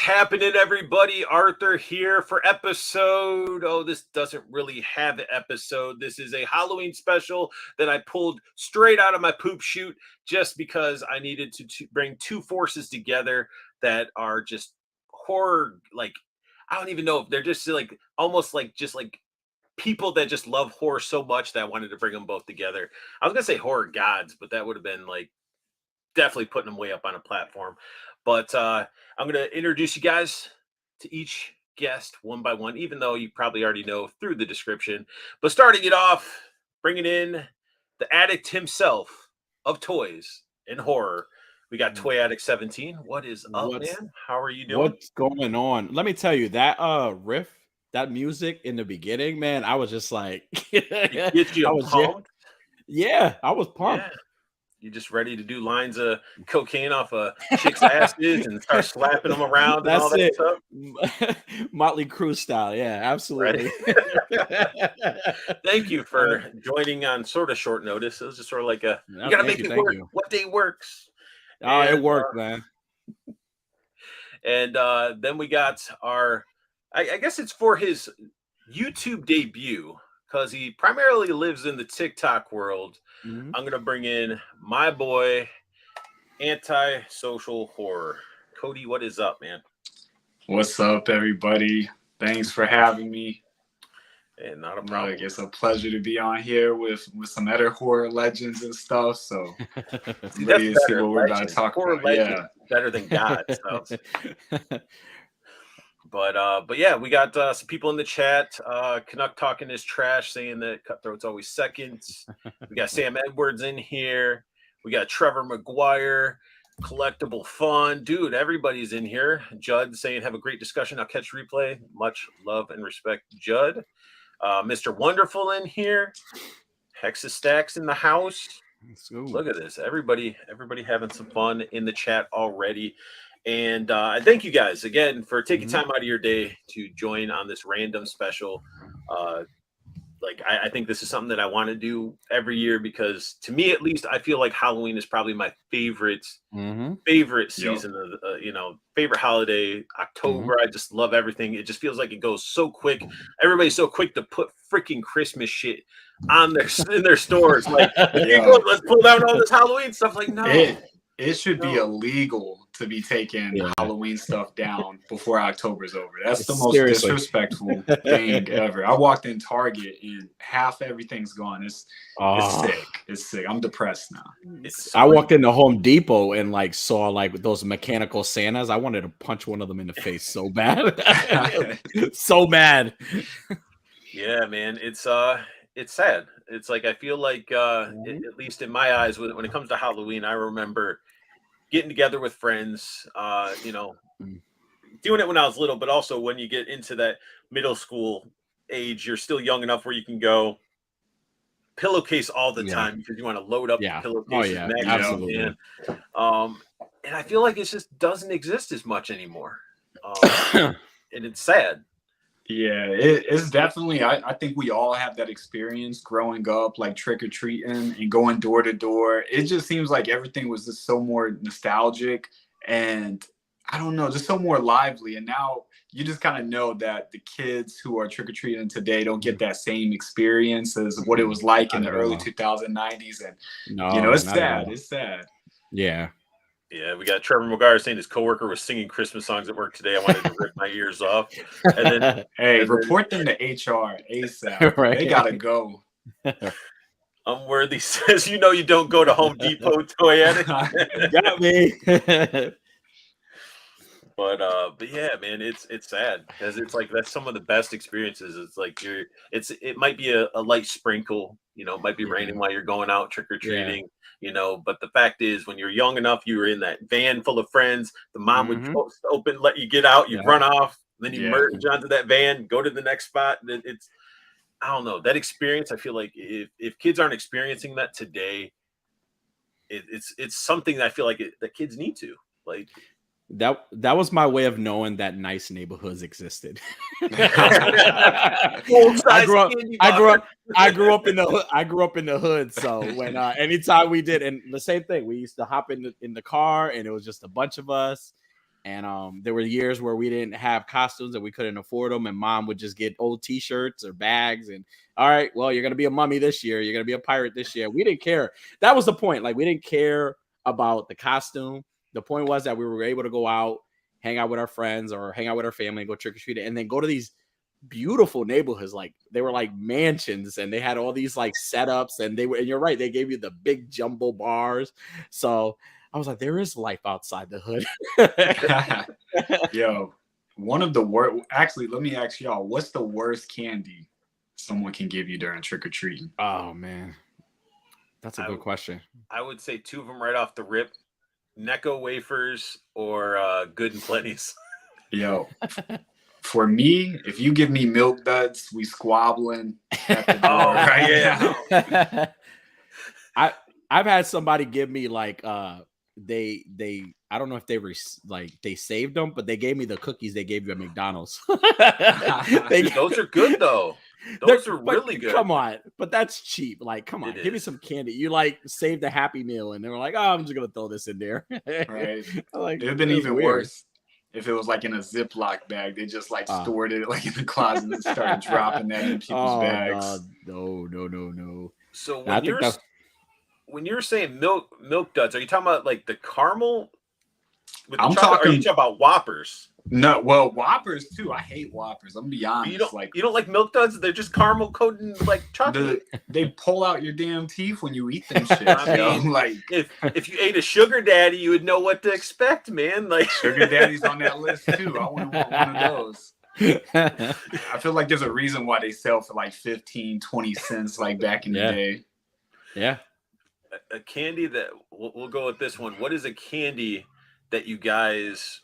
happening, everybody? Arthur here for episode. Oh, this doesn't really have an episode. This is a Halloween special that I pulled straight out of my poop chute just because I needed to bring two forces together that are just horror. Like, I don't even know if they're just like almost like just like people that just love horror so much that I wanted to bring them both together. I was gonna say horror gods, but that would have been like definitely putting them way up on a platform. But I'm going to introduce you guys to each guest one by one, even though you probably already know through the description. But starting it off, bringing in the addict himself of toys and horror. We got Toy Addict 17. What is up, man? How are you doing? What's going on? Let me tell you that riff, that music in the beginning, man. I was just like, Get you I was pumped? yeah, I was pumped. Yeah. You just ready to do lines of cocaine off a chick's asses and start slapping them around and all that stuff? Motley Crue style. Yeah, absolutely. Right. Thank you for joining on sort of short notice. It was just sort of like you got to make it work. What day works? Oh, it worked, man. And then we got our, I guess it's for his YouTube debut, because he primarily lives in the TikTok world. I'm going to bring in my boy, Antisocial Horror. Cody, what is up, man? What's up, everybody? Thanks for having me. And not a problem. It's a pleasure to be on here with some other horror legends and stuff. So see, that's see better. what we're about to talk horror about. Legend, better than God. But yeah, we got some people in the chat. Canuck talking his trash, saying that Cutthroat's always second. We got Sam Edwards in here. We got Trevor McGuire, Collectible Fun. Dude, everybody's in here. Judd saying, have a great discussion. I'll catch replay. Much love and respect, Judd. Mr. Wonderful in here. Hexa Stacks in the house. Look at this. Everybody having some fun in the chat already. And I thank you guys again for taking time out of your day to join on this random special. I think this is something that I want to do every year because, to me at least, I feel like Halloween is probably my favorite season of favorite holiday. October, I just love everything. It just feels like it goes so quick. Everybody's so quick to put freaking Christmas shit on in their stores. Like, let's pull down all this Halloween stuff. Like, no. It should be illegal to be taking Halloween stuff down before October's over. That's the most disrespectful thing ever. I walked in Target and half everything's gone. It's sick. It's sick. I'm depressed now. I walked into Home Depot and saw those mechanical Santas. I wanted to punch one of them in the face so bad. So mad. Yeah, man. It's sad. It's like, I feel like at least in my eyes, when it comes to Halloween, I remember getting together with friends, doing it when I was little, but also when you get into that middle school age, you're still young enough where you can go pillowcase all the time because you want to load up the pillowcases. Absolutely. And I feel like it just doesn't exist as much anymore. And it's sad. Yeah, it's definitely, I think we all have that experience growing up, like trick-or-treating and going door to door. It just seems like everything was just so more nostalgic and, I don't know, just so more lively. And now you just kind of know that the kids who are trick-or-treating today don't get that same experience as what it was like in the early 2090s. And, it's sad. It's sad. Yeah. Yeah, we got Trevor McGuire saying his coworker was singing Christmas songs at work today. I wanted to rip my ears off. And then, report them to HR ASAP. Right. They gotta go. Unworthy says, you don't go to Home Depot, Toy Addict. Got me. But yeah, man, it's sad because it's like that's some of the best experiences. It's like it might be a light sprinkle, it might be raining while you're going out trick or treating. But the fact is, when you're young enough, you were in that van full of friends. The mom would open, let you get out, you run off, then you merge onto that van, go to the next spot. And it's, I don't know, that experience. I feel like if kids aren't experiencing that today, it's something that I feel like that kids need to like. That was my way of knowing that nice neighborhoods existed. I grew up in the hood. So when anytime we did, and the same thing, we used to hop in the car, and it was just a bunch of us, And there were years where we didn't have costumes and we couldn't afford them, and mom would just get old T-shirts or bags. And all right, well, you're gonna be a mummy this year. You're gonna be a pirate this year. We didn't care. That was the point. Like, we didn't care about the costume. The point was that we were able to go out, hang out with our friends or hang out with our family, and go trick or treat, and then go to these beautiful neighborhoods. Like, they were like mansions, and they had all these like setups, and and you're right, they gave you the big jumbo bars. So I was like, there is life outside the hood. Yo, one of the worst. Actually, let me ask y'all, what's the worst candy someone can give you during trick or treating? Oh man, that's a good question. I would say two of them right off the rip: Necco wafers or Good and Plenty's. Yo, for me, if you give me Milk Duds, we squabbling at the door right now. I've had somebody give me like they I don't know if they saved them, but they gave me the cookies they gave you at McDonald's. Dude, those are good though. Those are really good. Come on, but that's cheap. Like, come on, give me some candy. You like saved a Happy Meal, and they were like, "Oh, I'm just gonna throw this in there." Right. Like, it'd been even worse if it was like in a Ziploc bag. They just like stored it like in the closet and started dropping that in people's bags. No. So when you're saying milk duds, are you talking about like the caramel? With the chocolate, or are you talking about Whoppers? No, well, Whoppers too. I hate Whoppers. I'm gonna be honest. You don't like milk duds? They're just caramel coated like chocolate. They pull out your damn teeth when you eat them shit. I mean, like if you ate a sugar daddy, you would know what to expect, man. Like sugar daddy's on that list too. I want one of those. I feel like there's a reason why they sell for like 15, 20 cents, like back in the day. Yeah. A candy that we'll go with this one. What is a candy that you guys?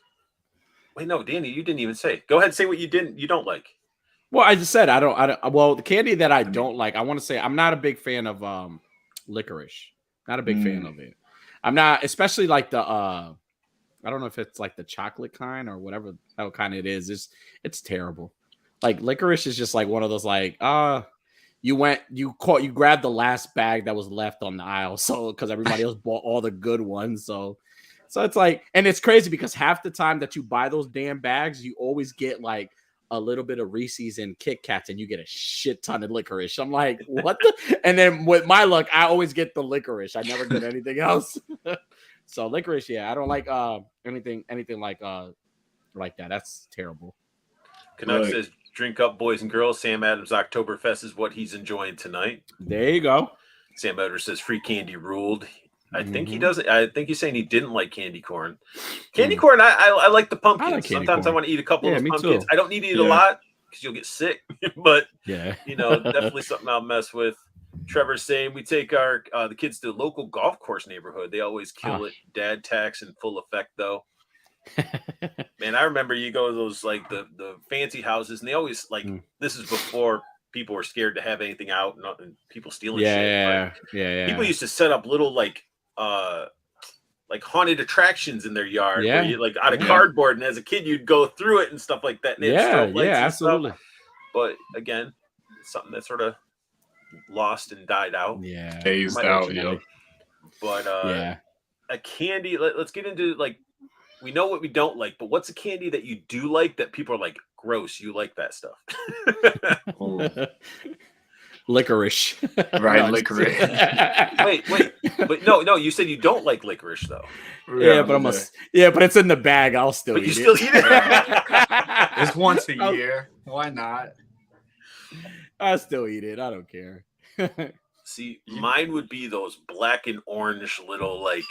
Wait, no, Danny, you didn't even say. Go ahead and say what you don't like. Well, I just said I don't. Well, the candy that I don't like, I want to say I'm not a big fan of licorice. Not a big fan of it. I'm not, especially like the I don't know if it's like the chocolate kind or whatever kind it is. It's terrible. Like, licorice is just like one of those like you grabbed the last bag that was left on the aisle, so because everybody else bought all the good ones, so it's like, and it's crazy because half the time that you buy those damn bags, you always get like a little bit of Reese's and Kit Kats, and you get a shit ton of licorice. I'm like, what the? And then with my luck, I always get the licorice. I never get anything else. So licorice, yeah, I don't like anything like that. That's terrible. Canuck says, "Drink up, boys and girls. Sam Adams Oktoberfest is what he's enjoying tonight." There you go. Sam Adams says, "Free candy ruled." I think he does. I think he's saying he didn't like candy corn. Candy corn, I like the pumpkins. Like sometimes I want to eat a couple of pumpkins. Too. I don't need to eat a lot because you'll get sick. But definitely something I'll mess with. Trevor's saying we take our the kids to the local golf course neighborhood. They always kill it. Dad tax in full effect though. Man, I remember you go to those like the fancy houses, and they always like this is before people were scared to have anything out and people stealing shit. Yeah. People used to set up little like haunted attractions in their yard where you like out of cardboard, and as a kid you'd go through it and stuff like that. And Absolutely. But again, it's something that sort of lost and died out. Phased out. But a candy. Let's get into like, we know what we don't like, but what's a candy that you do like that people are like, gross? You like that stuff? Licorice. Right, licorice. wait, but no, you said you don't like licorice though. But it's in the bag. I'll still eat it. Still eat it? It's once a year. Why not? I still eat it. I don't care. See, mine would be those black and orange little like,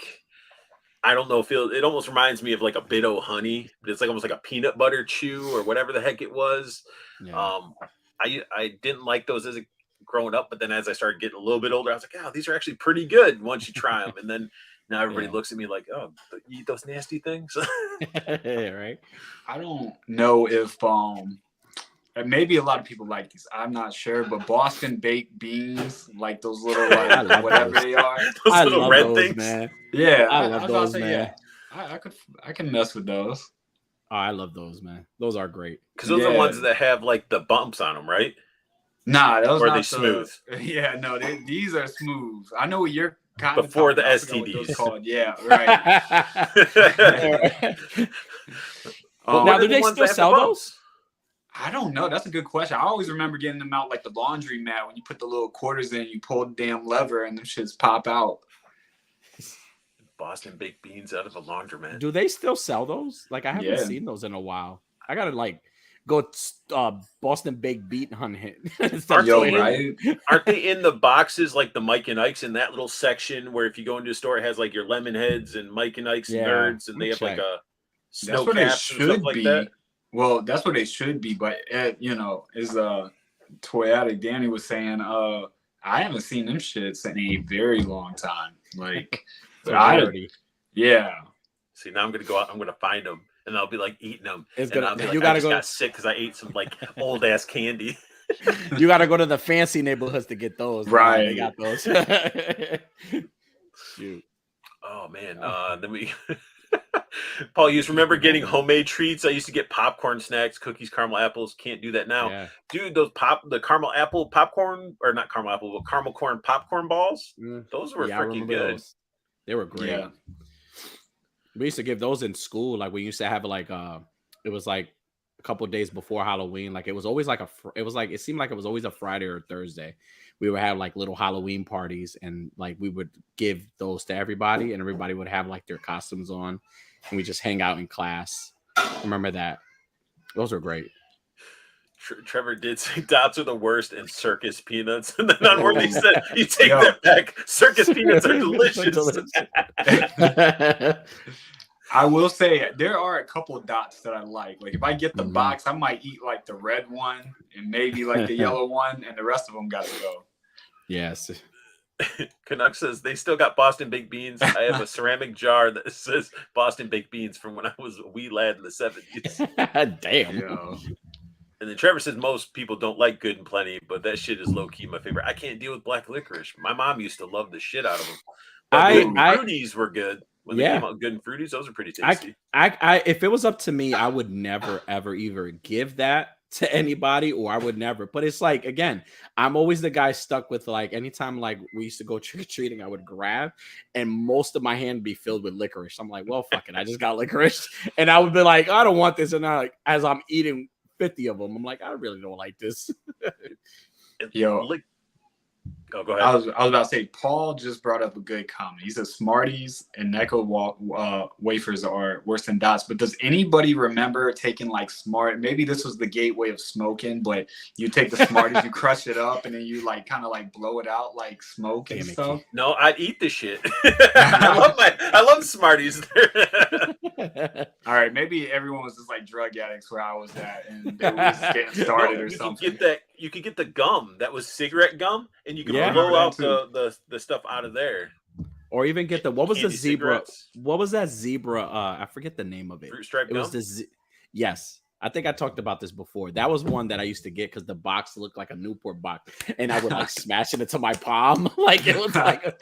I don't know, it almost reminds me of like a bit of honey, but it's like almost like a peanut butter chew or whatever the heck it was. I didn't like those as growing up, but then as I started getting a little bit older, I was like, oh, these are actually pretty good once you try them. And then now everybody looks at me like, oh, you eat those nasty things. Right. I don't know if maybe a lot of people like these. I'm not sure, but Boston baked beans, like those little like whatever they are. Those little red things, man. Yeah, I love those, man. I can mess with those. Oh, I love those, man. Those are great. Because those are the ones that have like the bumps on them, right? Nah, those are they smooth? Yeah, no, these are smooth. I know what you're before the I forgot what those STDs. called. Yeah, right. Now, What do are the they ones still that have the sell bumps? those? I don't know. That's a good question. I always remember getting them out like the laundry mat when you put the little quarters in, you pull the damn lever, and them shits pop out. Boston baked beans out of a laundromat. Do they still sell those? Like, I haven't Yeah. seen those in a while. I gotta like go Boston baked beet hunting. Aren't Yo, they in- right? Aren't they in the boxes like the Mike and Ike's in that little section where if you go into a store, it has like your lemon heads and Mike and Ike's Yeah, nerds, and let me they have like check. a snow That's what they caps and stuff should like be. that. Well, that's what they should be. But you know, as Toy Addict Danny was saying, I haven't seen them shits in a very long time. Like, It's a rarity. yeah. See, now I'm gonna go out. I'm gonna find them, and I'll be like eating them. It's And gonna- I'll be like, you I gotta just go- got sick because I ate some like old ass candy. You got to go to the fancy neighborhoods to get those. man. Right. They got those. Shoot. Oh man. Then we Paul, you just remember getting homemade treats? I used to get popcorn snacks, cookies, caramel apples. Can't do that now. Yeah. Dude, the caramel apple popcorn, or not caramel apple, but caramel corn popcorn balls. Those were I freaking remember good. those. They were great. Yeah. We used to give those in school. Like we used to have like it was like a couple of days before Halloween. Like it was always like it seemed like it was always a Friday or a Thursday. We would have like little Halloween parties, and like we would give those to everybody, and everybody would have like their costumes on, and we just hang out in class. Remember that? Those were great. Trevor did say dots are the worst and circus peanuts. And then Unworthy said, you take Yo. that back. Circus peanuts are delicious. I will say there are a couple of dots that I like. Like if I get the Mhm. box, I might eat like the red one and maybe like the yellow one, and the rest of them got to go. Yes. Canuck says they still got Boston baked beans. I have a ceramic jar that says Boston baked beans from when I was a wee lad in the 70s. Damn. Yo. And then Trevor says most people don't like Good and Plenty, but that shit is low key my favorite. I can't deal with black licorice. My mom used to love the shit out of them. But Good and Fruities were good. When they came out, Good and Fruities, those are pretty tasty. I if it was up to me, I would never ever either give that to anybody, or I would never. But it's like, again, I'm always the guy stuck with like anytime like we used to go trick-or-treating, I would grab and most of my hand be filled with licorice. I'm like, well, fuck it, I just got licorice. And I would be like, I don't want this. And I like as I'm eating 50 of them, I'm like, I really don't like this. Yo. Oh, go ahead. I was about to say, Paul just brought up a good comment. He said Smarties and Necco wafers are worse than dots. But does anybody remember taking like maybe this was the gateway of smoking, but you take the Smarties, you crush it up, and then you like kind of like blow it out like smoke and stuff? No, I'd eat the shit. I love Smarties. All right, maybe everyone was just like drug addicts where I was at, and they were just getting started or something. You could get the gum that was cigarette gum, and you could blow out the stuff out of there. Or even get the what was Candy the zebra? cigarettes. What was that zebra? I forget the name of it. Fruit stripe It gum? was the yes. I think I talked about this before. That was one that I used to get because the box looked like a Newport box, and I would like smash it into my palm. Like it was like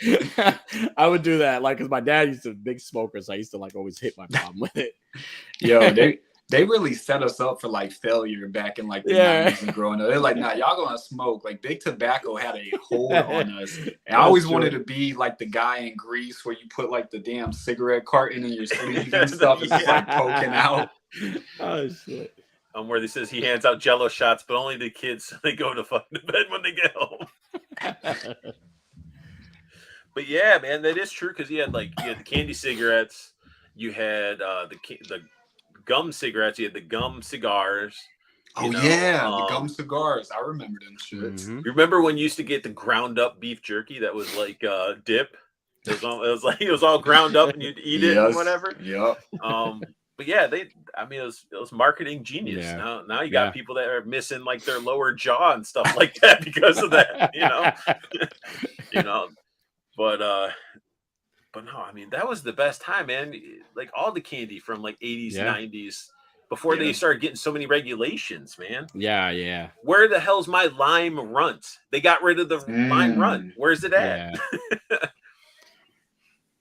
I would do that, like because my dad used to be a big smoker, so I used to like always hit my palm with it. Yo, they really set us up for like failure back in like the 90s and growing up. They're like, nah, y'all gonna smoke. Like Big Tobacco had a hold on us. And I always wanted to be like the guy in Greece where you put like the damn cigarette carton in your sleeve and stuff. It's just like poking out. Oh shit. Where he says he hands out Jello shots, but only to kids so they go to fucking bed when they get home. But yeah, man, that is true because you had the candy cigarettes, you had the gum cigarettes, you had the gum cigars. The gum cigars. I remember them shits. Mhm. Remember when you used to get the ground up beef jerky that was like dip? It was all ground up and you'd eat it and whatever. Yep. But yeah, it was marketing genius. Yeah. Now you got people that are missing like their lower jaw and stuff like that because of that, But no, I mean that was the best time, man. Like all the candy from like 80s, 90s, before they started getting so many regulations, man. Yeah. Where the hell's my lime runt? They got rid of the lime runt. Where's it at? Yeah.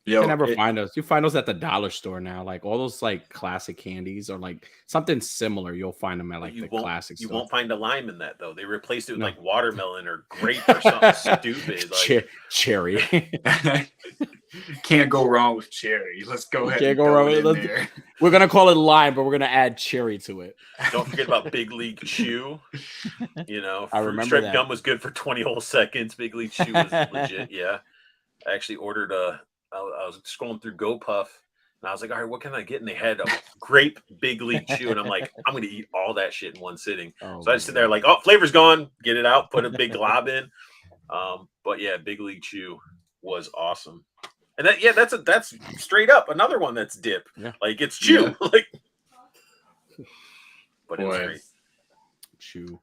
You can never find those. You find those at the dollar store now. Like all those like classic candies or like something similar. You'll find them at like the classic You store. won't find a lime in that though. They replaced it with like watermelon or grape or something stupid. Like cherry. Can't go wrong with cherry. Let's go ahead. Can't go wrong with it. We're gonna call it lime, but we're gonna add cherry to it. Don't forget about Big League Chew. You know, I remember that. gum was good for 20 whole seconds. Big League Chew was legit. Yeah, I actually ordered I was scrolling through GoPuff and I was like, all right, what can I get? And they had a grape Big League Chew. And I'm like, I'm going to eat all that shit in one sitting. So I just sit there like, oh, flavor's gone. Get it out. Put a big glob in. But yeah, Big League Chew was awesome. And that's straight up another one that's dip. Yeah. Like it's chew. Yeah. Like, but it's great. Chew.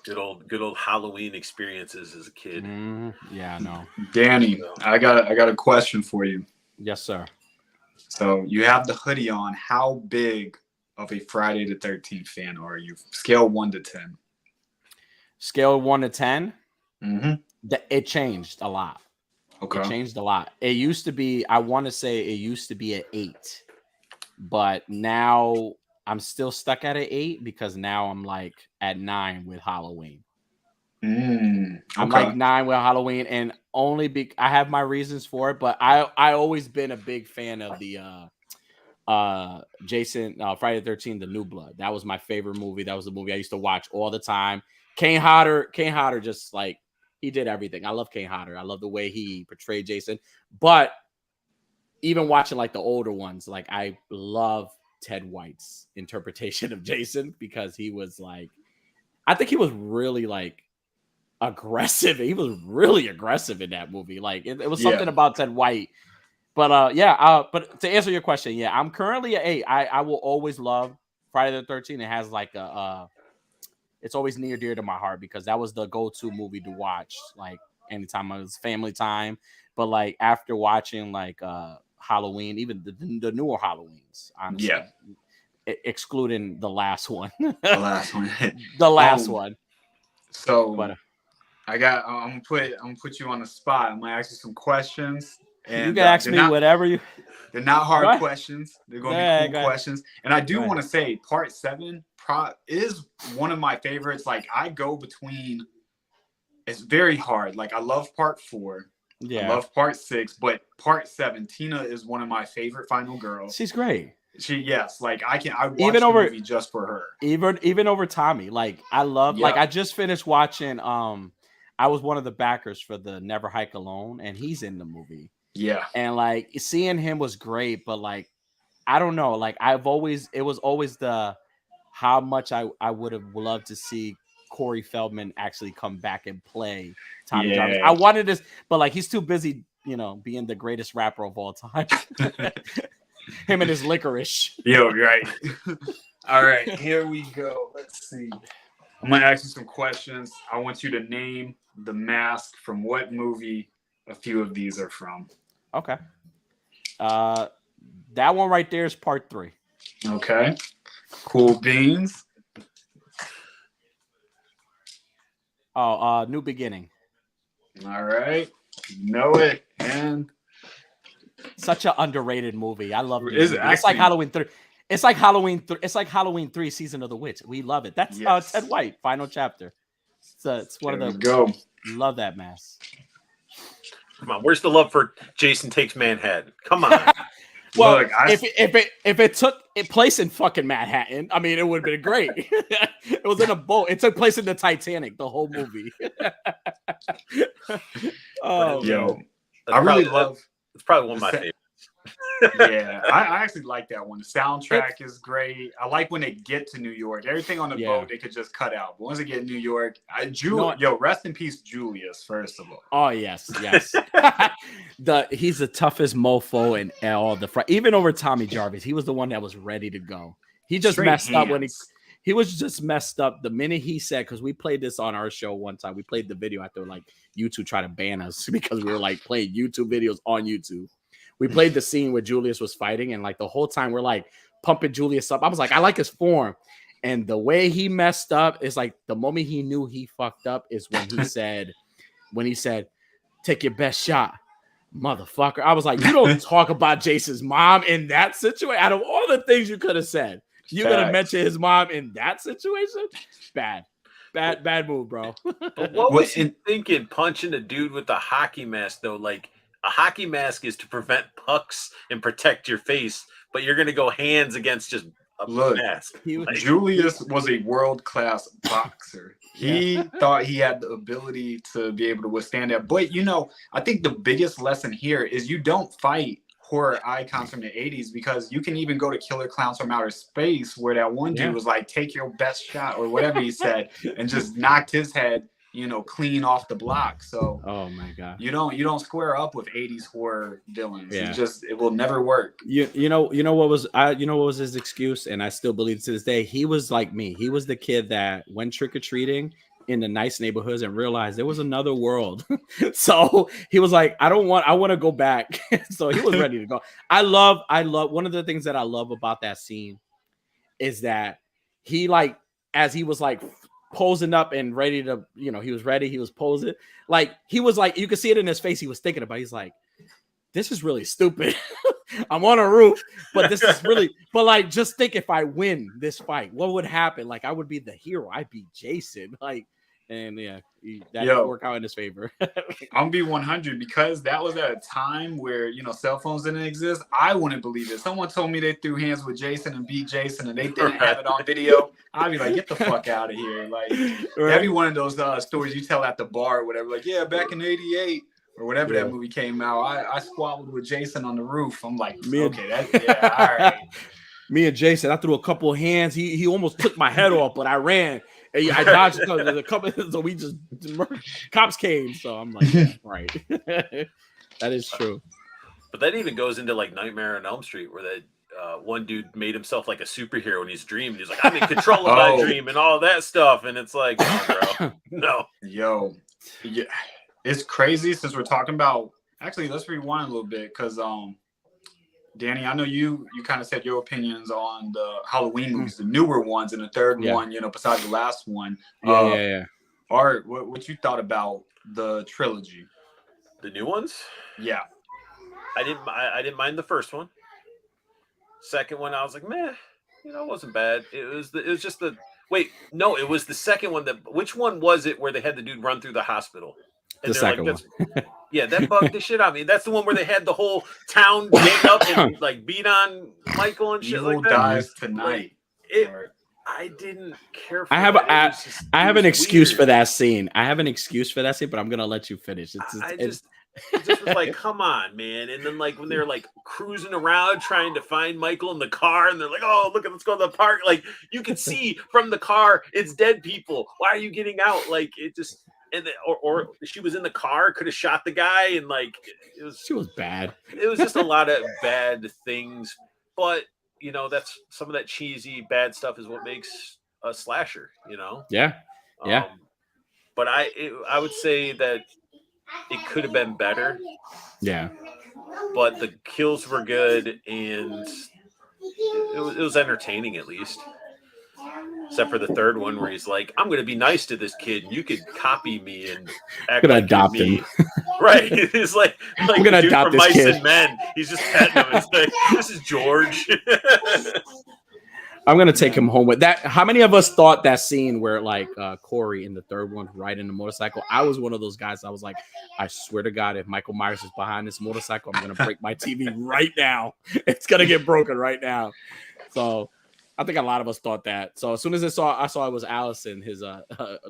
Good old Halloween experiences as a kid. Yeah, I know. Danny, I got a question for you. Yes, sir. So you have the hoodie on. How big of a Friday the 13th fan are you? Scale 1 to 10. Scale 1 to 10? Mm-hmm. It changed a lot. Okay. It changed a lot. It used to be, I want to say it used to be at 8. But now I'm still stuck at an 8 because now I'm like at 9 with Halloween. Okay. I'm like 9 with Halloween, and only I have my reasons for it, but I always been a big fan of the Jason Friday the 13th, The New Blood. That was my favorite movie. That was the movie I used to watch all the time. Kane Hodder just like he did everything. I love Kane Hodder. I love the way he portrayed Jason. But even watching like the older ones, like I love Ted White's interpretation of Jason because he was like, I think he was really like aggressive. He was really aggressive in that movie. Like it was something about Ted White. But but to answer your question, I'm currently at 8. I will always love Friday the 13th. It has like it's always near dear to my heart because that was the go-to movie to watch like anytime it was family time. But like after watching like Halloween, even the newer Halloweens, honestly, excluding the last one. The last one. So I'm gonna put you on the spot. I'm gonna ask you some questions. And you can ask me whatever you. They're not hard questions. They're gonna be cool questions. And I do want to say, part 7 is one of my favorites. Like I go between. It's very hard. Like I love part 4. I love part 6, but part 7, Tina is one of my favorite final girls. She's great. Like I watch the movie just for her. Even over Tommy. Like I love like I just finished watching I was one of the backers for the Never Hike Alone, and he's in the movie. Yeah. And like seeing him was great, but like I don't know, like it was always the how much I would have loved to see Corey Feldman actually come back and play Tommy Jarvis. I wanted this, but like he's too busy, being the greatest rapper of all time. Him and his licorice. Yo, right. All right, here we go. Let's see. I'm gonna ask you some questions. I want you to name the mask from what movie a few of these are from. Okay. That one right there is part 3. Okay. Cool beans. New Beginning. All right. Know it. And such an underrated movie. I love it. It's like Halloween 3. It's like Halloween 3 Season of the Witch. We love it. That's Ted White, final chapter. It's one of the go. Love that mess. Come on, where's the love for Jason Takes Manhattan? Come on. Well, look, if it took place in fucking Manhattan, I mean, it would have been great. It was in a boat. It took place in the Titanic, the whole movie. Yo, I really love. It's probably one of my favorites. Yeah, I actually like that one. The soundtrack is great. I like when they get to New York. Everything on the boat they could just cut out. But once they get in New York, rest in peace, Julius. First of all. Oh yes. He's the toughest mofo in all the even over Tommy Jarvis. He was the one that was ready to go. He just messed up when he was just messed up the minute he said, because we played this on our show one time. We played the video after like YouTube tried to ban us because we were like playing YouTube videos on YouTube. We played the scene where Julius was fighting, and like the whole time we're like pumping Julius up. I was like, I like his form. And the way he messed up is like the moment he knew he fucked up is when he said, take your best shot. motherfucker. I was like, you don't talk about Jason's mom in that situation. Out of all the things you could have said, you're gonna mention his mom in that situation? Bad move, bro. But what was he thinking punching a dude with a hockey mask, though? Like, a hockey mask is to prevent pucks and protect your face, but you're gonna go hands against just a mask. Julius was a world-class boxer. He thought he had the ability to be able to withstand that. But, I think the biggest lesson here is you don't fight horror icons from the 80s, because you can even go to Killer Clowns from Outer Space, where that one dude was like, take your best shot, or whatever he said, and just knocked his head, clean off the block. So oh my god, you don't square up with 80s horror villains. It will never work. You know what was his excuse, and I still believe to this day, he was like me. He was the kid that went trick-or-treating in the nice neighborhoods and realized there was another world. So he was like, I want to go back. So he was ready to go. I love one of the things that I love about that scene is that he, like, as he was like posing up and ready to, he was ready, he was posing, like, he was like, you could see it in his face, he was thinking about it. He's like, this is really stupid. I'm on a roof, but this is really, but like, just think if I win this fight, what would happen? Like, I would be the hero. I'd be Jason. Like, and that didn't work out in his favor. I'm gonna be 100, because that was at a time where, cell phones didn't exist. I wouldn't believe it. Someone told me they threw hands with Jason and beat Jason and they didn't have it on video. I'd be like, get the fuck out of here. Like, every one of those stories you tell at the bar or whatever, like, yeah, back in 88 or whatever that movie came out, I squabbled with Jason on the roof. I'm like, all right. Me and Jason, I threw a couple of hands. He almost took my head off, but I ran. I dodged a couple, so we just cops came. So I'm like, right. That is true. But that even goes into like Nightmare on Elm Street, where that one dude made himself like a superhero in his dream. And he's like, I'm in control of my dream and all that stuff. And it's like, no, bro, no. Yo, yeah, it's crazy. Since we're talking about, actually, let's rewind a little bit, because Danny, I know you kind of said your opinions on the Halloween movies, the newer ones, and the third one, besides the last one. Art, what you thought about the trilogy? The new ones? Yeah. I didn't mind the first one. Second one, I was like, meh, it wasn't bad. It was just the it was the second one. Which one was it where they had the dude run through the hospital? And the second one. Yeah, that bugged the shit out of me. That's the one where they had the whole town gang up and like beat on Michael and shit like that. Dies tonight. I didn't care for I have an excuse for that scene. I have an excuse for that scene, but I'm gonna let you finish. It just was like, come on, man. And then like when they're like cruising around trying to find Michael in the car, and they're like, oh, look, let's go to the park. Like, you can see from the car, it's dead people. Why are you getting out? Like, it just. And or she was in the car, could have shot the guy, and like she was bad. It was just a lot of bad things, but that's some of that cheesy bad stuff is what makes a slasher. Yeah. But I would say that it could have been better. Yeah. But the kills were good, and it was entertaining at least. Except for the third one where he's like, I'm going to be nice to this kid. And you could copy me and act I'm gonna like adopt him. Right. It's like I'm going to adopt this Mice kid. And Men. He's just petting him. It's like, this is George. I'm going to take him home with that. How many of us thought that scene where like Corey in the third one riding the motorcycle? I was one of those guys. I was like, I swear to God, if Michael Myers is behind this motorcycle, I'm going to break my TV right now. It's going to get broken right now. So I think a lot of us thought that. So as soon as I saw it was Allison, his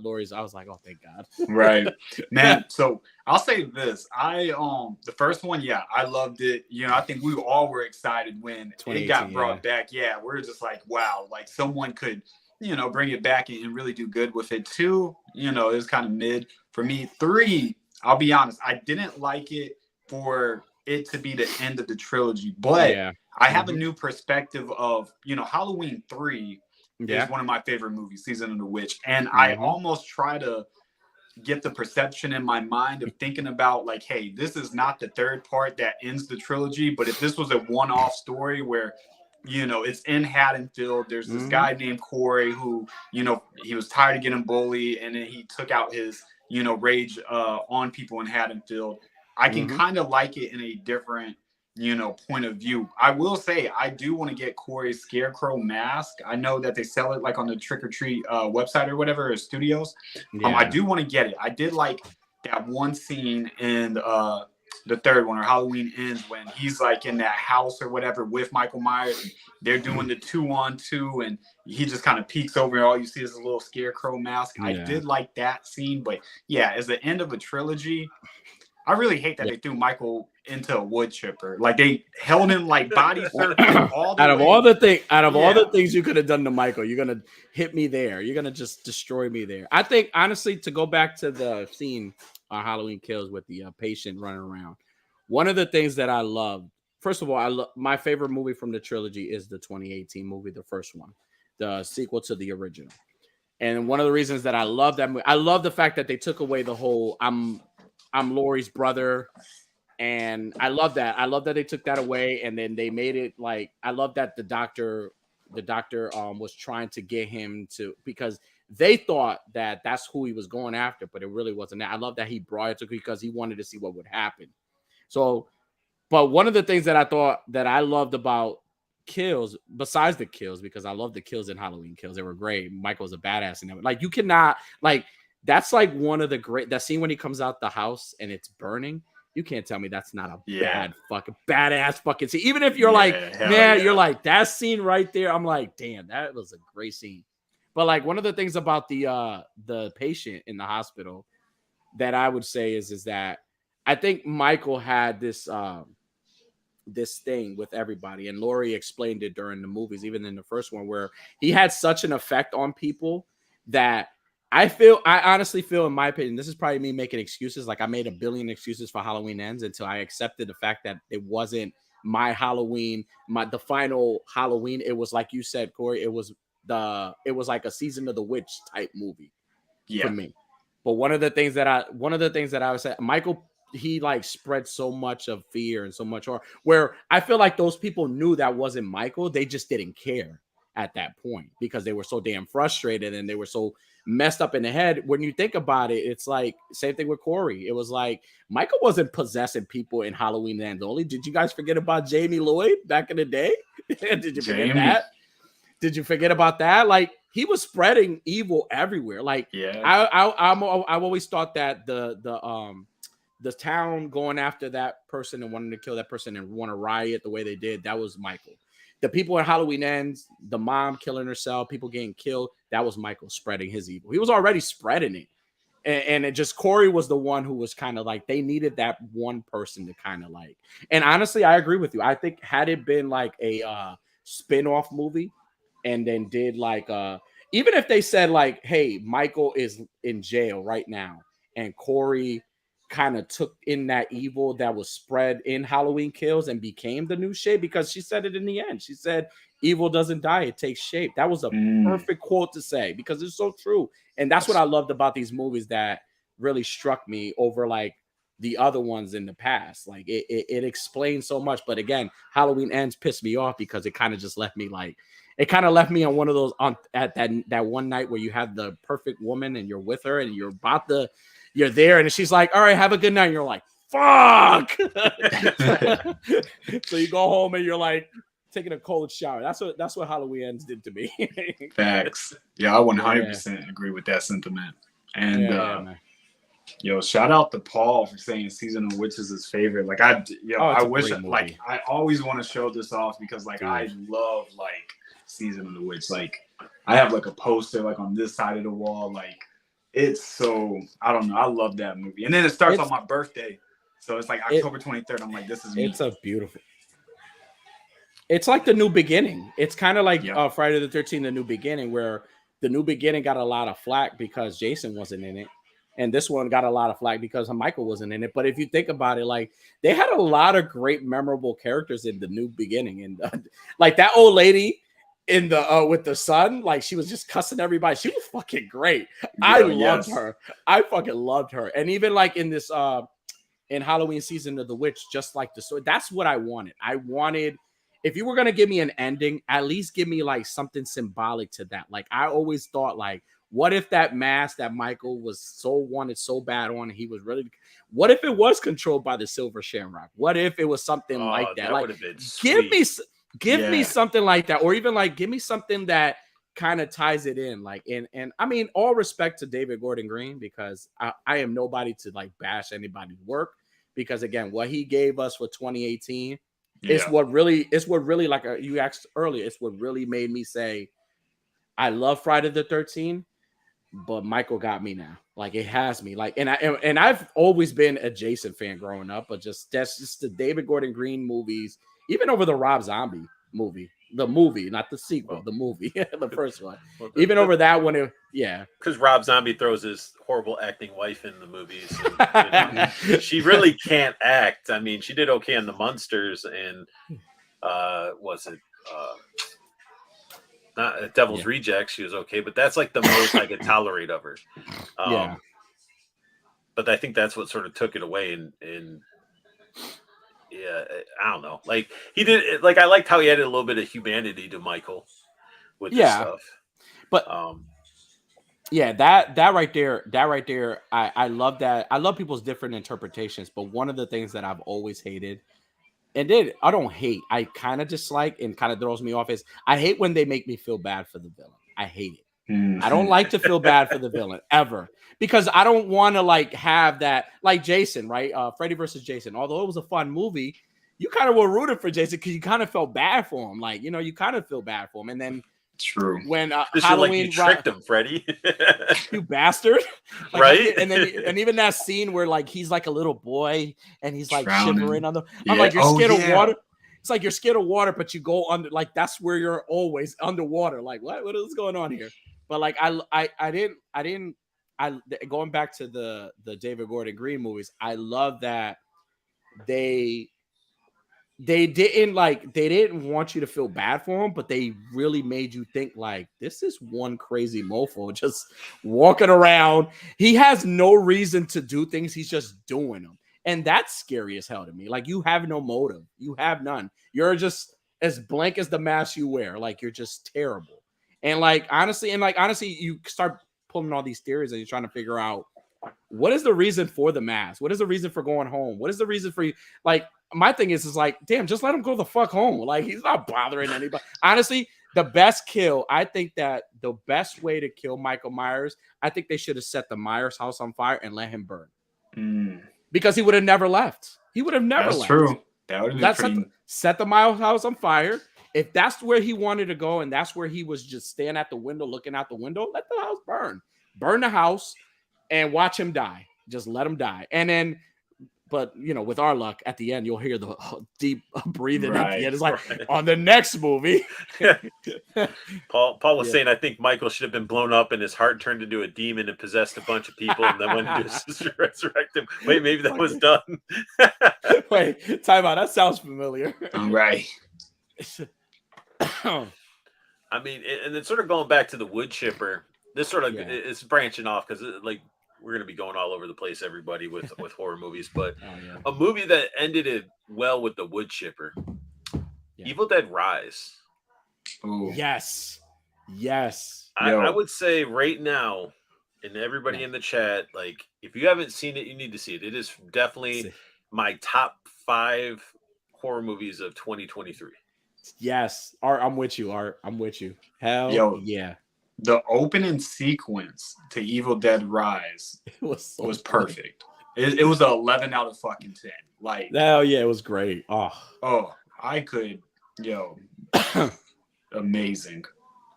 Laurie's, I was like, oh, thank God. Right. Man, so I'll say this. The first one, I loved it. I think we all were excited when it got brought back. Yeah, we're just like, wow, like someone could, bring it back and really do good with it. 2, it was kind of mid. For me, 3, I'll be honest, I didn't like it for it to be the end of the trilogy, but I have a new perspective of, Halloween 3 is one of my favorite movies, Season of the Witch. And I almost try to get the perception in my mind of thinking about like, hey, this is not the third part that ends the trilogy, but if this was a one-off story where, it's in Haddonfield, there's this guy named Corey who, he was tired of getting bullied, and then he took out his, rage on people in Haddonfield. I can kind of like it in a different, point of view. I will say I do want to get Corey's Scarecrow mask. I know that they sell it like on the Trick or Treat website or whatever, or studios. I do want to get it. I did like that one scene in the third one, or Halloween Ends, when he's like in that house or whatever with Michael Myers, and they're doing the 2-on-2, and he just kind of peeks over and all you see is a little Scarecrow mask. I did like that scene, but yeah, as the end of a trilogy, I really hate that they threw Michael into a wood chipper. Like they held him like body surfing all the way. All the things you could have done to Michael, you're gonna hit me there. You're gonna just destroy me there. I think honestly, to go back to the scene on Halloween Kills with the patient running around, one of the things that I love, first of all, my favorite movie from the trilogy is the 2018 movie, the first one, the sequel to the original. And one of the reasons that I love that movie, I love the fact that they took away the whole I'm Laurie's brother. And I love that. I love that they took that away, and then they made it like, I love that the doctor was trying to get him to, because they thought that that's who he was going after, but it really wasn't that. I love that he brought it to, because he wanted to see what would happen. So, but one of the things that I thought that I loved about Kills, besides the kills, because I love the kills in Halloween Kills, they were great. Michael's a badass in that. Like, you cannot, like, that's like one of the great, that scene when he comes out the house and it's burning. You can't tell me that's not a badass fucking scene. Even if you're like, man, you're like, that scene right there. I'm like, damn, that was a great scene. But like, one of the things about the patient in the hospital that I would say is that I think Michael had this this thing with everybody, and Laurie explained it during the movies, even in the first one, where he had such an effect on people that I honestly feel, in my opinion, this is probably me making excuses. Like, I made a billion excuses for Halloween Ends until I accepted the fact that it wasn't my Halloween, the final Halloween. It was, like you said, Corey, it was like a Season of the Witch type movie for me. But one of the things that I would say, Michael, he like spread so much of fear and so much horror, where I feel like those people knew that wasn't Michael. They just didn't care at that point because they were so damn frustrated and they were so messed up in the head. When you think about it, it's like same thing with Corey. It was like Michael wasn't possessing people in Halloween Ends only. Did you guys forget about Jamie Lloyd back in the day? Did you forget that? Did you forget about that? Like, he was spreading evil everywhere. Like, I've always thought that the town going after that person and wanting to kill that person and want to riot the way they did, that was Michael. The people in Halloween Ends, the mom killing herself, people getting killed, that was Michael spreading his evil. He was already spreading it. And it just, Corey was the one who was kind of like, they needed that one person to kind of like, and honestly, I agree with you. I think had it been like a spin-off movie and then did like, even if they said like, hey, Michael is in jail right now and Corey kind of took in that evil that was spread in Halloween Kills and became the new shape, because she said it in the end. She said, evil doesn't die, it takes shape. That was a perfect quote to say, because it's so true. And that's what I loved about these movies that really struck me over like the other ones in the past. Like it explains so much. But again, Halloween Ends pissed me off because it kind of just left me like, it kind of left me on one of those at that one night where you have the perfect woman and you're with her and you're there and she's like, all right, have a good night. And you're like, fuck. So you go home and you're like taking a cold shower. That's what Halloween Ends did to me. Facts. Yeah, I 100% agree with that sentiment. And yo, shout out to Paul for saying Season of the Witch is his favorite. Like I wish, like, I always want to show this off because like I love like Season of the Witch. Like I have like a poster like on this side of the wall. Like it's so, I don't know. I love that movie. And then it starts on my birthday. So it's like October 23rd. I'm like, this is me. It's a beautiful. It's like the new beginning. It's kind of like Friday the 13th, the new beginning, where the new beginning got a lot of flack because Jason wasn't in it. And this one got a lot of flack because Michael wasn't in it. But if you think about it, like they had a lot of great, memorable characters in the new beginning. And like that old lady in the with the son, like she was just cussing everybody. She was fucking great. I loved her. I fucking loved her. And even like in this in Halloween Season of the Witch, just like the story, that's what I wanted. I wanted, if you were gonna give me an ending, at least give me like something symbolic to that. Like I always thought, like, What if that mask that Michael was wanted so bad on, he was really, what if it was controlled by the Silver Shamrock? What if it was something like that? Like, would have been give sweet. me something like that, or even like give me something that kind of ties it in. Like, and I mean, all respect to David Gordon Green, because I am nobody to like bash anybody's work, because again, what he gave us for 2018 it's what really like you asked earlier, it's what really made me say I love Friday the 13th, but Michael got me now. Like, it has me. Like, and I've always been a Jason fan growing up, but that's just the David Gordon Green movies, even over the Rob Zombie movie, the movie, not the sequel, the movie, the first one, even over that one. Because Rob Zombie throws his horrible acting wife in the movies. And, she really can't act. I mean, she did okay in the Munsters, and was it not Devil's Rejects? She was okay, but that's like the most I could tolerate of her. But I think that's what sort of took it away. And yeah, I don't know. Like, he did, like, I liked how he added a little bit of humanity to Michael with this stuff. But that right there, I love that. I love people's different interpretations, but one of the things that I've always hated, and then I don't hate, I kind of dislike and kind of throws me off, is I hate when they make me feel bad for the villain. I hate it. I don't like to feel bad for the villain ever, because I don't want to like have that, like Jason, right? Freddy versus Jason. Although it was a fun movie, you kind of were rooting for Jason because you kind of felt bad for him. Like, you kind of feel bad for him. And then when Halloween, like, you tricked him, Freddy, you bastard, like, right? And even that scene where like he's like a little boy and he's like shivering on the. Yeah. I'm like, you're scared of water. It's like you're scared of water, but you go under. Like, that's where you're always underwater. Like, what is going on here? But like, I didn't. Going back to the David Gordon Green movies, I love that they didn't want you to feel bad for him, but they really made you think like, this is one crazy mofo just walking around. He has no reason to do things. He's just doing them. And that's scary as hell to me. Like, you have no motive. You have none. You're just as blank as the mask you wear. Like, you're just terrible. And honestly, you start pulling all these theories and you're trying to figure out, what is the reason for the mask? What is the reason for going home? What is the reason for you? Like, my thing is like, damn, just let him go the fuck home. Like, he's not bothering anybody. Honestly, the best kill, I think that the best way to kill Michael Myers, I think they should have set the Myers house on fire and let him burn. Because he would have never left. He would have never left. That's true. That would have been pretty... set the Myers house on fire. If that's where he wanted to go and that's where he was just standing at the window, looking out the window, let the house burn. Burn the house and watch him die. Just let him die. And then, but with our luck, at the end, you'll hear the deep breathing at the end. It's like, on the next movie. Paul was saying, I think Michael should have been blown up and his heart turned into a demon and possessed a bunch of people and then went into his sister resurrect him. Wait, maybe that was done. Wait, time out. That sounds familiar. All right. I mean, and then sort of going back to the wood chipper, this sort of it's branching off because like we're going to be going all over the place, everybody, with horror movies. But a movie that ended it well with the wood chipper, Evil Dead Rise. Ooh. Yes. I would say right now, and everybody in the chat, like, if you haven't seen it, you need to see it. It is definitely my top 5 horror movies of 2023. Yes, Art, I'm with you. Art, I'm with you. Hell yeah. The opening sequence to Evil Dead Rise was perfect. It was an 11 out of fucking 10. Like, hell yeah, it was great. I could, amazing.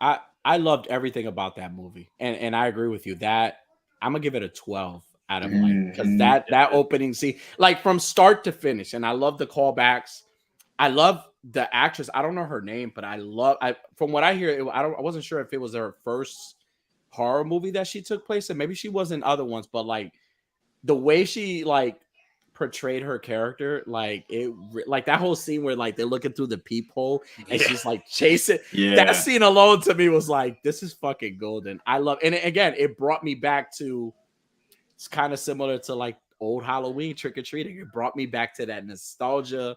I loved everything about that movie, and I agree with you that I'm gonna give it a 12 out of because that opening scene, like from start to finish, and I love the callbacks. I love the actress. I don't know her name, but from what I hear, I wasn't sure if it was her first horror movie that she took place in. Maybe she was in other ones, but like the way she like portrayed her character, like that whole scene where like they're looking through the peephole and she's like chasing. That scene alone to me was like, this is fucking golden. I love, and again, it brought me back to. It's kind of similar to like old Halloween trick or treating. It brought me back to that nostalgia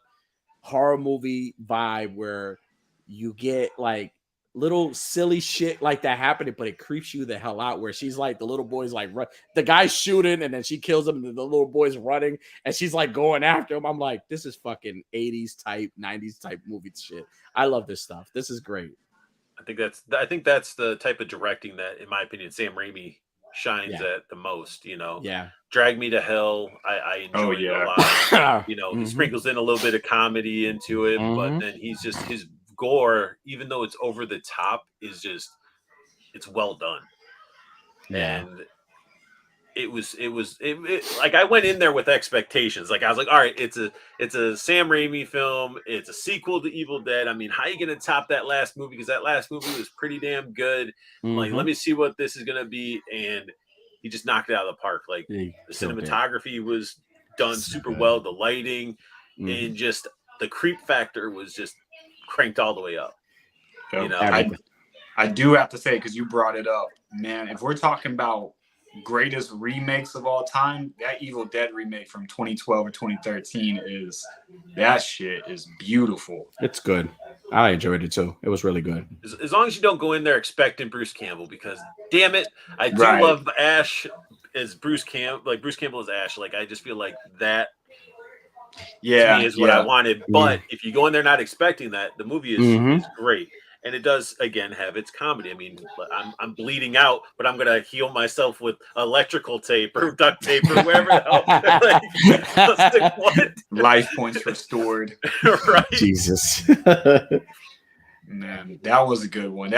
horror movie vibe where you get like little silly shit like that happening, but it creeps you the hell out. Where she's like, the little boy's like, the guy's shooting, and then she kills him, and the little boy's running, and she's like going after him. I'm like, this is fucking 80s type, 90s type movie shit. I love this stuff. This is great. I think that's the type of directing that, in my opinion, Sam Raimi shines at the most. You know, Drag Me to Hell. I enjoyed it a lot. You know, he sprinkles in a little bit of comedy into it, but then his gore, even though it's over the top, is just, it's well done. And it was like, I went in there with expectations. Like, I was like, all right, it's a Sam Raimi film. It's a sequel to Evil Dead. I mean, how are you going to top that last movie? Because that last movie was pretty damn good. Like, let me see what this is going to be. And he just knocked it out of the park. Like, the cinematography was done super well. The lighting and just the creep factor was just cranked all the way up. You know, I do have to say, because you brought it up, man, if we're talking about greatest remakes of all time, that Evil Dead remake from 2012 or 2013 that shit is beautiful. It's good. I enjoyed it too. It was really good. As long as you don't go in there expecting Bruce Campbell, because damn it, I do love Ash as Bruce Campbell. Like, Bruce Campbell as Ash. Like, I just feel like that to me is what I wanted. But if you go in there not expecting that, the movie is great. And it does, again, have its comedy. I mean, I'm bleeding out, but I'm going to heal myself with electrical tape or duct tape or wherever the hell. What? Life points restored. Right? Jesus. Man, that was a good one.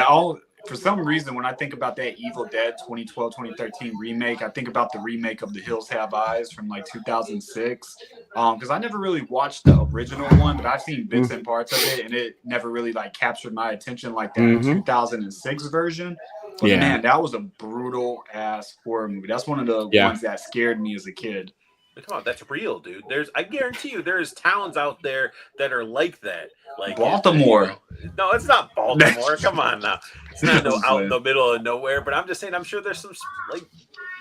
For some reason, when I think about that Evil Dead 2012, 2013 remake, I think about the remake of The Hills Have Eyes from like 2006. Because I never really watched the original one, but I've seen bits and parts of it, and it never really like captured my attention like that 2006 version. But man, that was a brutal ass horror movie. That's one of the ones that scared me as a kid. Come on, that's real, dude. I guarantee you, there's towns out there that are like that. Like Baltimore. No, it's not Baltimore. Come on now. It's not out in the middle of nowhere. But I'm just saying, I'm sure there's some like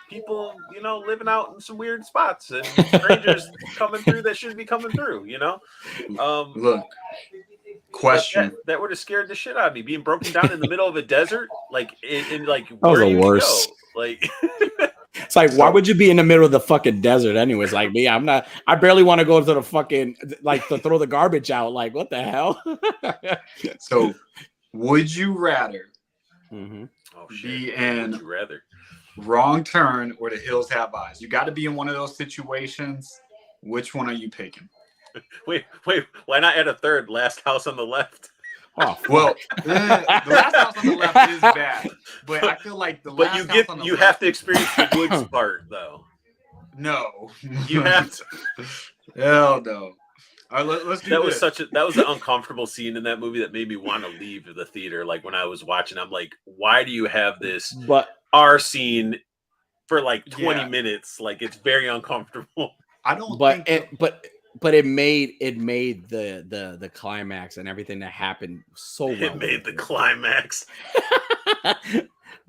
people, you know, living out in some weird spots and strangers coming through that shouldn't be coming through. You know. Look. Question that would have scared the shit out of me. Being broken down in the middle of a desert, like in like that was the worst. Like. It's like, why would you be in the middle of the fucking desert anyways? Like me, I barely want to go to the fucking, like, to throw the garbage out. Like, what the hell? So, would you rather be in Wrong Turn or The Hills Have Eyes? You got to be in one of those situations. Which one are you picking? Wait, why not add a third? Last House on the Left. Oh well, the Last House on the Left is bad, but I feel like you have to experience the woods part though. No, you have to. Hell no. All right, let's do that. This. That was an uncomfortable scene in that movie that made me want to leave the theater. Like when I was watching, I'm like, why do you have this R scene for like 20 minutes? Like it's very uncomfortable. I don't. But it made the climax and everything that happened so well. It made the climax.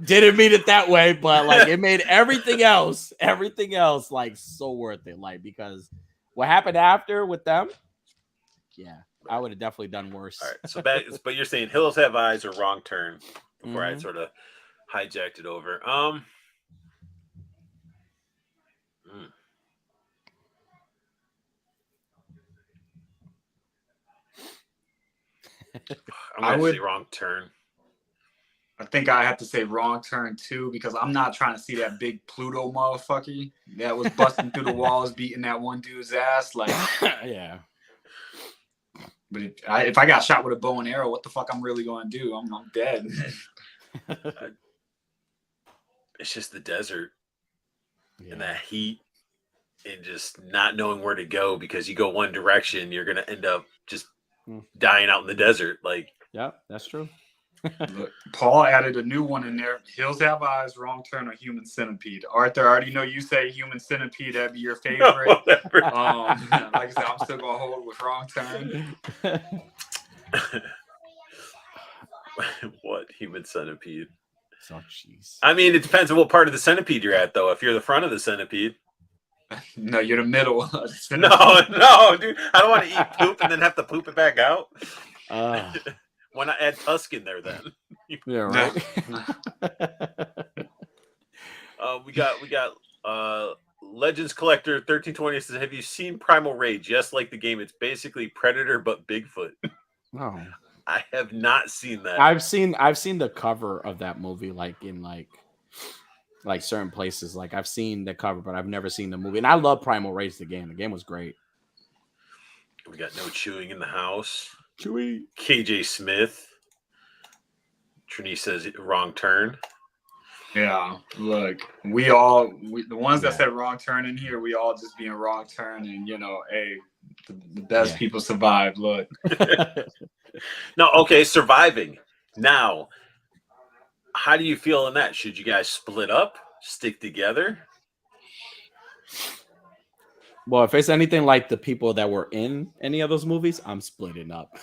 Didn't mean it that way, but like it made everything else like so worth it. Like because what happened after with them, I would have definitely done worse. All right, so but you're saying Hills Have Eyes or Wrong Turn before I sort of hijacked it over. I'm going to say Wrong Turn. I think I have to say Wrong Turn too, because I'm not trying to see that big Pluto motherfucker that was busting through the walls, beating that one dude's ass. Like, yeah. But if I got shot with a bow and arrow, what the fuck I'm really going to do? I'm dead. It's just the desert and that heat and just not knowing where to go, because you go one direction, you're going to end up just dying out in the desert. Like, yeah, that's true. Look, Paul added a new one in there. Hills Have Eyes, Wrong Turn, or Human Centipede. Arthur, I already know you say Human Centipede. That'd be your favorite. Like I said, I'm still gonna hold with Wrong Turn. What Human Centipede? Oh, jeez. I mean, it depends on what part of the centipede you're at, though. If you're the front of the centipede. No, you're the middle. No, dude. I don't want to eat poop and then have to poop it back out. Why not add Tusk in there then? Yeah, right. We got Legends Collector 1320 says, have you seen Primal Rage? Yes, like the game. It's basically Predator but Bigfoot. No. I have not seen that. I've seen the cover of that movie, like in like certain places. Like I've seen the cover, but I've never seen the movie. And I love Primal Rage, the game. The game was great. We got no chewing in the house. Chewy. KJ Smith. Trini says wrong turn. Yeah, look, the ones that said wrong turn in here, we all just being wrong turn, and hey, the best people survive. Look. No, okay, surviving. Now, how do you feel in that? Should you guys split up, stick together? Well, if it's anything like the people that were in any of those movies, I'm splitting up.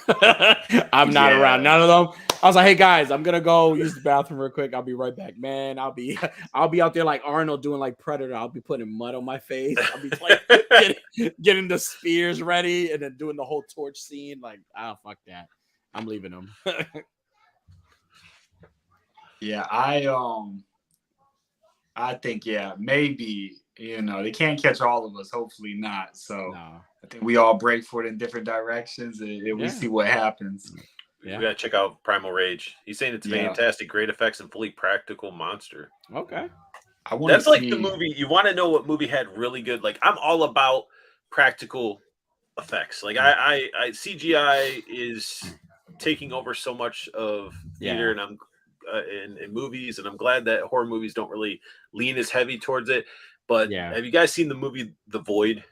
I'm not around none of them. I was like, hey guys, I'm gonna go use the bathroom real quick. I'll be right back, man. I'll be out there like Arnold doing like Predator. I'll be putting mud on my face. I'll be like getting the spears ready and then doing the whole torch scene. Like, fuck that. I'm leaving them. Yeah, I think maybe. They can't catch all of us. Hopefully not. So I think we all break for it in different directions, and we see what happens. Yeah. We gotta check out Primal Rage. He's saying it's fantastic, great effects, and fully practical monster. Okay, that's like the movie. You want to know what movie had really good? Like I'm all about practical effects. Like I CGI is taking over so much of theater, and I'm in movies, and I'm glad that horror movies don't really lean as heavy towards it. But have you guys seen the movie The Void?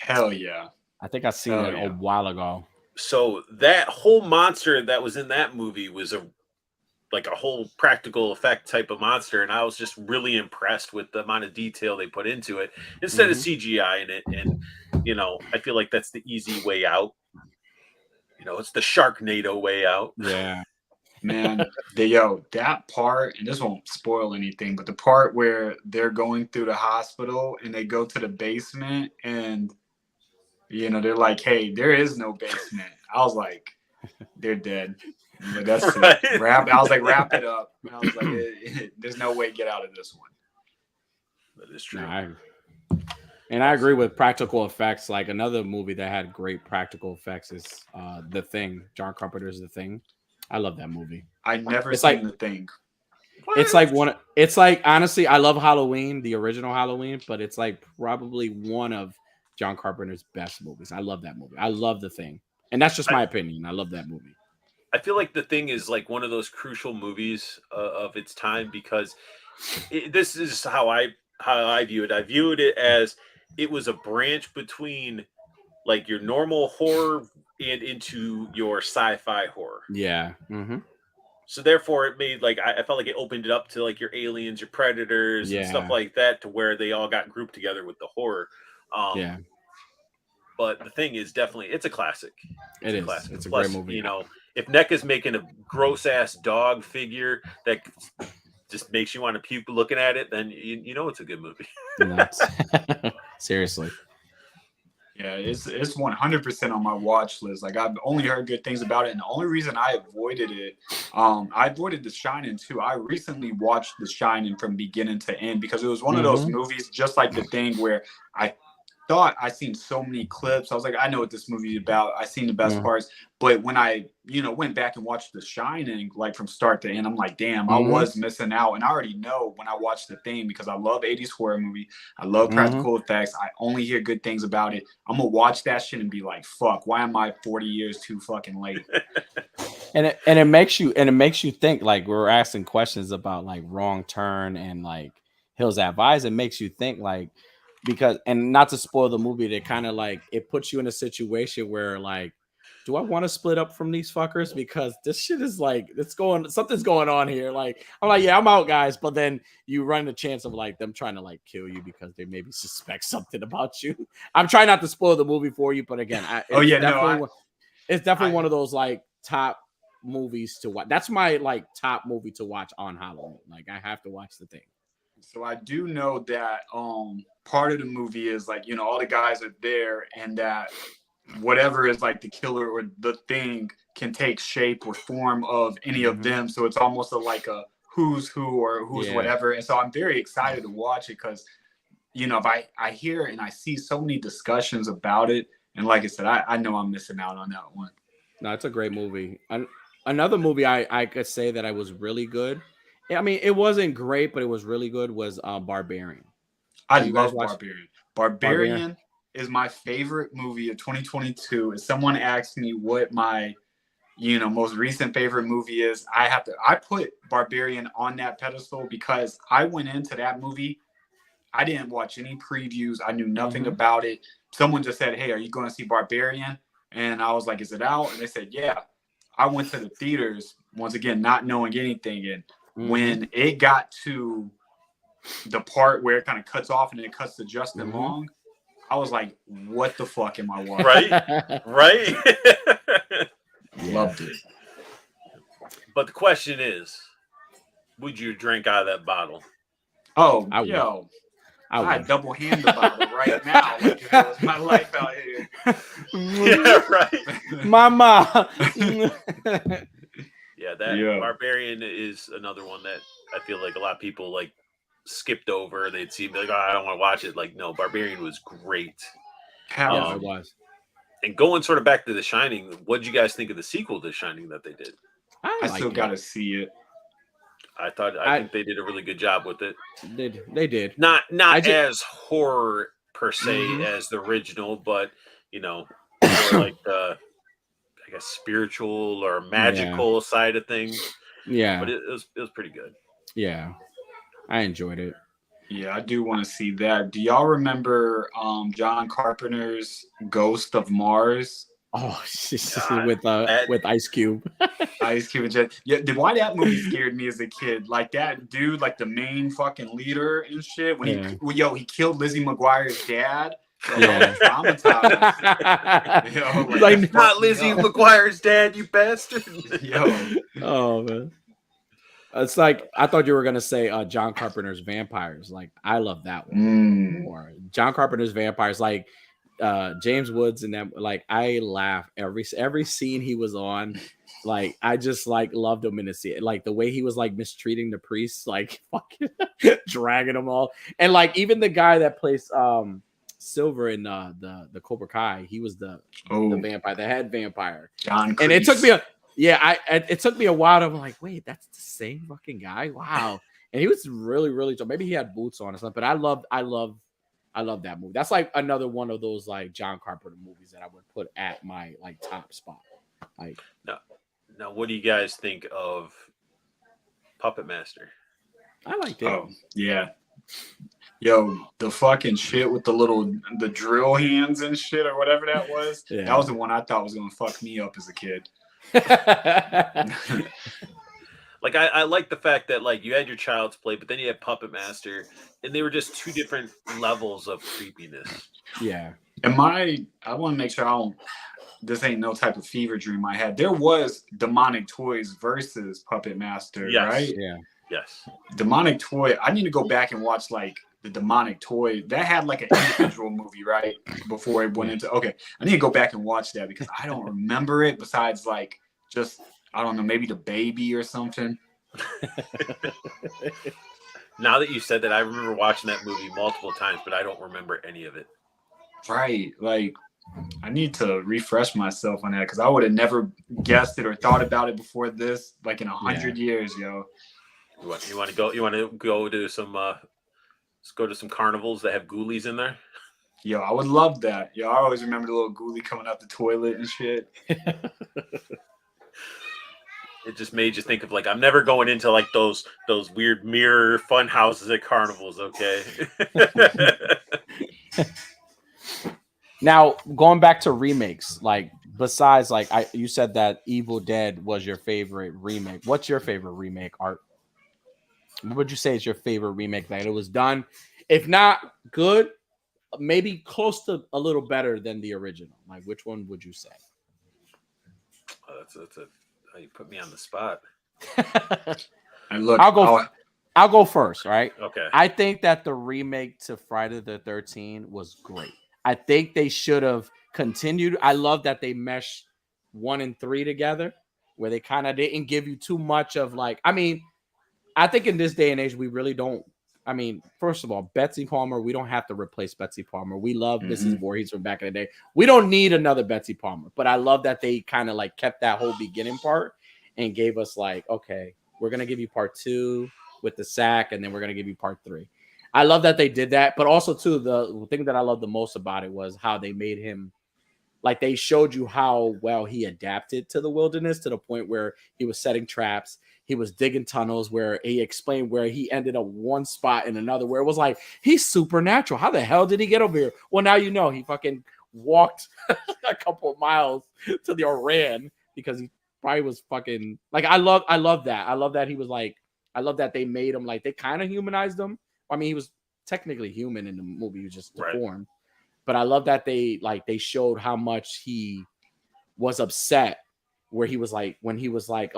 Hell yeah. I think I seen it a while ago. So that whole monster that was in that movie was a whole practical effect type of monster. And I was just really impressed with the amount of detail they put into it instead of CGI in it. And, I feel like that's the easy way out. It's the Sharknado way out. Yeah. Man, that part, and this won't spoil anything, but the part where they're going through the hospital and they go to the basement and they're like, hey, there is no basement. I was like, they're dead. But that's right. It. I was like, wrap it up. And I was like, there's no way to get out of this one. That is true. And I agree with practical effects. Like another movie that had great practical effects is The Thing. John Carpenter's The Thing. I love that movie. I never seen The Thing. What? It's like honestly, I love Halloween, the original Halloween, but it's like probably one of John Carpenter's best movies. I love that movie. I love The Thing. And that's just my opinion. I love that movie. I feel like The Thing is like one of those crucial movies of its time because this is how I view it. I viewed it as it was a branch between like your normal horror and into your sci-fi horror. Yeah. Mm-hmm. So therefore it made like I felt like it opened it up to like your aliens, your predators, and stuff like that, to where they all got grouped together with the horror. But The Thing is definitely it's a classic. It's a classic. It's a great movie. If NECA's making a gross ass dog figure that just makes you want to puke looking at it, then it's a good movie. Seriously. Yeah, it's 100% on my watch list. Like I've only heard good things about it, and the only reason I avoided it, I avoided The Shining too. I recently watched The Shining from beginning to end because it was one of those movies, just like The Thing, where I thought I seen so many clips. I was like, I know what this movie is about. I seen the best parts, but when I went back and watched The Shining like from start to end, I'm like, damn, I was missing out. And I already know when I watch The Thing, because I love 80s horror movie, I love practical effects, I only hear good things about it. I'm gonna watch that shit and be like, fuck, why am I 40 years too fucking late? and it makes you think. Like we're asking questions about like Wrong Turn and like Hills Have Eyes. It makes you think like, because, and not to spoil the movie, that kind of like it puts you in a situation where like, do I want to split up from these fuckers? Because this shit is like, something's going on here. Like, I'm like, yeah, I'm out, guys. But then you run the chance of like them trying to like kill you because they maybe suspect something about you. I'm trying not to spoil the movie for you, but again, it's definitely one of those like top movies to watch. That's my like top movie to watch on Halloween. Like I have to watch The Thing. So I do know that part of the movie is like, all the guys are there, and that whatever is like the killer or the thing can take shape or form of any of them. So it's almost like a who's who or who's whatever. And so I'm very excited to watch it because, you know, if I hear and I see so many discussions about it, and like I said, I know I'm missing out on that one. No, it's a great movie. Another movie I could say that I was really good. I mean, it wasn't great, but it was really good. Was Barbarian. I love Barbarian. Barbarian is my favorite movie of 2022. If someone asks me what my, you know, most recent favorite movie is, I put Barbarian on that pedestal because I went into that movie. I didn't watch any previews. I knew nothing about it. Someone just said, "Hey, are you going to see Barbarian?" And I was like, "Is it out?" And they said, "Yeah." I went to the theaters once again, not knowing anything. And when it got to the part where it kind of cuts off and then it cuts to Justin Long, I was like, "What the fuck am I watching?" Right. Loved it. But the question is, would you drink out of that bottle? Oh, I double hand the bottle right now. Like if it was my life out here. Yeah, right. Mama. Barbarian is another one that I feel like a lot of people like skipped over. They'd see like, "Oh, I don't want to watch it." Like, no, Barbarian was great. Yeah, it was. And going sort of back to The Shining, what did you guys think of the sequel to The Shining that they did? I still got to see it. I think they did a really good job with it. They did. Not as horror per se as the original, but you know, more like the I guess spiritual or magical side of things. Yeah. But it was pretty good. Yeah. I enjoyed it. Yeah, I do want to see that. Do y'all remember John Carpenter's Ghost of Mars? Oh, with Ice Cube. Ice Cube and Jet. Yeah, why that movie scared me as a kid. Like that dude, like the main fucking leader and shit. When he killed Lizzie McGuire's dad. Yeah. Traumatized. Like not Lizzie McGuire's dad, you bastard. Oh man. It's like I thought you were gonna say John Carpenter's Vampires. Like I love that one more. John Carpenter's Vampires, like James Woods and them. Like I laugh every scene he was on. Like I just like loved him in the scene. Like the way he was like mistreating the priests, like fucking dragging them all, and like even the guy that plays Silver in the Cobra Kai, he was the vampire, the head vampire. John Kreese. And it took me it took me a while to be like, wait, that's the same fucking guy. Wow. And he was really, really maybe he had boots on or something, but I love that movie. That's like another one of those like John Carpenter movies that I would put at my like top spot. Like now what do you guys think of Puppet Master? I liked it. Oh, yeah. Yo, the fucking shit with the drill hands and shit or whatever that was. Yeah. That was the one I thought was gonna fuck me up as a kid. Like I like the fact that like you had your Child's Play, but then you had Puppet Master, and they were just two different levels of creepiness. Yeah. And I want to make sure this ain't no type of fever dream I had. There was Demonic Toys versus Puppet Master, right? Yeah. Yes. Demonic Toy. I need to go back and watch like the Demonic Toy. That had like an individual movie, right? Before it went into I need to go back and watch that because I don't remember it besides like just I don't know, maybe the baby or something. Now that you said that, I remember watching that movie multiple times, but I don't remember any of it. Right. Like I need to refresh myself on that because I would have never guessed it or thought about it before this, like in 100 years, yo. You want to go to some let's go to some carnivals that have ghoulies in there? Yo, I would love that. Yo, I always remember the little ghoulie coming out the toilet and shit. It just made you think of like I'm never going into like those weird mirror fun houses at carnivals, okay? Now, going back to remakes, like besides like you said that Evil Dead was your favorite remake. What's your favorite remake, Art? What would you say is your favorite remake that it was done? If not good, maybe close to a little better than the original. Like, which one would you say? You put me on the spot. And look, I'll go first, right? Okay. I think that the remake to Friday the 13th was great. I think they should have continued. I love that they meshed 1 and 3 together, where they kind of didn't give you too much of like, I mean, I think in this day and age, we really don't. I mean, first of all, Betsy Palmer, we don't have to replace Betsy Palmer. We love Mrs. Voorhees from back in the day. We don't need another Betsy Palmer, but I love that they kind of like kept that whole beginning part and gave us like, okay, we're going to give you part 2 with the sack, and then we're going to give you part 3. I love that they did that, but also too, the thing that I love the most about it was how they made him, like they showed you how well he adapted to the wilderness to the point where he was setting traps. He was digging tunnels, where he explained where he ended up one spot and another, where it was like, he's supernatural. How the hell did he get over here? Well, now you know he fucking walked a couple of miles to the ran because he probably was fucking like, I love that. I love that he was like, I love that they made him like, they kind of humanized him. I mean, he was technically human in the movie, he was just deformed. But I love that they showed how much he was upset, where he was like, when he was like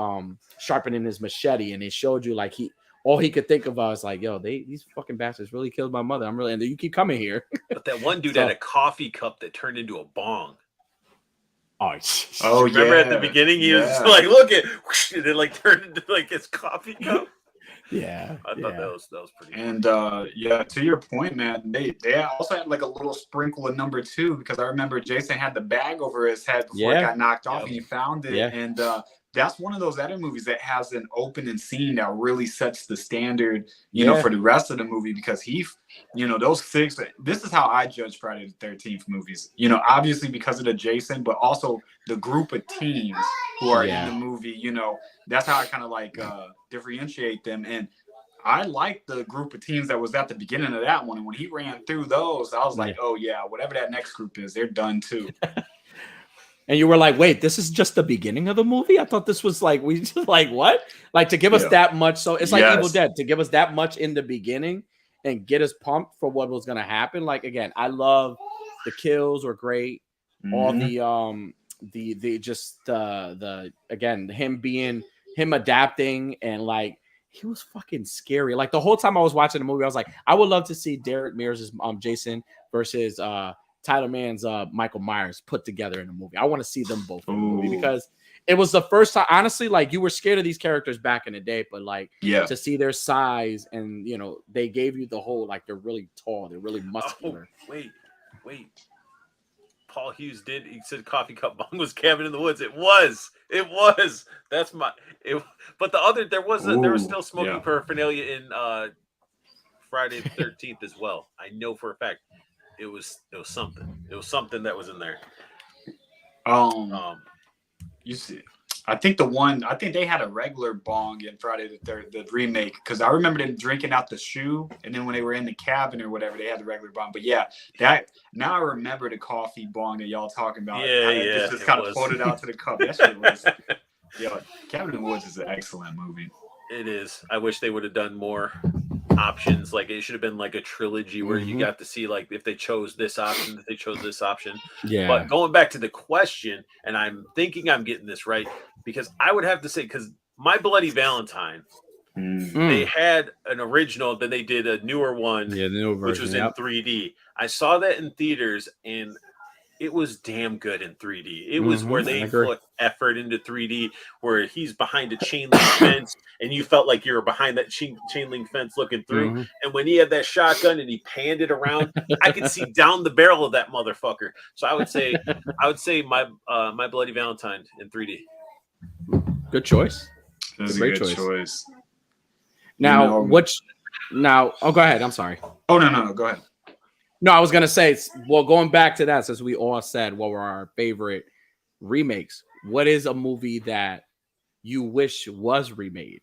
sharpening his machete, and it showed you like all he could think of was like, yo, these fucking bastards really killed my mother. And you keep coming here. But that one dude had a coffee cup that turned into a bong. Oh, remember at the beginning he was like, look at, and it like turned into like his coffee cup. Yeah, I thought that was pretty cool. And to your point, man, they also had like a little sprinkle of number 2, because I remember Jason had the bag over his head before it got knocked off, and he found it. And that's one of those other movies that has an opening scene that really sets the standard, you know, for the rest of the movie, because those 6, this is how I judge Friday the 13th movies, you know, obviously because of the Jason, but also the group of teens who are in the movie, you know, that's how I kind of like differentiate them. And I like the group of teens that was at the beginning of that one. And when he ran through those, I was like, oh yeah, whatever that next group is, they're done too. And you were like, wait, this is just the beginning of the movie? I thought this was like, we just like, what? Like to give us that much. So it's like Evil Dead, to give us that much in the beginning and get us pumped for what was going to happen. Like, again, I love the kills were great. All again, him adapting, and like, he was fucking scary. Like the whole time I was watching the movie, I was like, I would love to see Derek Mears' Jason versus Tyler Mann's Michael Myers put together in a movie. I want to see them both in the movie, because it was the first time, honestly, like you were scared of these characters back in the day, but like to see their size, and you know, they gave you the whole, like, they're really tall, they're really muscular. Wait. Paul Hughes he said coffee cup bong was Cabin in the Woods. It was. That's but the other, there was still smoking paraphernalia in Friday the 13th as well. I know for a fact it was something. It was something that was in there. You see, I think they had a regular bong in Friday the remake, because I remember them drinking out the shoe, and then when they were in the cabin or whatever, they had the regular bong. But yeah, now I remember the coffee bong that y'all talking about. Just kind of floated out to the cup. That shit was. Cabin in the Woods is an excellent movie. It is. I wish they would have done more options. Like, it should have been like a trilogy where you got to see, like, if they chose this option, if they chose this option. Yeah. But going back to the question, and I'm thinking I'm getting this right, because I would have to say, because My Bloody Valentine, they had an original, then they did a newer one, the newer version, which was in 3D. I saw that in theaters, and it was damn good in 3D. It was where they put effort into 3D, where he's behind a chain link fence, and you felt like you were behind that chain link fence looking through. And when he had that shotgun and he panned it around, I could see down the barrel of that motherfucker. So I would say my Bloody Valentine in 3D. Good choice. That's a great choice. Now, oh, go ahead. I'm sorry. Oh, no, go ahead. No, I was going to say, well, going back to that, since we all said what were our favorite remakes, what is a movie that you wish was remade?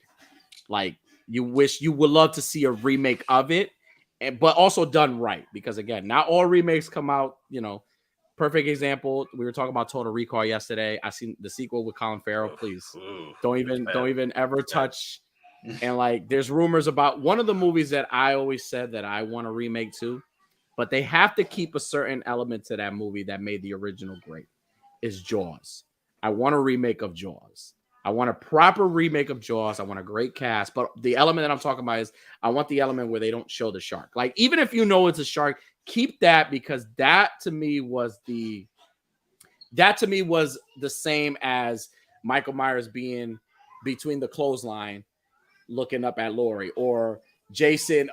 Like, you wish you would love to see a remake of it, but also done right. Because, again, not all remakes come out, you know. Perfect example, we were talking about Total Recall yesterday. I seen the sequel with Colin Farrell. Please don't even ever touch. And, like, there's rumors about one of the movies that I always said that I want to remake too. But they have to keep a certain element to that movie that made the original great. Is Jaws. I want a remake of Jaws. I want a proper remake of Jaws. I want a great cast. But the element that I'm talking about is I want the element where they don't show the shark. Like, even if you know it's a shark, keep that, because that to me was that to me was the same as Michael Myers being between the clothesline looking up at Laurie, or Jason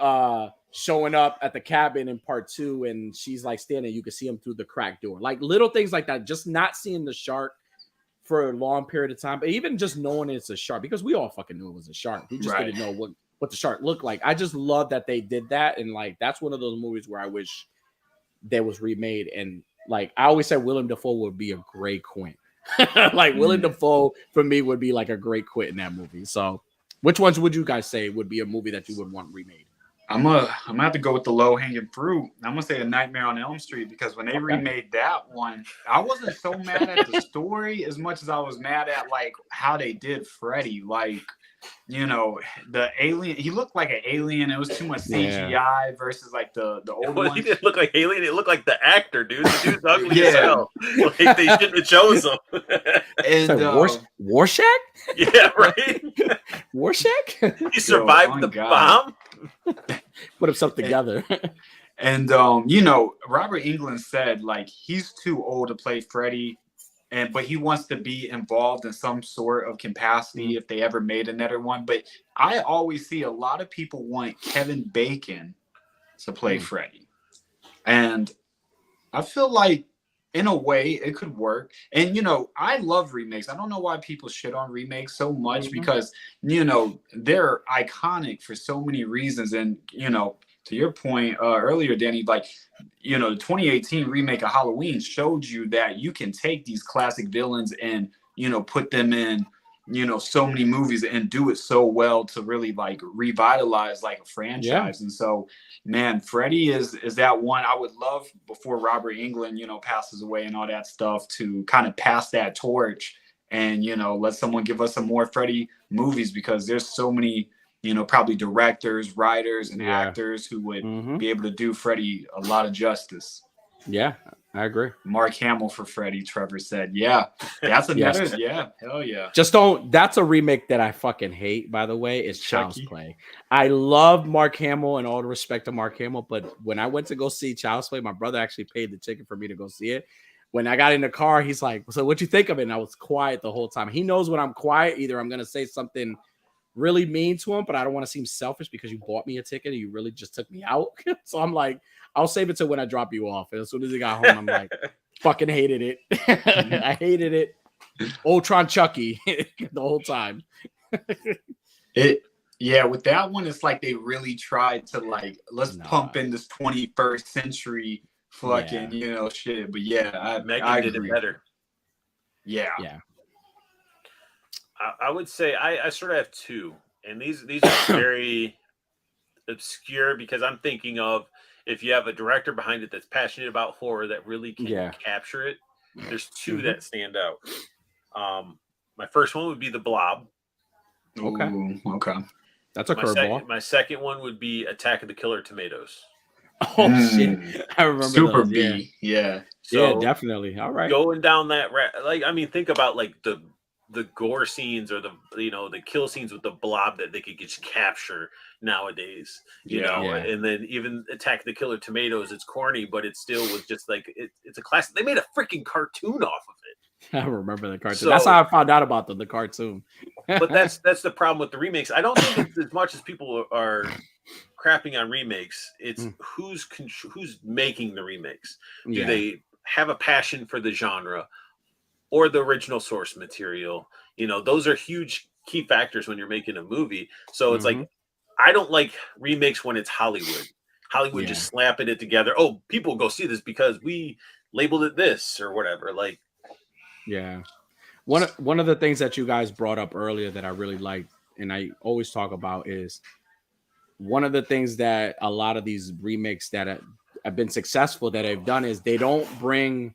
showing up at the cabin in part 2 and she's like standing, you can see him through the crack door. Like little things like that, just not seeing the shark for a long period of time, but even just knowing it's a shark, because we all fucking knew it was a shark. We just didn't know what the shark looked like. I just love that they did that, and like that's one of those movies where I wish that was remade. And like I always said, Willem Dafoe would be a great Quint. Like Willem Dafoe for me would be like a great Quint in that movie. So which ones would you guys say would be a movie that you would want remade? I'm gonna have to go with the low hanging fruit. I'm gonna say A Nightmare on Elm Street, because when they remade that one, I wasn't so mad at the story as much as I was mad at like how they did Freddy. Like, you know, the alien, he looked like an alien. It was too much CGI versus like the old one. He didn't look like alien. It looked like the actor, dude. The dude's ugly as hell. Like they shouldn't have chosen him. And Warshak? Yeah, right. Warshak? He survived the bomb. Put himself together. And you know, Robert Englund said like he's too old to play Freddy, but he wants to be involved in some sort of capacity if they ever made another one. But I always see a lot of people want Kevin Bacon to play Freddy, and I feel like in a way it could work. And you know, I love remakes. I don't know why people shit on remakes so much, because you know they're iconic for so many reasons. And you know, to your point earlier, Danny, like, you know, the 2018 remake of Halloween showed you that you can take these classic villains and, you know, put them in, you know, so many movies and do it so well to really like revitalize like a franchise. And so, man, Freddy is that one I would love, before Robert Englund, you know, passes away and all that stuff, to kind of pass that torch and, you know, let someone give us some more Freddy movies, because there's so many, you know, probably directors, writers, and actors who would be able to do Freddy a lot of justice. Yeah, I agree. Mark Hamill for Freddy, Trevor said. Yeah, that's another. Yeah, hell yeah. Just don't. That's a remake that I fucking hate, by the way, is Child's Play. I love Mark Hamill and all the respect to Mark Hamill, but when I went to go see Child's Play, my brother actually paid the ticket for me to go see it. When I got in the car, he's like, "So what'd you think of it?" And I was quiet the whole time. He knows when I'm quiet, either I'm gonna say something really mean to him, but I don't want to seem selfish because you bought me a ticket and you really just took me out. So I'm like, I'll save it till when I drop you off. And as soon as he got home, I'm like, fucking hated it. I hated it. Ultron Chucky the whole time. Yeah, with that one, it's like they really tried to like, let's pump in this 21st century fucking, you know, shit. But yeah, I did it better. Yeah. I would say I sort of have two, and these are very obscure, because I'm thinking of, if you have a director behind it that's passionate about horror that really can capture it, there's two that stand out. My first one would be The Blob. Okay. That's a curveball. My second one would be Attack of the Killer Tomatoes. Oh shit! I remember Super those. B. Yeah. So definitely. All right. Going down that like, I mean, think about like the gore scenes, or the, you know, the kill scenes with the blob that they could just capture nowadays, you know. And then even Attack the Killer Tomatoes, it's corny, but it still was just like it's a classic. They made a freaking cartoon off of it. I remember the cartoon. So, that's how I found out about the cartoon. But that's the problem with the remakes. I don't think it's as much as people are crapping on remakes. It's who's making the remakes. Do they have a passion for the genre or the original source material? You know, those are huge key factors when you're making a movie. So it's like, I don't like remakes when it's Hollywood just slapping it together. Oh, people go see this because we labeled it this or whatever. Like, one of the things that you guys brought up earlier that I really liked, and I always talk about, is one of the things that a lot of these remakes that have been successful that they've done is they don't bring.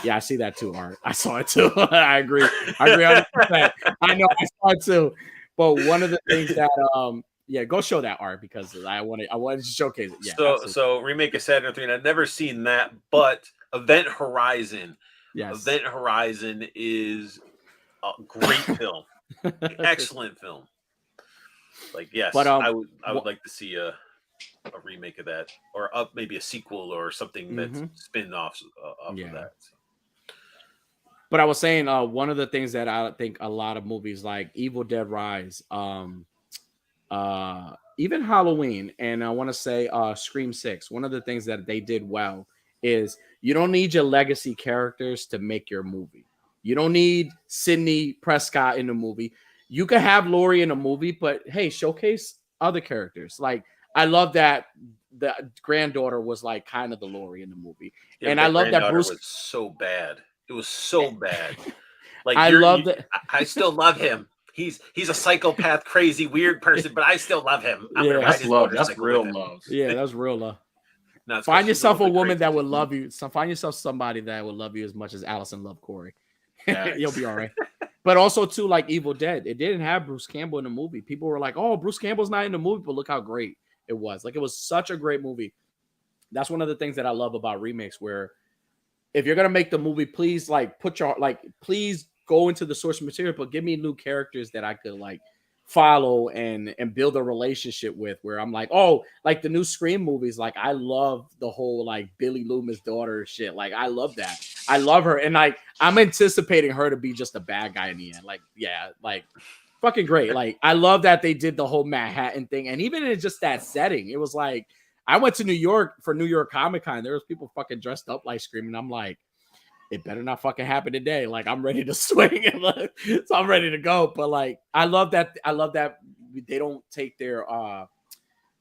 Yeah, I see that too, Art. I saw it too. I agree 100%. I know, I saw it too. But one of the things that go show that, Art, because I wanted to showcase it. Yeah. So remake of Saturn 3, and I've never seen that, but Event Horizon. Yes. Event Horizon is a great film. Excellent film. Like, yes, but I would like to see a remake of that, or maybe a sequel or something that's spin-offs of that. But I was saying, one of the things that I think a lot of movies like Evil Dead Rise, even Halloween, and I want to say Scream 6, one of the things that they did well is you don't need your legacy characters to make your movie. You don't need Sidney Prescott in the movie. You can have Laurie in a movie, but hey, showcase other characters. Like, I love that the granddaughter was like kind of the Laurie in the movie. Yeah, And but I that love that granddaughter Bruce. was so bad. It was so bad. Like I love that. I still love him. He's a psychopath, crazy, weird person, but I still love him. I'm gonna Yeah. ride That's his love. That's motorcycle real with him. love. Yeah, that's real love. No, it's 'cause Find she's yourself a little bit woman that crazy. would love you. So find yourself somebody that would love you as much as Allison loved Corey. You'll be all right. But also too, like Evil Dead, it didn't have Bruce Campbell in the movie. People were like, "Oh, Bruce Campbell's not in the movie," but look how great it was. Like, it was such a great movie. That's one of the things that I love about remakes, where if you're gonna make the movie, please please go into the source material, but give me new characters that I could like follow and build a relationship with, where I'm like, oh, like the new Scream movies, like I love the whole like Billy Loomis daughter shit. Like, I love that. I love her, and like I'm anticipating her to be just a bad guy in the end. Like, yeah, like fucking great. Like, I love that they did the whole Manhattan thing, and even in just that setting, it was like I went to New York for New York Comic Con. There was people fucking dressed up like Scream, and I'm like, it better not fucking happen today. Like, I'm ready to swing and like, so I'm ready to go. But like, I love that they don't take their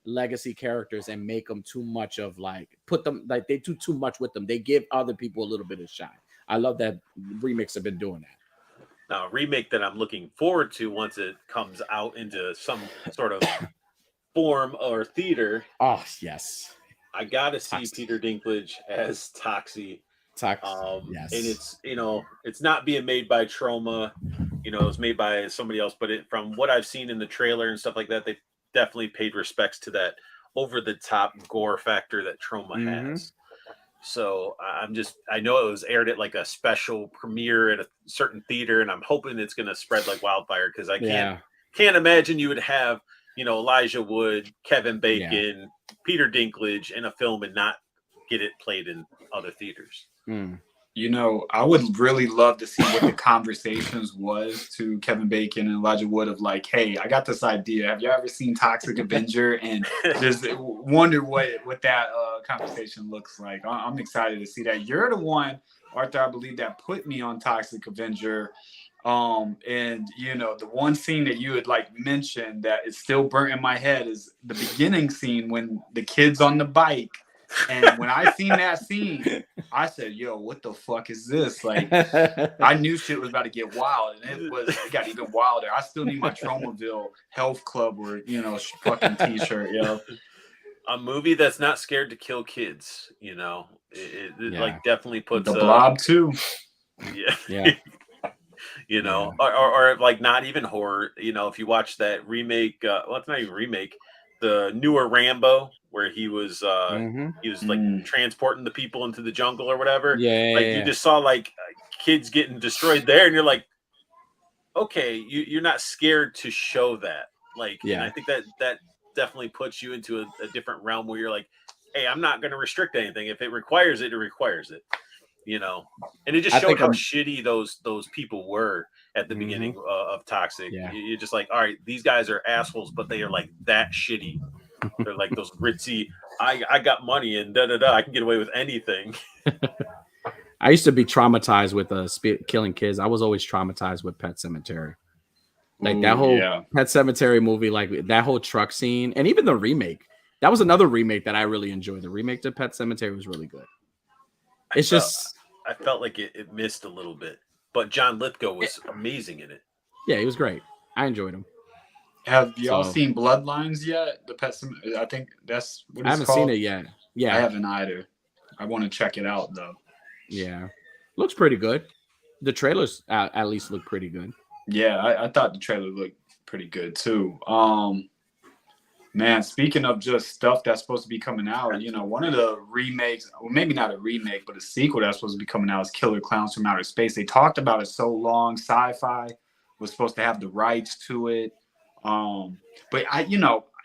legacy characters and make them too much of like, put them like, they do too much with them. They give other people a little bit of shine. I love that remakes have been doing that. Now, a remake that I'm looking forward to once it comes out into some sort of form or theater. Oh yes, I gotta see Toxie. Peter Dinklage as Toxie. Yes. And it's, it's not being made by Troma, it's made by somebody else, but from what I've seen in the trailer and stuff like that, they definitely paid respects to that over the top gore factor that Troma has. So I know it was aired at like a special premiere at a certain theater, and I'm hoping it's going to spread like wildfire, because I can't imagine you would have, Elijah Wood, Kevin Bacon, Peter Dinklage in a film and not get it played in other theaters. I would really love to see what the conversations was to Kevin Bacon and Elijah Wood of like, hey, I got this idea. Have you ever seen Toxic Avenger? And just wonder what that conversation looks like. I'm excited to see that. You're the one, Arthur, I believe, that put me on Toxic Avenger. And the one scene that you had like mentioned that is still burnt in my head is the beginning scene when the kid's on the bike. And when I seen that scene, I said, yo, what the fuck is this? Like, I knew shit was about to get wild, and it got even wilder. I still need my Tromaville Health Club or, fucking t-shirt, yo. A movie that's not scared to kill kids, it like definitely puts The Blob too. Yeah. Or like not even horror, if you watch that remake, it's not even remake, the newer Rambo, where he was like transporting the people into the jungle or whatever. You just saw like kids getting destroyed there, and you're like, okay, you're not scared to show that. And I think that definitely puts you into a different realm where you're like, hey, I'm not going to restrict anything. If it requires it, it requires it. And it just showed how shitty those people were at the beginning of Toxic. You're just like, all right, these guys are assholes, but they are like that shitty. They're like those ritzy, I got money and I can get away with anything. I used to be traumatized with killing kids. I was always traumatized with Pet Sematary. Like that whole Pet Sematary movie, like that whole truck scene, and even the remake. That was another remake that I really enjoyed. The remake to Pet Sematary was really good. I felt like it missed a little bit, but John Lithgow was amazing in it. Yeah, he was great. I enjoyed him. Have y'all seen Bloodlines yet? The Pet Sematary, I think that's what it's called. I haven't seen it yet. Yeah, I haven't either. I want to check it out though. Yeah, looks pretty good. The trailers at least look pretty good. Yeah, I thought the trailer looked pretty good too. Man, speaking of just stuff that's supposed to be coming out, one of the remakes, or maybe not a remake, but a sequel that's supposed to be coming out is Killer Clowns from Outer Space. They talked about it so long. Sci-Fi was supposed to have the rights to it. But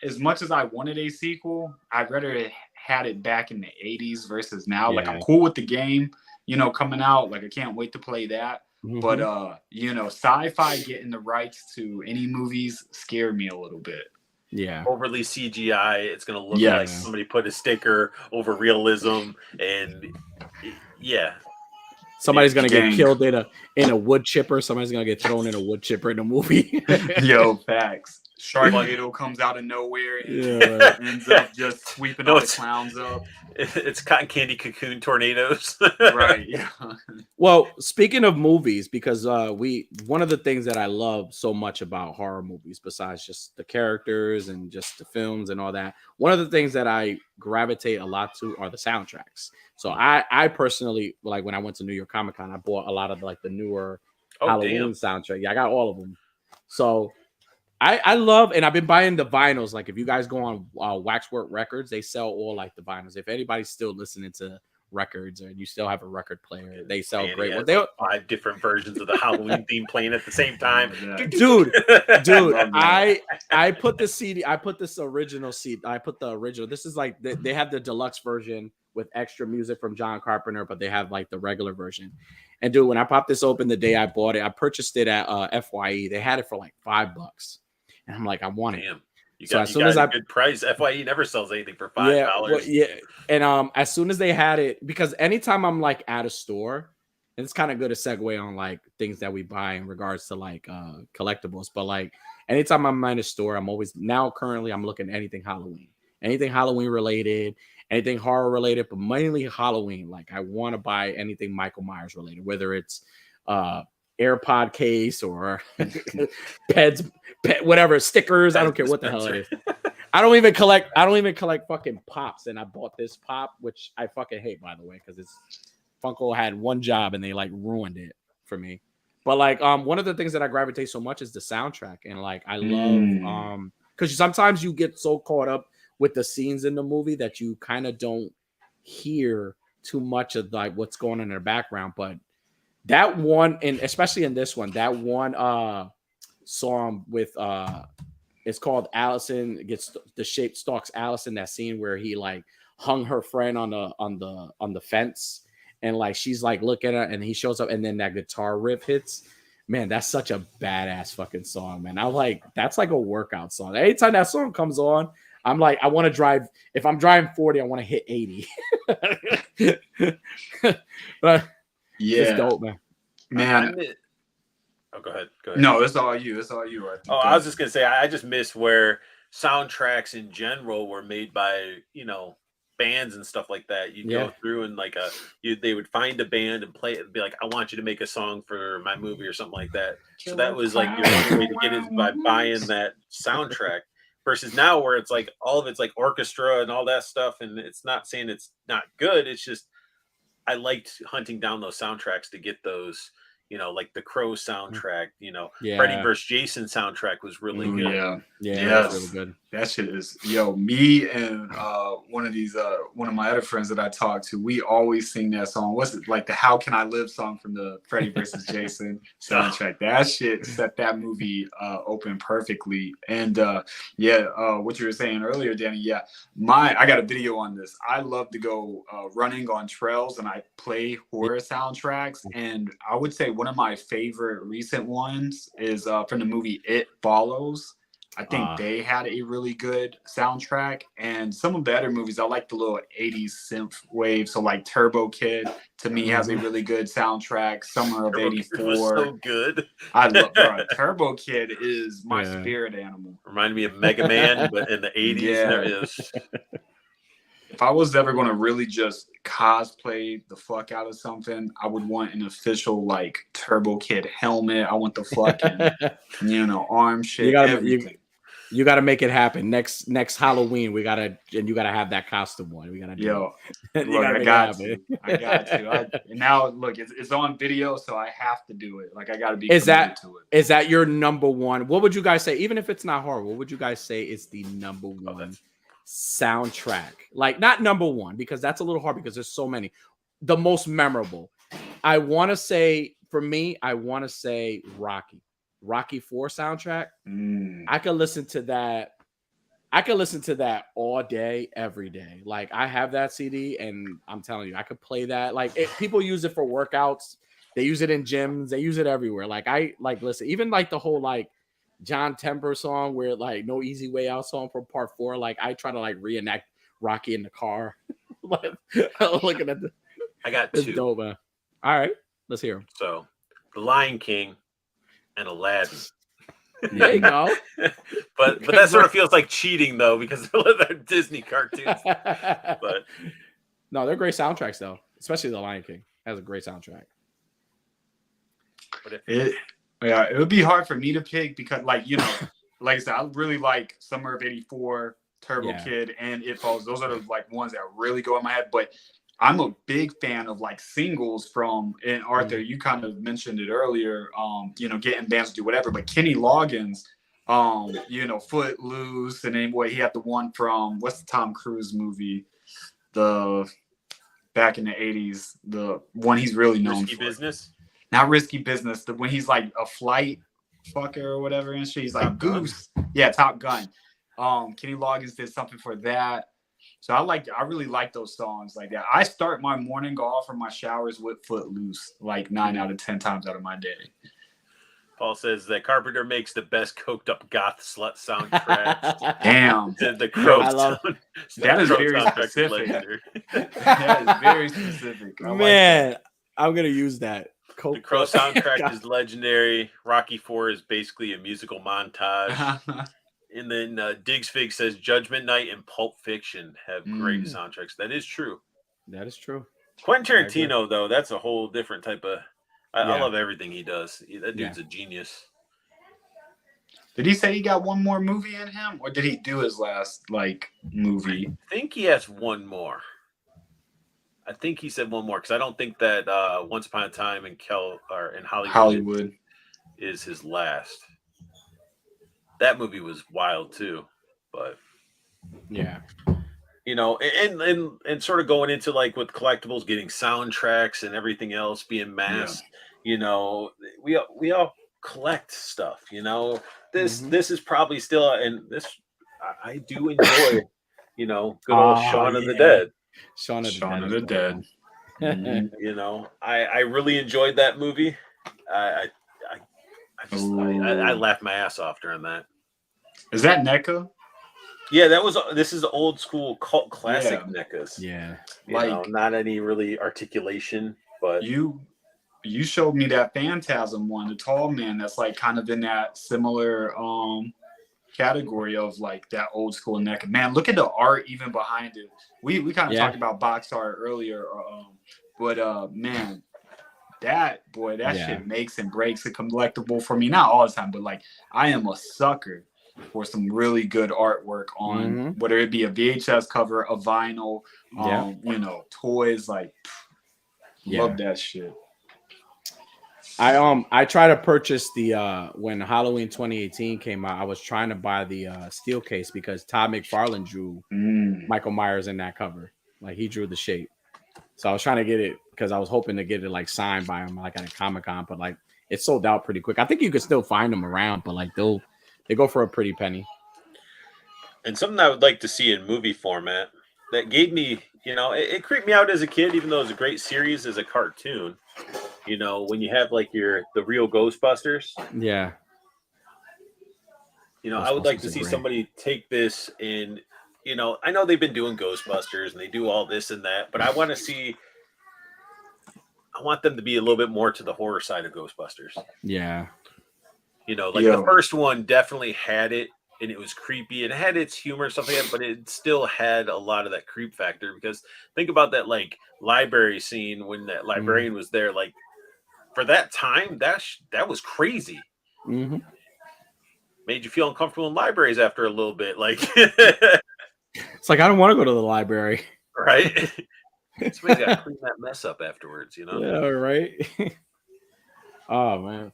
as much as I wanted a sequel, I'd rather it had it back in the 80s versus now. Yeah. Like, I'm cool with the game, coming out. Like, I can't wait to play that. But sci-fi getting the rights to any movies scared me a little bit. Yeah. Overly CGI. It's going to look Yes. like somebody put a sticker over realism, and yeah. Somebody's gonna get killed in a wood chipper. Somebody's gonna get thrown in a wood chipper in a movie. Yo, facts. Sharknado comes out of nowhere and ends up just sweeping all the clowns up. It's cotton candy cocoon tornadoes. Right. Yeah. Well, speaking of movies, because one of the things that I love so much about horror movies, besides just the characters and just the films and all that, one of the things that I gravitate a lot to are the soundtracks. So I personally, like when I went to New York Comic Con, I bought a lot of like the newer Halloween soundtrack. Yeah, I got all of them. So I love, and I've been buying the vinyls. Like if you guys go on Waxwork Records, they sell all like the vinyls. If anybody's still listening to records or you still have a record player, they sell great ones. They 5 different versions of the Halloween theme playing at the same time. Dude, I put the CD, I put this original CD, I put the original. This is like they have the deluxe version with extra music from John Carpenter, but they have like the regular version. And dude, when I popped this open the day I bought it, I purchased it at FYE. They had it for like $5. And I'm like, I want it. Damn. You So got, as soon as a good price. FYE never sells anything for $5. And as soon as they had it, because anytime I'm like at a store, and it's kind of good to segue on like things that we buy in regards to like collectibles, but like anytime I'm in a store, I'm always currently I'm looking at anything Halloween related, anything horror related, but mainly Halloween. Like I want to buy anything Michael Myers related, whether it's AirPod case or pet whatever stickers. I don't care what the hell it is. I don't even collect fucking pops, and I bought this pop, which I fucking hate, by the way, because it's Funko had one job and they like ruined it for me. But like one of the things that I gravitate so much is the soundtrack, and like I love because sometimes you get so caught up with the scenes in the movie that you kind of don't hear too much of like what's going on in the background, but that one, and especially in this one, that one song with it's called Allison Gets the Shape Stalks Allison. That scene where he like hung her friend on the fence, and like she's like looking at her, and he shows up, and then that guitar riff hits. Man, that's such a badass fucking song, man. I'm like, that's like a workout song. Anytime that song comes on, I'm like, I want to drive. If I'm driving 40, I want to hit 80. But yeah, it's dope, man. Go ahead. No, it's all you. I was just gonna say, I just miss where soundtracks in general were made by bands and stuff like that. You go through and like they would find a band and play it and be like, I want you to make a song for my movie or something like that. So that was like your only way to get it by buying that soundtrack. Versus now where it's like all of it's like orchestra and all that stuff, and it's not saying it's not good. It's just I liked hunting down those soundtracks to get those, like the Crow soundtrack, Freddy vs. Jason soundtrack was really good. That's really good. That shit is, me and one of my other friends that I talked to, we always sing that song. What's it like, the How Can I Live song from the Freddy vs. Jason soundtrack? That shit set that movie open perfectly. And what you were saying earlier, Danny, I got a video on this. I love to go running on trails, and I play horror soundtracks, and I would say one of my favorite recent ones is from the movie It Follows. I think they had a really good soundtrack, and some of the other movies, I like the little 80s synth wave. So like Turbo Kid to me has a really good soundtrack. Summer of '84 was so good. I love Turbo Kid is my spirit animal. Reminded me of Mega Man, but in the 80s. There is. If I was ever going to really just cosplay the fuck out of something, I would want an official like Turbo Kid helmet. I want the fucking arm shit. You gotta make it happen. Next Halloween, you gotta have that costume on. We gotta do it. Look, I got to. And now look, it's on video, so I have to do it. Like I gotta be committed to it. Is that your number one? What would you guys say? Even if it's not horror, what would you guys say is the number one soundtrack? Like not number one, because that's a little hard because there's so many. The most memorable. I want to say, for me, Rocky 4 soundtrack. I could listen to that. All day, every day. Like I have that CD, and I'm telling you, I could play that. Like people use it for workouts. They use it in gyms. They use it everywhere. Like listen, even like the whole like John Temper song where like No Easy Way Out song from Part 4. Like I try to like reenact Rocky in the car. Like, looking at I got it's two. dope, man. All right, let's hear them. So, The Lion King and Aladdin. There you go. but that sort of feels like cheating though, because they're Disney cartoons. But no, they're great soundtracks though, especially The Lion King has a great soundtrack. It would be hard for me to pick because, like I said, I really like Summer of '84, Turbo Kid, and It Follows. Those are the like ones that really go in my head. But I'm a big fan of like singles from, and Arthur, you kind of mentioned it earlier, getting bands to do whatever, but Kenny Loggins, Footloose, and then he had the one from, what's the Tom Cruise movie? Back in the 80s, the one he's really known Risky for. Business? Not Risky Business, when he's like a flight fucker or whatever, and shit, he's like Top Gun. Goose. Yeah, Top Gun. Kenny Loggins did something for that. So I really like those songs like that. I start my morning off or my showers with Footloose like 9 out of 10 times out of my day. Paul says that Carpenter makes the best coked up goth slut soundtrack. Damn. The Crow I love sound. that is Crow very soundtrack is specific. legendary. That is very specific. I Man, I'm gonna use that. The Crow soundtrack is legendary. Rocky IV is basically a musical montage. like And then Diggs Fig says Judgment Night and Pulp Fiction have great soundtracks. That is true. That is true. Quentin Tarantino, though, that's a whole different type of. I love everything he does. That dude's a genius. Did he say he got one more movie in him, or did he do his last movie? I think he has one more. I think he said one more because I don't think that Once Upon a Time in Hollywood is his last. That movie was wild too, but yeah, and sort of going into like with collectibles, getting soundtracks and everything else being mass. Yeah. We all collect stuff. This is probably still, and this I do enjoy. Good old Shaun of the Dead. Shaun of the Dead. I really enjoyed that movie. I laughed my ass off during that. Is that NECA? Yeah, this is old school cult classic NECAs. Yeah. Not any really articulation, but you showed me that Phantasm one, the tall man that's like kind of in that similar category of like that old school NECA. Man, look at the art even behind it. We kind of talked about box art earlier, but man, that shit makes and breaks a collectible for me. Not all the time, but like I am a sucker for some really good artwork on whether it be a VHS cover, a vinyl, toys. Like, love that shit. I try to purchase the when Halloween 2018 came out. I was trying to buy the steel case because Todd McFarlane drew Michael Myers in that cover. Like he drew the shape. So I was trying to get it because I was hoping to get it like signed by him like at a Comic-Con, but like it sold out pretty quick. I think you could still find them around, but like they go for a pretty penny. And something I would like to see in movie format that gave me, it creeped me out as a kid, even though it was a great series as a cartoon. When you have like the real Ghostbusters. Yeah. I would like to see somebody take this and, I know they've been doing Ghostbusters and they do all this and that, but I want them to be a little bit more to the horror side of Ghostbusters. Yeah. The first one definitely had it and it was creepy and it had its humor and stuff like that, but it still had a lot of that creep factor because think about that like library scene when that librarian was there, like for that time, that was crazy. Mm-hmm. Made you feel uncomfortable in libraries after a little bit. Like it's like I don't want to go to the library. Right? Somebody's got to clean that mess up afterwards, Yeah, right. Oh man.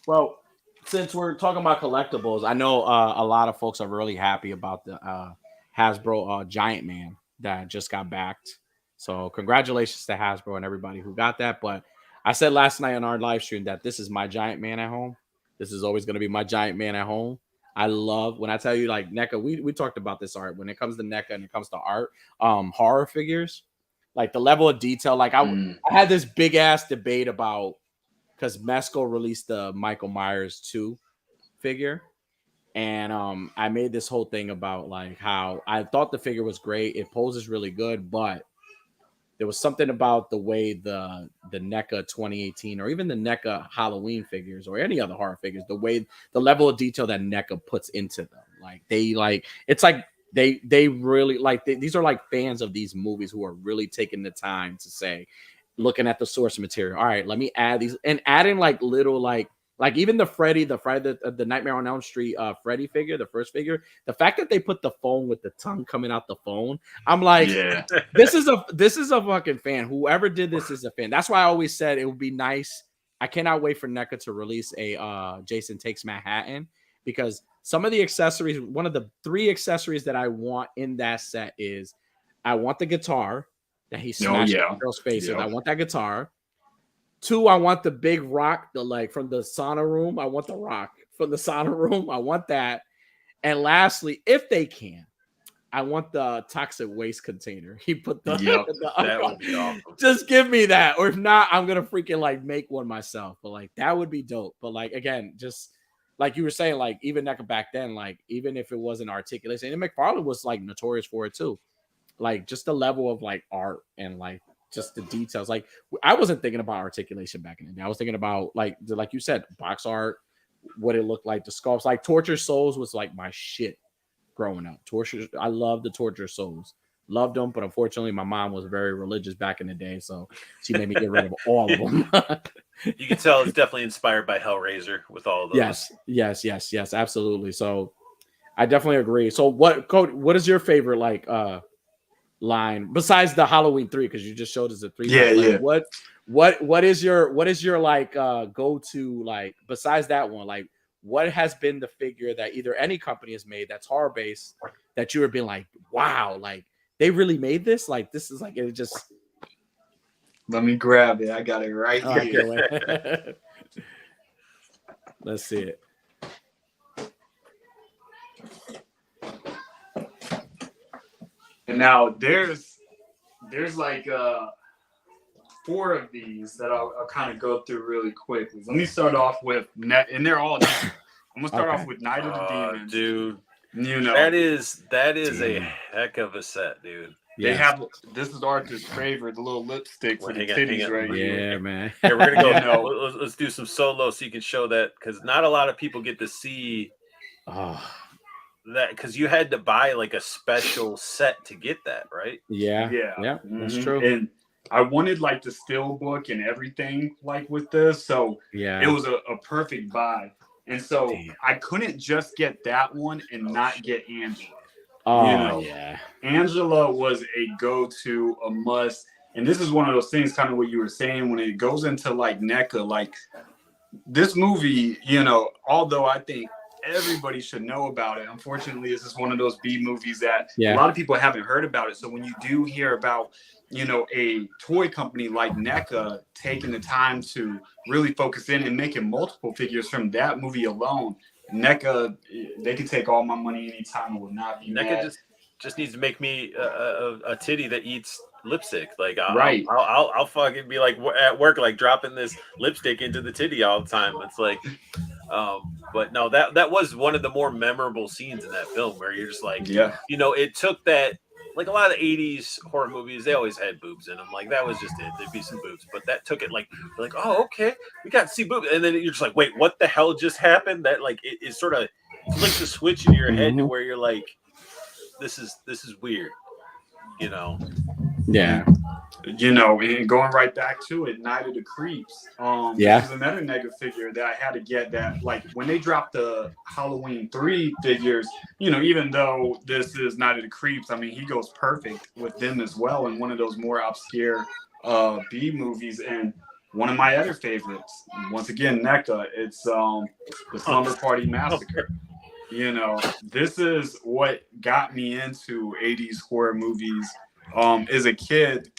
Well, since we're talking about collectibles, I know a lot of folks are really happy about the Hasbro Giant Man that just got backed. So congratulations to Hasbro and everybody who got that. But I said last night on our live stream that this is my Giant Man at home. This is always going to be my Giant Man at home. I love when I tell you like NECA, we talked about this art when it comes to NECA and it comes to art, horror figures, like the level of detail. Like I had this big ass debate about because Mesco released the Michael Myers 2 figure. And I made this whole thing about like how I thought the figure was great. It poses really good, but there was something about the way the NECA 2018 or even the NECA Halloween figures or any other horror figures, the way the level of detail that NECA puts into them, like it's like they really like these are like fans of these movies who are really taking the time to say, looking at the source material. All right, let me add these and adding like little like even the Friday the Nightmare on Elm Street Freddy figure, the first figure, the fact that they put the phone with the tongue coming out the phone, I'm like, Yeah. this is a fucking fan. Whoever did this is a fan. That's why I always said it would be nice. I cannot wait for NECA to release a Jason Takes Manhattan, because some of the accessories, one of the 3 accessories that I want in that set is I want the guitar that he smashed in the girl's face with. I want that guitar. 2, I want the big rock, the like from the sauna room. I want the rock from the sauna room. I want that. And lastly, if they can, I want the toxic waste container. He put the, that would be awesome. Just give me that. Or if not, I'm gonna freaking like make one myself. But like that would be dope. But like again, just like you were saying, like even NECA back then, like even if it wasn't articulation, and McFarlane was like notorious for it too. Like just the level of like art and like just the details. Like I wasn't thinking about articulation back in the day. I was thinking about like you said, box art, what it looked like, the sculpts. Like Torture Souls was like my shit growing up. I loved the Torture Souls. Loved them, but unfortunately my mom was very religious back in the day, so she made me get rid of all of them. You can tell it's definitely inspired by Hellraiser with all of those. Yes, absolutely. So I definitely agree. So what is your favorite like line besides the Halloween 3, because you just showed us the 3? What is your like go to, like besides that one, like what has been the figure that either any company has made that's horror based that you have been like, wow, like they really made this, like this is like it just. Let me grab it. I got it right here. Let's see it. And now there's like 4 of these that I'll kind of go through really quickly. Let me start off with and they're all. I'm gonna start off with Night of the Demons, dude. You know that is a heck of a set, dude. They have this is Arthur's favorite, the little lipstick for the titties right here. Yeah, man. Yeah, we're gonna go. Let's do some solo so you can show that, because not a lot of people get to see. That because you had to buy like a special set to get that, right? Yeah, that's true. And I wanted like the steel book and everything like with this, so it was a perfect buy. And so I couldn't just get that one and not get Angela. Angela was a go-to, a must. And this is one of those things, kind of what you were saying, when it goes into like NECA, like this movie, although I think everybody should know about it, unfortunately this is one of those B movies that a lot of people haven't heard about it. So when you do hear about a toy company like NECA taking the time to really focus in and making multiple figures from that movie alone, NECA, they can take all my money anytime. It will not be NECA mad. just needs to make me a titty that eats lipstick. Like I'll fucking be like at work, like dropping this lipstick into the titty all the time. It's like, but no, that was one of the more memorable scenes in that film, where you're just like, it took that. Like a lot of the 80s horror movies, they always had boobs in them. Like that was just it. There'd be some boobs, but that took it like, oh, okay, we got to see boobs. And then you're just like, wait, what the hell just happened? That like, it sort of flicks a switch in your head to where you're like, this is weird, Yeah. And going right back to it, Night of the Creeps. This is another NECA figure that I had to get, that like when they dropped the Halloween 3 figures, even though this is Night of the Creeps, I mean, he goes perfect with them as well in one of those more obscure B movies. And one of my other favorites, once again, NECA, it's the Slumber Party Massacre. This is what got me into 80s horror movies. As a kid,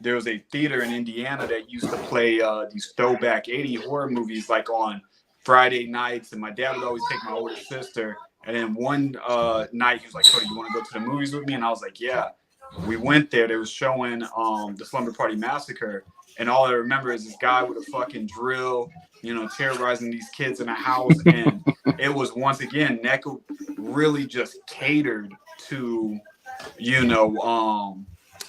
there was a theater in Indiana that used to play these throwback 80 horror movies like on Friday nights, and my dad would always take my older sister. And then one night he was like, "Cody, you want to go to the movies with me?" And I was like, "Yeah." we went there. They was showing the Slumber Party Massacre, and all I remember is this guy with a fucking drill, you know, terrorizing these kids in a house. And it was, once again, NECA really just catered to, you know,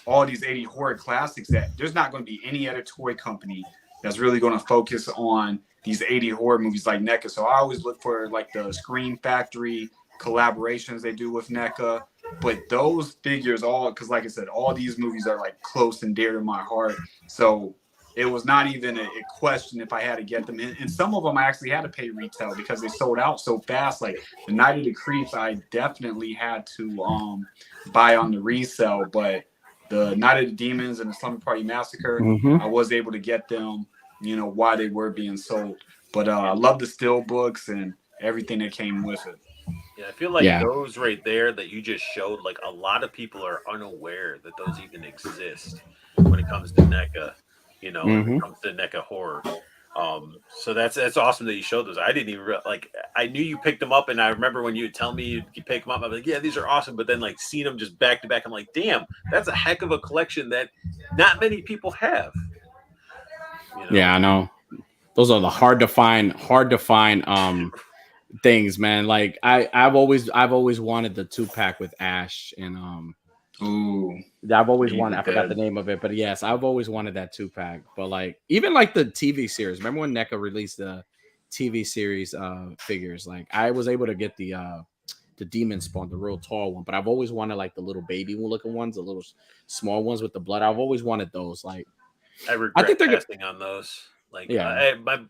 all these 80 horror classics, that there's not going to be any other toy company that's really going to focus on these 80 horror movies like NECA. So I always look for like the Scream Factory collaborations they do with NECA. But those figures all, because like I said, all these movies are like close and dear to my heart. So it was not even a question if I had to get them. And some of them I actually had to pay retail because they sold out so fast. Like the Night of the Creeps, I definitely had to buy on the resale. But the Night of the Demons and the Slumber Party Massacre, I was able to get them, you know, while they were being sold. But I love the still books and everything that came with it. Yeah, I feel like those right there that you just showed, like a lot of people are unaware that those even exist when it comes to NECA, you know, when it comes to NECA horror. So that's awesome that you showed those. I didn't even like. I knew you picked them up, and I remember when you would tell me you pick them up. I'm like, yeah, these are awesome. But then like seeing them just back to back, I'm like, damn, that's a heck of a collection that not many people have. You know? Yeah, I know. Those are the hard to find things, man. Like I've always wanted the 2-pack with Ash and I've always wanted. I forgot the name of it, but yes, I've always wanted that 2-pack. But like even like the TV series. Remember when NECA released the TV series figures? Like I was able to get the Demon Spawn, the real tall one, but I've always wanted like the little baby looking ones, the little small ones with the blood. I've always wanted those. Like I regret passing on those. Like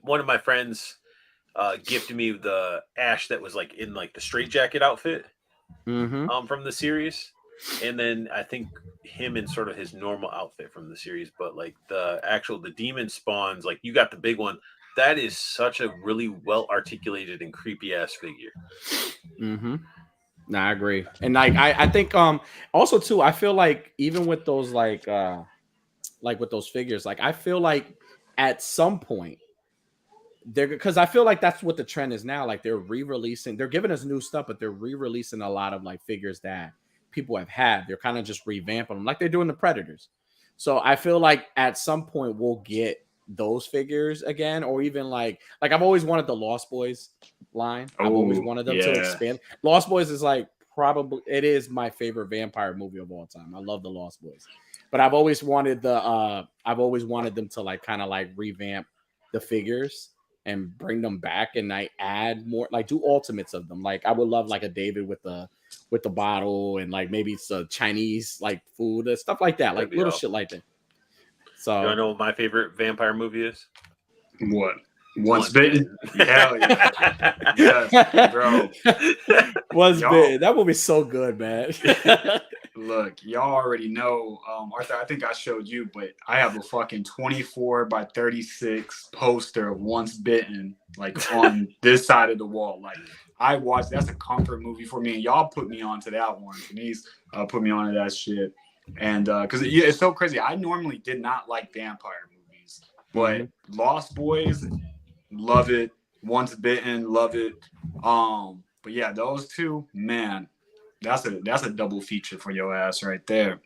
one of my friends gifted me the Ash that was like in like the straitjacket outfit from the series, and then I think him in sort of his normal outfit from the series. But like the Demon Spawns, like you got the big one. That is such a really well articulated and creepy ass figure. Nah, I agree. And like I think also too, I feel like even with those like with those figures, like I feel like at some point because I feel like that's what the trend is now. Like they're re-releasing, they're giving us new stuff, but they're re-releasing a lot of like figures that people have had. They're kind of just revamping them like they're doing the Predators. So I feel like at some point we'll get those figures again, or even like I've always wanted the Lost Boys line. I've always wanted them to expand. Lost Boys is like probably, it is my favorite vampire movie of all time. I love the Lost Boys, but I've always wanted them to like kind of like revamp the figures and bring them back, and I add more, like do ultimates of them. Like I would love like a David with the bottle, and like maybe it's a Chinese like food and stuff like that, like little shit like that. So do I know what my favorite vampire movie is? What? Once Bitten? Hell yeah. Yes, bro. Once Bitten. That movie's so good, man. Look, y'all already know, Arthur, I think I showed you, but I have a fucking 24 by 36 poster of Once Bitten, like on this side of the wall. Like I watched, that's a comfort movie for me, and y'all put me onto that one. Denise put me onto that shit. And because it's so crazy. I normally did not like vampire movies, but Lost Boys, love it. Once Bitten, love it. But yeah, those two, man, that's a double feature for your ass right there.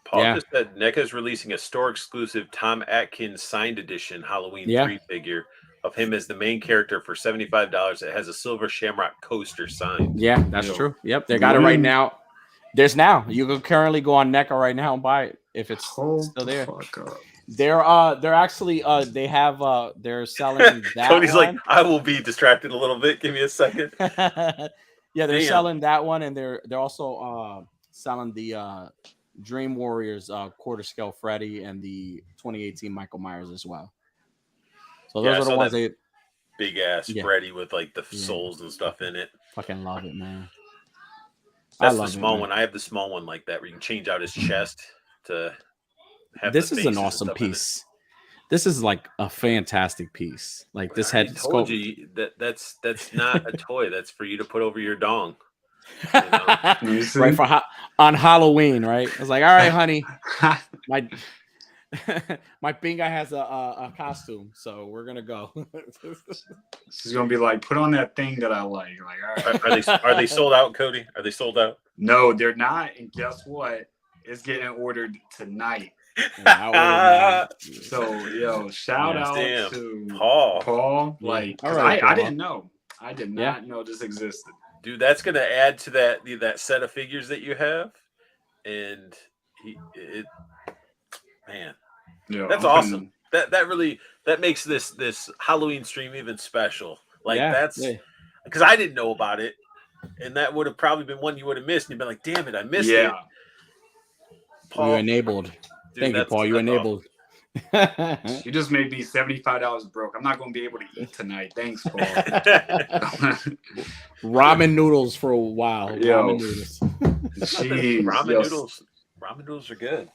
Paul just said NECA is releasing a store exclusive Tom Atkins signed edition Halloween 3 figure of him as the main character for $75. It has a silver shamrock coaster signed. Yeah, that's true. Yep, they got it right now. You can currently go on NECA right now and buy it if it's still there. They're actually they have they're selling that. Cody's one. Like, I will be distracted a little bit. Give me a second. Yeah, they're selling that one, and they're also selling the Dream Warriors quarter scale Freddy and the 2018 Michael Myers as well. So those are the ones they big ass Freddy with like the souls and stuff in it. Fucking love it, man. That's the small one. I have the small one like that where you can change out his chest to have. This is an awesome piece. This is like a fantastic piece. Like this head. I told you that's not a toy. That's for you to put over your dong. You know? Right on Halloween, right? I was like, all right, honey, my binga has a costume, so we're gonna go. She's gonna be like, put on that thing that I like. Like, all right. Are they sold out, Cody? Are they sold out? No, they're not. And guess what? is getting ordered tonight. So, shout out to Paul. Like, because I didn't know. I did not know this existed. Dude, that's gonna add to that set of figures that you have, and that's awesome. That makes this Halloween stream even special. Like that's because I didn't know about it, and that would have probably been one you would have missed. And you'd been like, "Damn it, I missed it." Paul, you enabled. Dude, thank you, Paul. You enabled. Awesome. You just made me $75 broke. I'm not going to be able to eat tonight. Thanks, Paul. Ramen noodles for a while. Ramen noodles. Jeez, ramen noodles are good.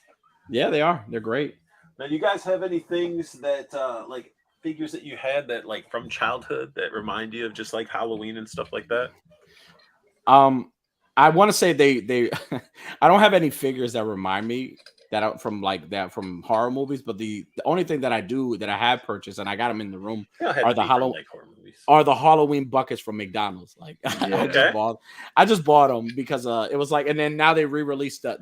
Yeah, they are. They're great. Now, you guys have any things that like figures that you had that like from childhood that remind you of just like Halloween and stuff like that? I want to say they I don't have any figures that remind me from horror movies, but the only thing that I have purchased and I got them in the room are the Halloween buckets from McDonald's. Like I just bought them because it was like, and then now they released a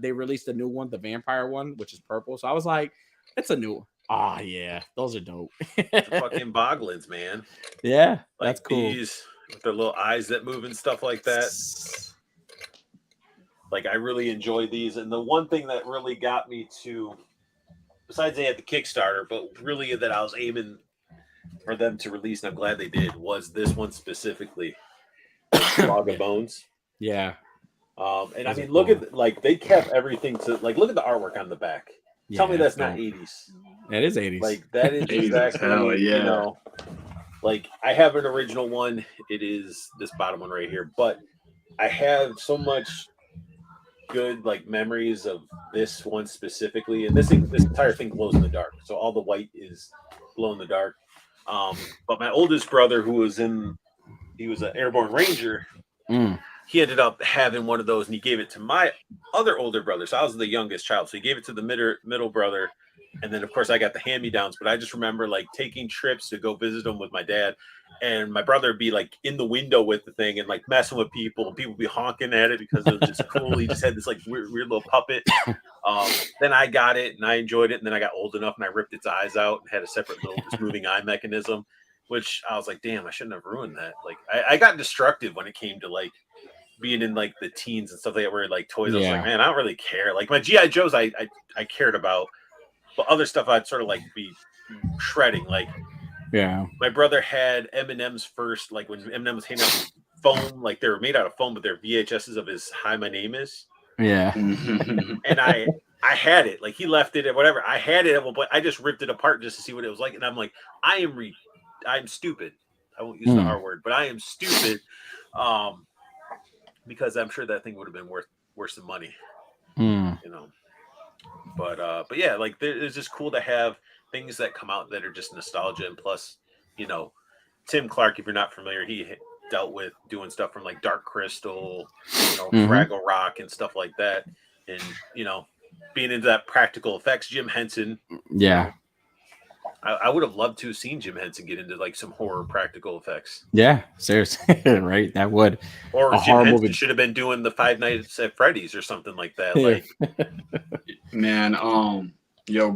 new one, the vampire one, which is purple. So I was like, it's a new one. Oh yeah, those are dope. The fucking Boglins, man. Yeah, like that's cool. These with their little eyes that move and stuff like that. Like, I really enjoyed these. And the one thing that really got me to, besides they had the Kickstarter, but really that I was aiming for them to release, and I'm glad they did, was this one specifically. Log of Bones. Yeah. And I mean, look at, like, they kept everything to, like, look at the artwork on the back. Tell me that's not 80s. It is 80s. Like, that is exactly, you know, like, I have an original one. It is this bottom one right here. But I have so much good like memories of this one specifically, and this entire thing glows in the dark, so all the white is glow in the dark. But my oldest brother, he was an airborne ranger, he ended up having one of those, and he gave it to my other older brother. So I was the youngest child, so he gave it to the middle brother, and then of course I got the hand-me-downs. But I just remember like taking trips to go visit him with my dad, and my brother would be like in the window with the thing and like messing with people, and people would be honking at it because it was just cool. He just had this like weird little puppet. Then I got it and I enjoyed it, and then I got old enough and I ripped its eyes out and had a separate little just moving eye mechanism, which I was like, damn, I shouldn't have ruined that. Like I got destructive when it came to like being in like the teens and stuff like that, where like toys, I was like, man, I don't really care. Like my G.I. Joes I cared about, but other stuff I'd sort of like be shredding. Like my brother had M&M's first, like when M&M was handing out foam, like they were made out of foam, but they're VHSs of his Hi, My Name Is. And I had it, like he left it and whatever. I had it at one point. I just ripped it apart just to see what it was like, and I'm like, I'm stupid. I won't use the R word, but I am stupid. Because I'm sure that thing would have been worth some money, you know. But yeah, like it's just cool to have things that come out that are just nostalgia, and plus, you know, Tim Clark, if you're not familiar, he dealt with doing stuff from like Dark Crystal, you know, Fraggle Rock and stuff like that, and you know, being into that practical effects. Jim Henson, I would have loved to have seen Jim Henson get into like some horror practical effects. Yeah, seriously, right? That would. Or Jim Henson should have been doing the Five Nights at Freddy's or something like that. Like, man,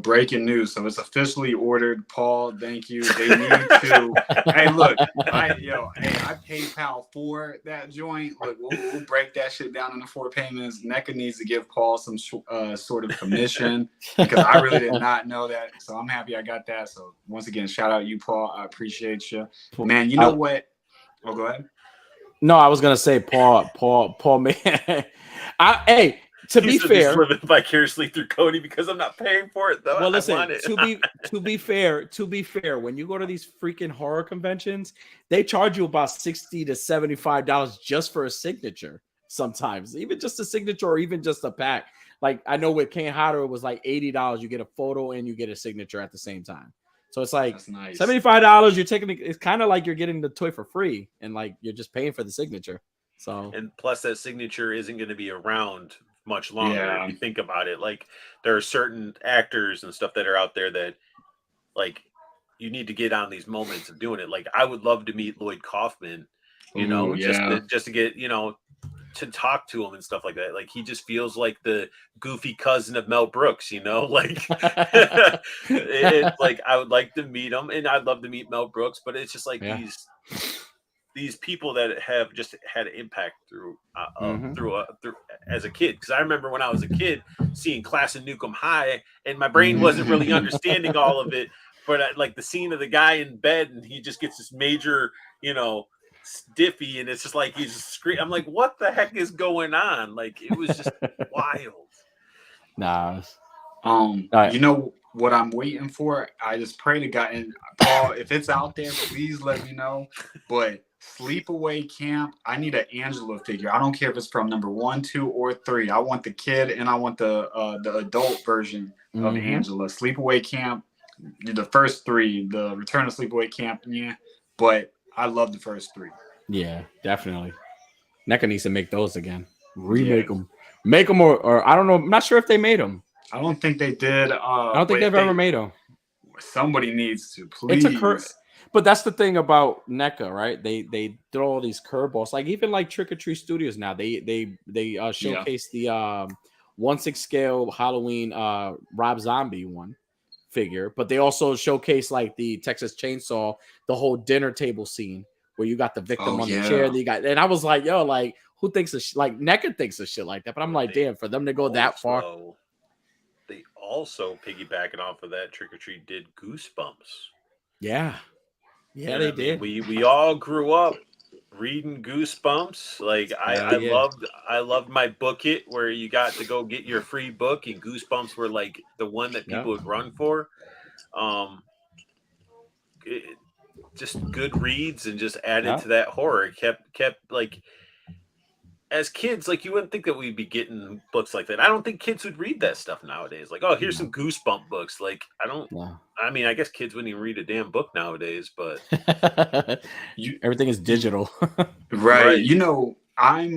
breaking news. So it's officially ordered. Paul, thank you. They need to. Hey, look, I PayPal for that joint. Look, we'll break that shit down into 4 payments. NECA needs to give Paul some sort of commission because I really did not know that. So I'm happy I got that. So once again, shout out you, Paul. I appreciate you, man. You know what? Oh, go ahead. No, I was gonna say Paul, man. To be fair, just living vicariously through Cody because I'm not paying for it though. Well, listen, to be fair, when you go to these freaking horror conventions, they charge you about $60 to $75 just for a signature. Sometimes, even just a signature, or even just a pack. Like I know with Kane Hodder, it was like $80. You get a photo and you get a signature at the same time. So it's like nice. $75. You're taking it's kind of like you're getting the toy for free, and like you're just paying for the signature. So and plus that signature isn't going to be around much longer. If you think about it, like there are certain actors and stuff that are out there that like you need to get on these moments of doing it. Like I would love to meet Lloyd Kaufman, you know, just to get, you know, to talk to him and stuff like that. Like he just feels like the goofy cousin of Mel Brooks, you know. Like it's like I would like to meet him, and I'd love to meet Mel Brooks, but it's just like Yeah. these people that have just had an impact through Mhm. through as a kid. Because I remember when I was a kid seeing Class of Nukem High, and my brain wasn't really understanding all of it. But like the scene of the guy in bed, and he just gets this major, you know, stiffy, and it's just like he's just screaming. I'm like, what the heck is going on? Like it was just wild. Nah. You know what I'm waiting for? I just pray to God, and Paul, if it's out there, please let me know. But Sleepaway Camp, I need an Angela figure. I don't care if it's from number 1, 2, or 3. I want the kid, and I want the adult version of Angela. Sleepaway Camp, the first 3, the Return of Sleepaway Camp, yeah. But I love the first 3. Yeah, definitely. NECA needs to make those again. Remake them. Make them, or I don't know. I'm not sure if they made them. I don't think they did. I don't think they've ever made them. Somebody needs to, please. But that's the thing about NECA, right? They throw all these curveballs. Like even like Trick or Treat Studios now, they showcase the 1/6 scale Halloween Rob Zombie one figure, but they also showcase like the Texas Chainsaw, the whole dinner table scene where you got the victim on the chair. And I was like, yo, like who thinks of like NECA thinks of shit like that? But I'm like, damn, for them to go that far. They also piggybacking off of that, Trick or Treat did Goosebumps. Yeah, they did. We all grew up reading Goosebumps. Like I loved my Book It, where you got to go get your free book, and Goosebumps were like the one that people would run for. Just good reads and just added to that horror. It kept like. As kids, like you wouldn't think that we'd be getting books like that. I don't think kids would read that stuff nowadays. Like, oh, here's some Goosebump books. Like, I mean, I guess kids wouldn't even read a damn book nowadays, but everything is digital. Right. You know, I'm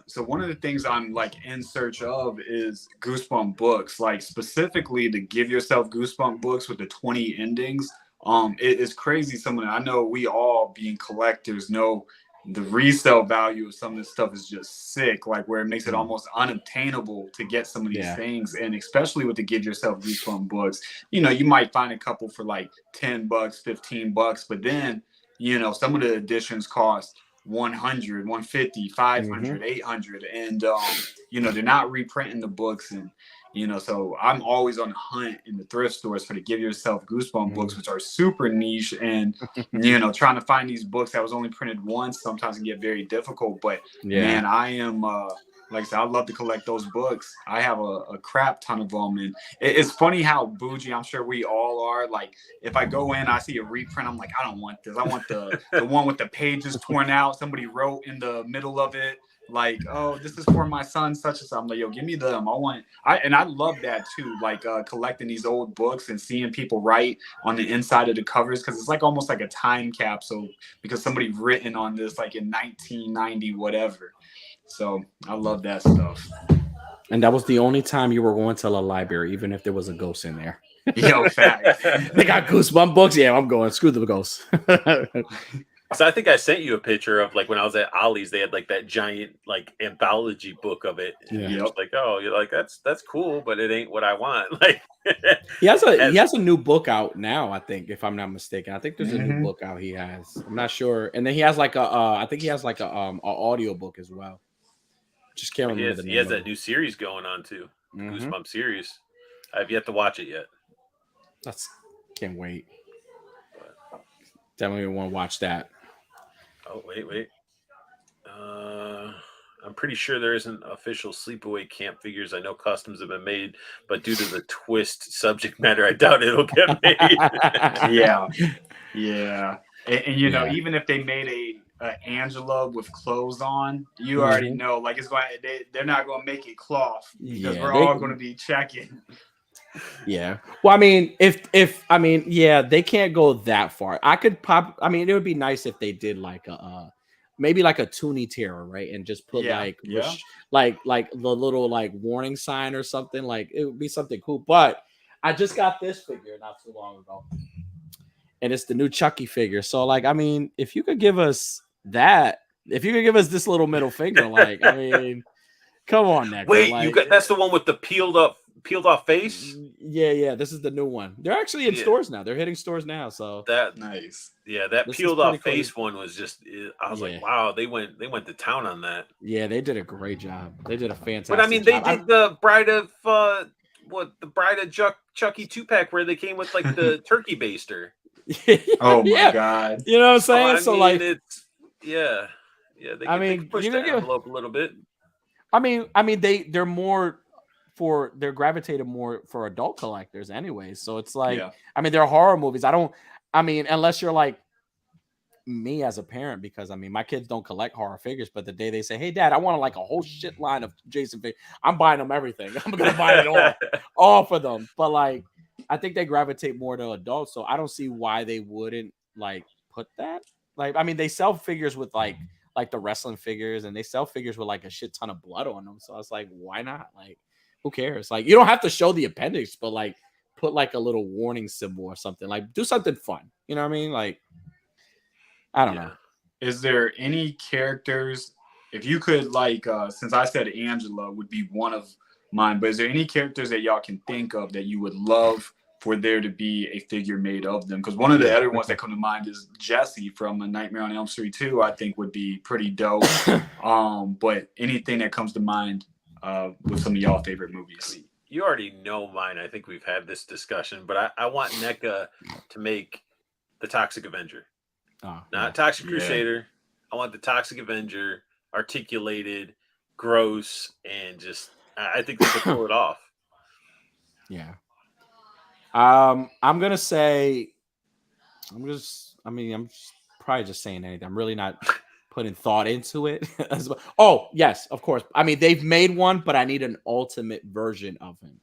so one of the things I'm like in search of is Goosebump books, like specifically to give yourself Goosebump books with the 20 endings. It is crazy. I know we all being collectors know the resale value of some of this stuff is just sick, like where it makes it almost unobtainable to get some of these things. And especially with the give yourself Goosebump books, you know, you might find a couple for like $10, $15, but then, you know, some of the editions cost 100, 150, 500, 800. And, you know, they're not reprinting the books. And, you know, so I'm always on the hunt in the thrift stores for the give yourself Goosebump books, which are super niche. And, you know, trying to find these books that was only printed once sometimes can get very difficult. But man, I am, like I said, I love to collect those books. I have a crap ton of them. And it's funny how bougie I'm sure we all are. Like if I go in, I see a reprint, I'm like, I don't want this. I want the one with the pages torn out. Somebody wrote in the middle of it, like, oh, this is for my son, such and such. I'm like, yo, give me them. I love that too, like collecting these old books and seeing people write on the inside of the covers, because it's like almost like a time capsule because somebody written on this like in 1990 whatever. So I love that stuff. And that was the only time you were going to a library, even if there was a ghost in there. Yo, fact. They got Goosebump books. Yeah, I'm going. Screw the ghosts. So I think I sent you a picture of like when I was at Ollie's, they had like that giant like anthology book of it. And you're just like, oh, you're like, that's cool, but it ain't what I want. Like he has a new book out now, I think, if I'm not mistaken. I think there's a new book out he has. I'm not sure. And then he has like I think he has like a audio book as well. Just can't remember the name. He has that new series going on too. Goosebump series. I've yet to watch it yet. Can't wait. Definitely want to watch that. Oh, wait. I'm pretty sure there isn't official Sleepaway Camp figures. I know customs have been made, but due to the twist subject matter, I doubt it'll get made. Yeah. And you know, even if they made a Angela with clothes on, you already know, like it's going. They're not going to make it cloth because we're all going to be checking. Yeah. Well, I mean, they can't go that far. I could pop. I mean, it would be nice if they did like maybe like a Toonie Terror, right? And just put like the little like warning sign or something. Like it would be something cool. But I just got this figure not too long ago, and it's the new Chucky figure. So like, I mean, if you could give us that, If you could give us this little middle finger, like, I mean, come on, Neko. Wait, like, you got that's the one with the peeled off face? Yeah. This is the new one. They're actually in Yeah. stores now. They're hitting stores now. So That Nice. Yeah, that This is peeled pretty off cool. face one was just. I was Yeah. like, wow, they went to town on that. Yeah, they did a great job. They did a fantastic But I mean, they job. did the Bride of Chucky 2-pack where they came with like the turkey baster. Oh my Yeah. God. You know what I'm So, saying? I So mean, like, it's yeah. They I could, they mean, could push you the could give- envelope a little bit. I mean, they're gravitated more for adult collectors anyway. So it's like, Yeah. I mean, they're horror movies. I mean, unless you're like me as a parent, because I mean, my kids don't collect horror figures, but the day they say, "Hey, Dad, I want like a whole shit line of Jason figures," I'm buying them everything. I'm gonna buy it all for them. But like, I think they gravitate more to adults, so I don't see why they wouldn't like put that. Like, I mean, they sell figures with like the wrestling figures, and they sell figures with like a shit ton of blood on them. So I was like, why not? Like, who cares? Like, you don't have to show the appendix, but like, put like a little warning symbol or something. Like, do something fun. You know what I mean? Like, I don't know. Is there any characters, if you could, like, since I said Angela would be one of mine, but is there any characters that y'all can think of that you would love for there to be a figure made of them? Because one of the other ones that come to mind is Jesse from A Nightmare on Elm Street 2, I think would be pretty dope. But anything that comes to mind with some of y'all favorite movies? You already know mine. I think we've had this discussion, but I want NECA to make the Toxic Avenger. Not Toxic Crusader. I want the Toxic Avenger articulated, gross, and just I think they could pull it off. Yeah. I'm gonna say I'm probably just saying anything. I'm really not putting thought into it. Oh, yes, of course. I mean, they've made one, but I need an ultimate version of him.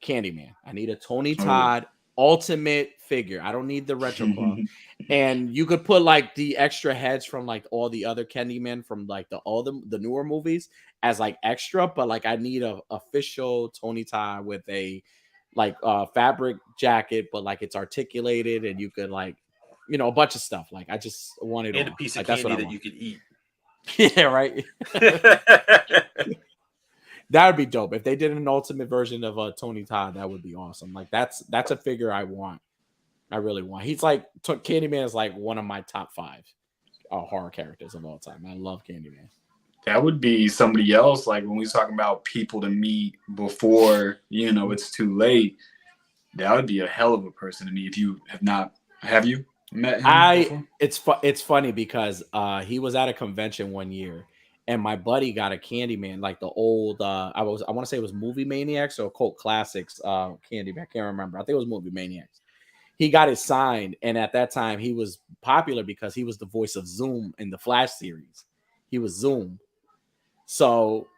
Candyman. I need a Tony Todd ultimate figure. I don't need the retro claw. And you could put like the extra heads from like all the other Candyman from like all the newer movies as like extra, but like I need a official Tony Todd with a like fabric jacket, but like it's articulated and you could like, you know, a bunch of stuff. Like I just wanted and a piece of like, candy that you could eat. Yeah, right. That would be dope. If they did an ultimate version of Tony Todd, that would be awesome. Like that's a figure I want. I really want. He's like Candyman is like one of my top 5 horror characters of all time. I love Candyman. That would be somebody else. Like when we was talking about people to meet before, you know, it's too late. That would be a hell of a person to meet. If you have not, have you met him before? It's funny because he was at a convention one year. And my buddy got a Candyman, like the old, I want to say it was Movie Maniacs or Cult Classics Candyman. I can't remember. I think it was Movie Maniacs. He got it signed. And at that time, he was popular because he was the voice of Zoom in the Flash series. He was Zoom. So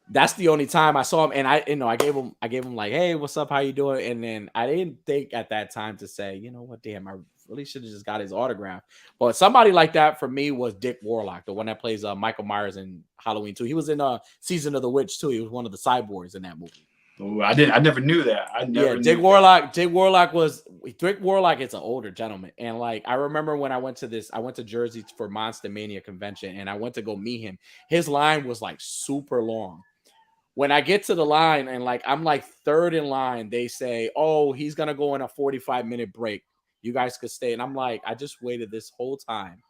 that's the only time I saw him. And I gave him like, hey, what's up? How you doing? And then I didn't think at that time to say, you know what, damn, I really should have just got his autograph. But somebody like that for me was Dick Warlock, the one that plays Michael Myers in Halloween 2. He was in Season of the Witch too. He was one of the cyborgs in that movie. Oh, I never knew that. Dick Warlock is an older gentleman. And like I remember when I went to Jersey for Monster Mania convention and I went to go meet him. His line was like super long. When I get to the line and like I'm like third in line, they say, "Oh, he's gonna go in a 45-minute break. You guys could stay." And I'm like, I just waited this whole time.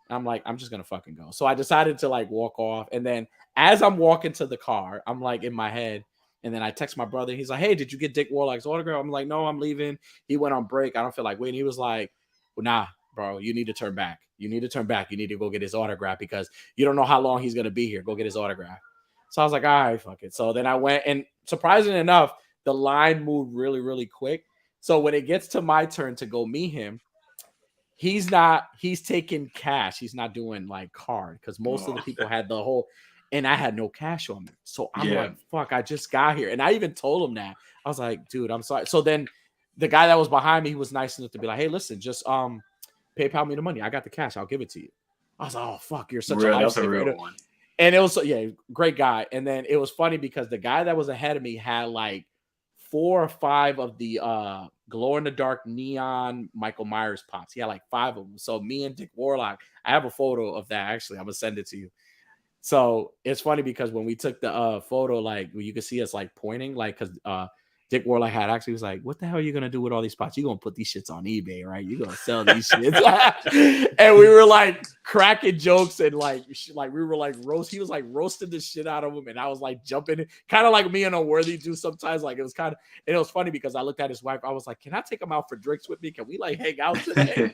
I'm like, I'm just gonna fucking go. So I decided to like walk off. And then as I'm walking to the car, I'm like in my head. And then I text my brother. He's like, "Hey, did you get Dick Warlock's autograph?" I'm like, "No, I'm leaving. He went on break. I don't feel like waiting." He was like, "Well, nah, bro, you need to turn back. You need to turn back. You need to go get his autograph because you don't know how long he's gonna be here. Go get his autograph." So I was like, all right, fuck it. So then I went, and surprisingly enough, the line moved really, really quick. So when it gets to my turn to go meet him, he's taking cash. He's not doing like card because most of the people had the whole, and I had no cash on me. So I'm like, fuck, I just got here. And I even told him that. I was like, dude, I'm sorry. So then the guy that was behind me, he was nice enough to be like, hey, listen, just PayPal me the money. I got the cash. I'll give it to you. I was like, oh, fuck, you're such a lifesaver. That's a real one. And it was, great guy. And then it was funny because the guy that was ahead of me had like 4 or 5 of the glow in the dark neon Michael Myers pops. He had like 5 of them. So me and Dick Warlock, I have a photo of that actually. I'm gonna send it to you. So it's funny because when we took the photo, like you could see us like pointing, like because Dick Warlock had actually was like, "What the hell are you gonna do with all these pots? You gonna put these shits on eBay, right? You gonna sell these shits?" And we were like cracking jokes and like we were like roast. He was like roasting the shit out of him, and I was like jumping, kind of like me and Unworthy do sometimes. Like it was kind of, and it was funny because I looked at his wife. I was like, "Can I take him out for drinks with me? Can we like hang out today?"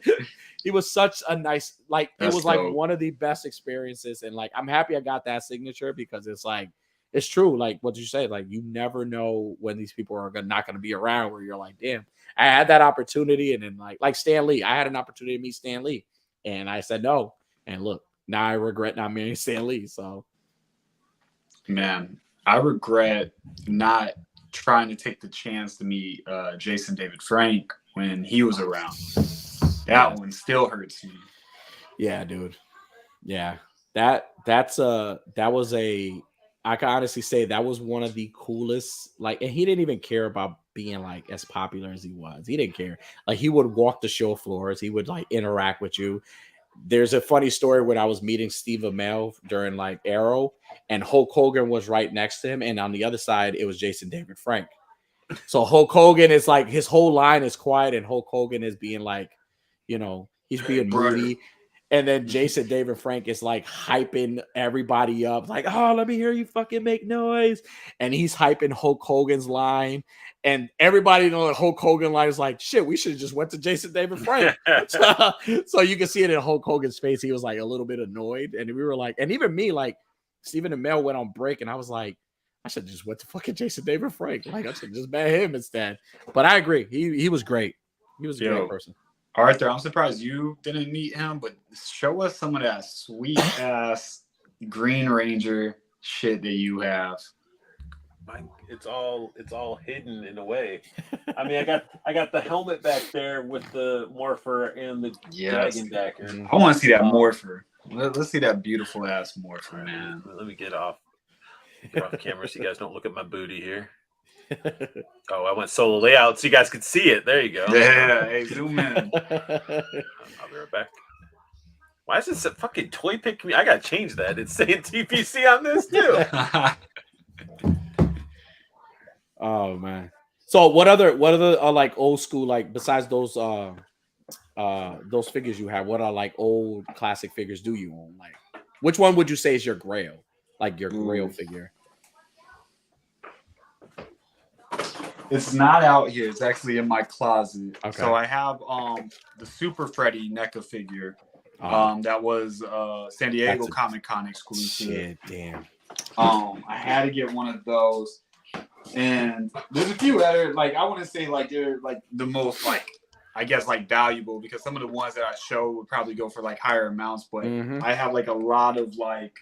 He was such a nice, like That's it was like dope. one of the best experiences, and like I'm happy I got that signature because it's like. It's true, like what you say, like you never know when these people are not going to be around. Where you're like, damn, I had that opportunity, and then like Stan Lee, I had an opportunity to meet Stan Lee, and I said no, and look, now I regret not meeting Stan Lee. So, man, I regret not trying to take the chance to meet Jason David Frank when he was around. That one still hurts me. Yeah, dude. Yeah, that was a. I can honestly say that was one of the coolest, like, and he didn't even care about being like as popular as he was. He didn't care. Like he would walk the show floors, he would like interact with you. There's a funny story when I was meeting Steve Amell during like Arrow, and Hulk Hogan was right next to him, and on the other side it was Jason David Frank. So Hulk Hogan is like his whole line is quiet, and Hulk Hogan is being like, he's being moody. And then Jason David Frank is like hyping everybody up, like, "Oh, let me hear you fucking make noise." And he's hyping Hulk Hogan's line. And everybody know the Hulk Hogan line is like, "Shit, we should have just went to Jason David Frank." So you can see it in Hulk Hogan's face. He was like a little bit annoyed. And we were like, and even me, like Stephen and Mel went on break, and I was like, I should have just went to fucking Jason David Frank. Like I should have just met him instead. But I agree. He was great. He was a great person. Arthur, I'm surprised you didn't meet him, but show us some of that sweet ass Green Ranger shit that you have. It's all hidden in a way. I mean, I got the helmet back there with the Morpher and the Dragon Dagger. I want to see that Morpher. Let's see that beautiful ass Morpher, man. Let me get off camera so you guys don't look at my booty here. Oh, I went solo layout so you guys could see it. There you go. Yeah, hey, zoom in. I'll be right back. Why is this a fucking toy pick me? I gotta change that. It's saying TPC on this too. Oh man. So what other like old school, like besides those figures you have, what are like old classic figures do you own? Like which one would you say is your grail? Like your grail figure? It's not out here. It's actually in my closet. Okay. So I have the Super Freddy NECA figure. That was San Diego Comic-Con exclusive. Shit, damn. I had to get one of those. And there's a few other, like, I wouldn't say like they're like the most like, I guess like valuable, because some of the ones that I show would probably go for like higher amounts, but I have like a lot of like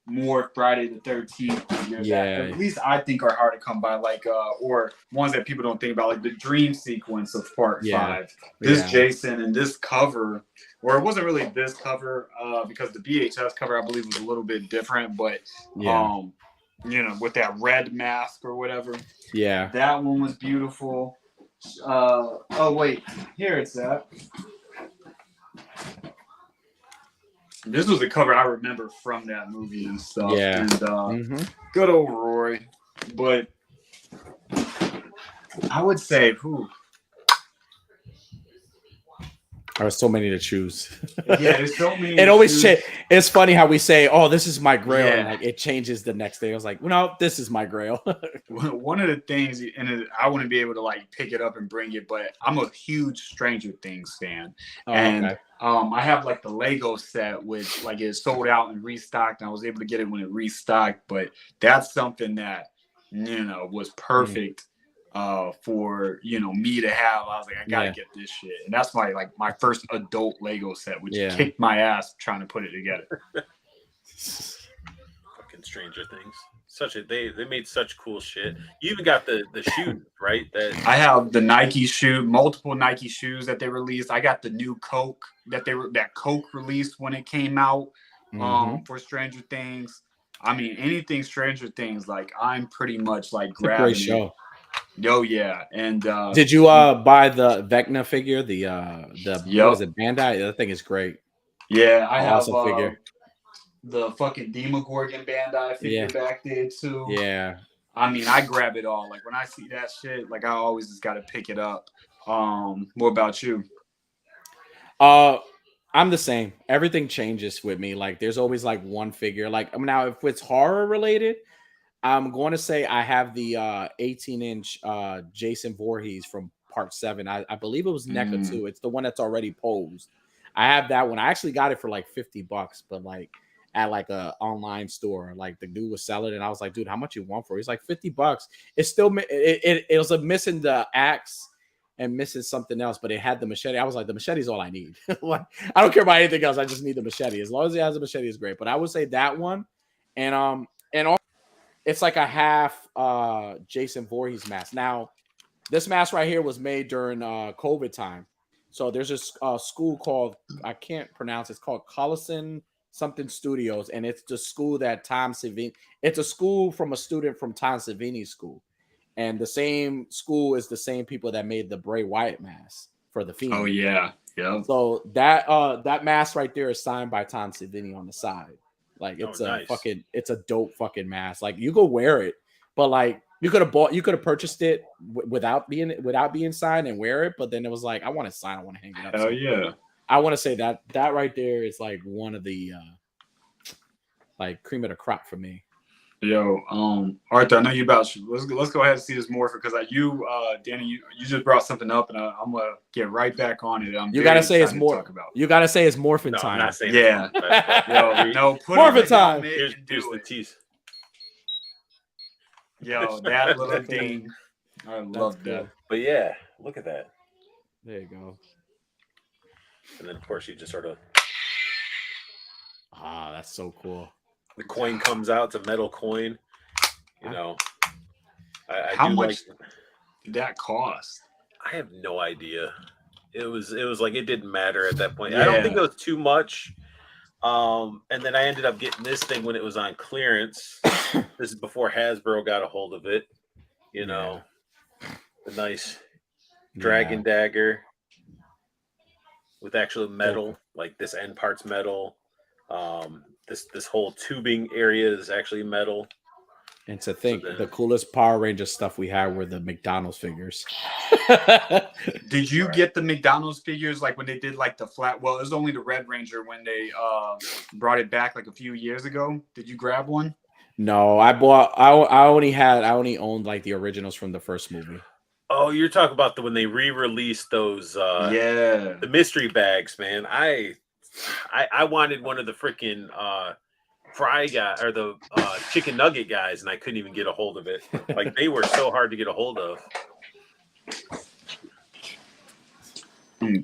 more Friday the 13th figures that at least I think are hard to come by, like or ones that people don't think about, like the dream sequence of part 5. This Jason and this cover, or it wasn't really this cover because the VHS cover I believe was a little bit different, but with that red mask or whatever. Yeah. That one was beautiful. Oh wait, here it's at. This was a cover I remember from that movie and stuff. Yeah. And good old Roy. But I would say, There's so many to choose. Yeah, there's so many. It always changes. It's funny how we say, "Oh, this is my grail," and like it changes the next day. I was like, "No, this is my grail." One of the things, and I wouldn't be able to like pick it up and bring it, but I'm a huge Stranger Things fan, I have like the Lego set, which like is sold out and restocked, and I was able to get it when it restocked. But that's something that was perfect. For me to have. I was like, I gotta get this shit, and that's my first adult Lego set, which kicked my ass trying to put it together. Fucking Stranger Things, they made such cool shit. You even got the shoe, right? That I have the Nike shoe, multiple Nike shoes that they released. I got the new Coke that Coke released when it came out for Stranger Things. I mean, anything Stranger Things, like I'm pretty much like grabbing. Great show. Oh yeah, and Did you buy the Vecna figure? The what is yep, it? Bandai. That thing is great. yeah, I have Awesome figure. the fucking Demogorgon Bandai figure Yeah. back there too. Yeah. I mean, I grab it all. Like when I see that shit, like I always just got to pick it up. What about you? I'm the same. Everything changes with me. Like there's always like one figure. Like now, if it's horror related, I'm going to say I have the 18-inch Jason Voorhees from Part 7. I believe it was NECA too. It's the one that's already posed. I have that one. I actually got it for like $50, but like at like a online store. Like the dude was selling it, and I was like, dude, how much you want for it? He's like $50. It's still it was a missing the axe and missing something else, but it had the machete. I was like, the machete is all I need. Like, I don't care about anything else. I just need the machete. As long as it has a machete, is great. But I would say that one, and also, it's like a half Jason Voorhees mask. Now, this mask right here was made during COVID time. So there's this school called, I can't pronounce it, it's called Collison something Studios, and it's the school that Tom Savini, it's a school from a student from Tom Savini's school. And the same school is the same people that made the Bray Wyatt mask for the Fiend. Oh yeah, yeah. So that mask right there is signed by Tom Savini on the side. Like it's nice. it's a dope fucking mask. Like you go wear it, but like you could have purchased it without being signed and wear it. But then it was like, I want to sign, I want to hang it up. Hell yeah. I want to say that right there is like one of the like cream of the crop for me. Yo, Arthur, I know you about. Let's go ahead and see this more because Danny, you just brought something up, and I'm gonna get right back on it. You gotta say it's more. You gotta say it's morphin time. I'm not saying yeah. Yo, no, put morphin time. Here's the tease. Yo, that little thing, I love that. But yeah, look at that. There you go. And then of course you just sort of. Ah, that's so cool. The coin comes out. It's a metal coin. You know. How much did that cost? I have no idea. It was like it didn't matter at that point. Yeah. I don't think it was too much. And then I ended up getting this thing when it was on clearance. This is before Hasbro got a hold of it. You know, the nice dragon dagger with actual metal, like this end part's metal. This whole tubing area is actually metal. And to think, the coolest Power Ranger stuff we had were the McDonald's figures. Did you get the McDonald's figures like when they did like the flat? Well, it was only the Red Ranger when they brought it back like a few years ago. Did you grab one? No, I only owned like the originals from the first movie. Oh, you're talking about when they re-released those the mystery bags, man. I wanted one of the freaking fry guy or the chicken nugget guys, and I couldn't even get a hold of it. Like they were so hard to get a hold of.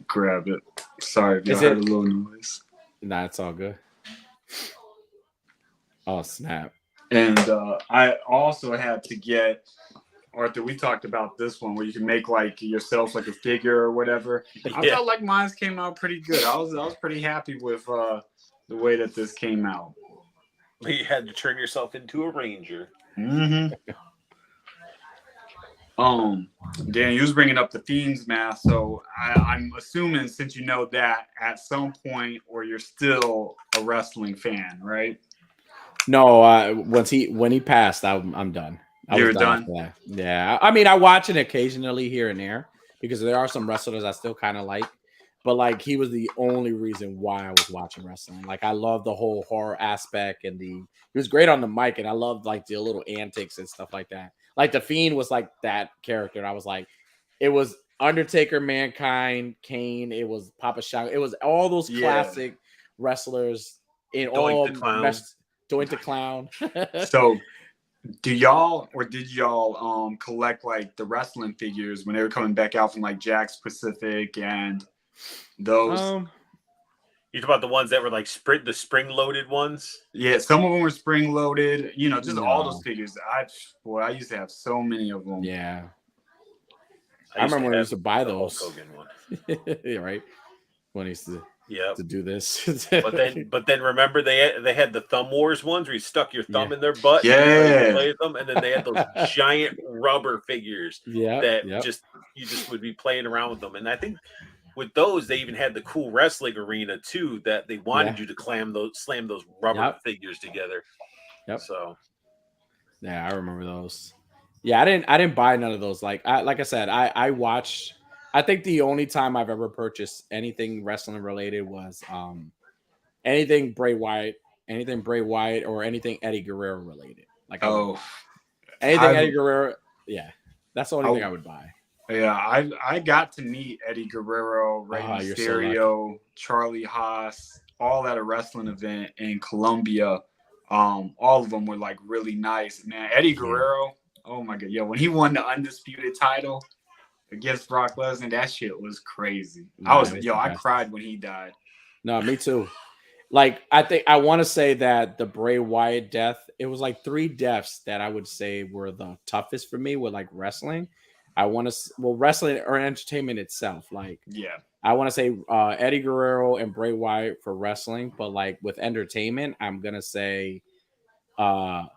Grab it. Sorry if you heard a little noise. Nah, it's all good. Oh snap! And I also had to get. Arthur, we talked about this one where you can make like yourself like a figure or whatever. I felt like mine came out pretty good. I was pretty happy with the way that this came out. You had to turn yourself into a ranger. Mm-hmm. Dan, you was bringing up the Fiend's mask, so I'm assuming since you know that at some point, or you're still a wrestling fan, right? No, when he passed, I'm done. You're done. Yeah, I mean, I watch it occasionally here and there because there are some wrestlers I still kind of like, but like he was the only reason why I was watching wrestling. Like I love the whole horror aspect and he was great on the mic, and I loved like the little antics and stuff like that. Like the Fiend was like that character. And I was like, it was Undertaker, Mankind, Kane. It was Papa Shango. It was all those classic wrestlers in all Doink the Clown. So. Did y'all collect like the wrestling figures when they were coming back out from like Jack's Pacific and those? You talk about the ones that were like the spring-loaded ones? Yeah, some of them were spring-loaded. You know, just all those figures. I used to have so many of them. Yeah, I remember when I used to buy those. Hulk Hogan one. Yeah, right. When I used to. Yep. to do this. But then remember they had the thumb wars ones where you stuck your thumb Yeah. in their butt. Yeah. And you play with them, and then they had those giant rubber figures that Yep. you just would be playing around with them. And I think with those they even had the cool wrestling arena too that they wanted you to slam those rubber figures together. Yep. So yeah, I remember those. Yeah, I didn't buy none of those. Like I said, I watched. I think the only time I've ever purchased anything wrestling related was anything Bray Wyatt, or anything Eddie Guerrero related. Like anything Eddie Guerrero. Yeah, that's the only thing I would buy. Yeah, I got to meet Eddie Guerrero, Rey Mysterio, Charlie Haas, all at a wrestling event in Colombia. All of them were like really nice. Man, Eddie Guerrero, oh my god, when he won the undisputed title against Brock Lesnar, that shit was crazy. I cried when he died. No, me too. Like I want to say that the Bray Wyatt death, it was like 3 deaths that I would say were the toughest for me with like wrestling. I want to wrestling or entertainment itself. Like I want to say Eddie Guerrero and Bray Wyatt for wrestling, but like with entertainment, I'm gonna say Chadwick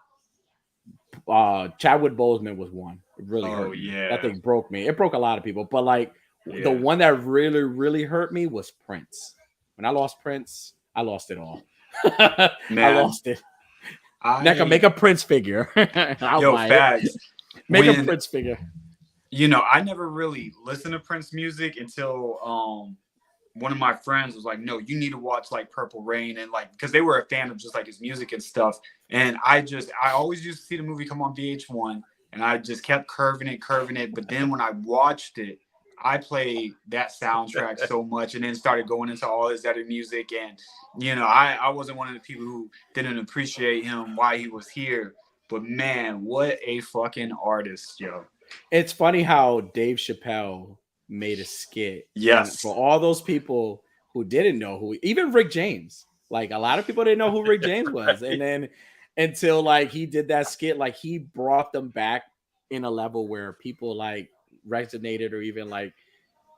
Boseman was one. It really hurt me. That thing broke me. It broke a lot of people, but like the one that really, really hurt me was Prince. When I lost Prince, I lost it all. I lost it. Make a Prince figure. Facts. Make a Prince figure. I never really listened to Prince music until one of my friends was like, no, you need to watch like Purple Rain, and like because they were a fan of just like his music and stuff. And I always used to see the movie come on VH1, and I just kept curving it. But then when I watched it, I played that soundtrack so much, and then started going into all his other music. And I wasn't one of the people who didn't appreciate him why he was here. But man, what a fucking artist, yo. It's funny how Dave Chappelle made a skit. Yes. For all those people who didn't know even Rick James, like a lot of people didn't know who Rick James was. And then until like he did that skit, like he brought them back in a level where people like resonated, or even like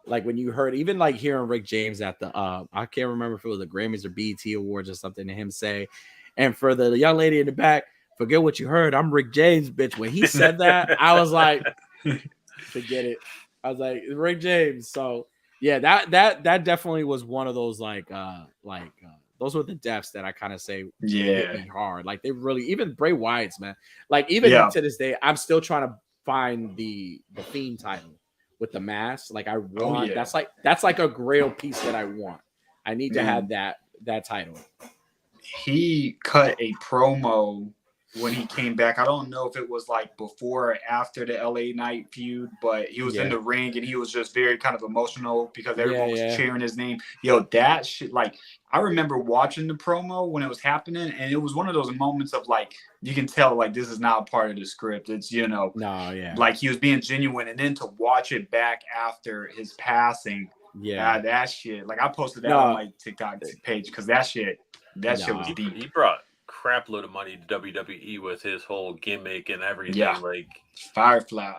when you heard, even like hearing Rick James at the, I can't remember if it was the Grammys or BET Awards or something, and him say, and for the young lady in the back, forget what you heard, I'm Rick James, bitch. When he said that, I was like, forget it. I was like, Rick James. So yeah, that definitely was one of those those were the deaths that I kind of say hit me hard. Like they really, even Bray Wyatt's, man. Like even to this day, I'm still trying to find the Fiend title with the mask. Like I want that's like a grail piece that I want. I need to have that title. He cut a promo when he came back. I don't know if it was like before or after the LA Knight feud, but he was in the ring and he was just very kind of emotional because everyone was cheering his name. That shit, like I remember watching the promo when it was happening, and it was one of those moments of like, you can tell like this is not part of the script. It's like he was being genuine, and then to watch it back after his passing, that shit. Like I posted that on my TikTok page because that shit was deep. He brought crap load of money to WWE with his whole gimmick and everything, like Fireflies.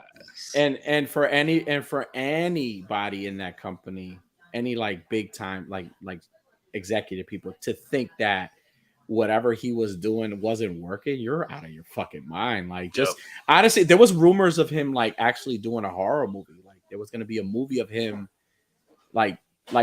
And for anybody in that company, any like big time like executive people, to think that whatever he was doing wasn't working, you're out of your fucking mind. Like just honestly, there was rumors of him like actually doing a horror movie. Like there was going to be a movie of him like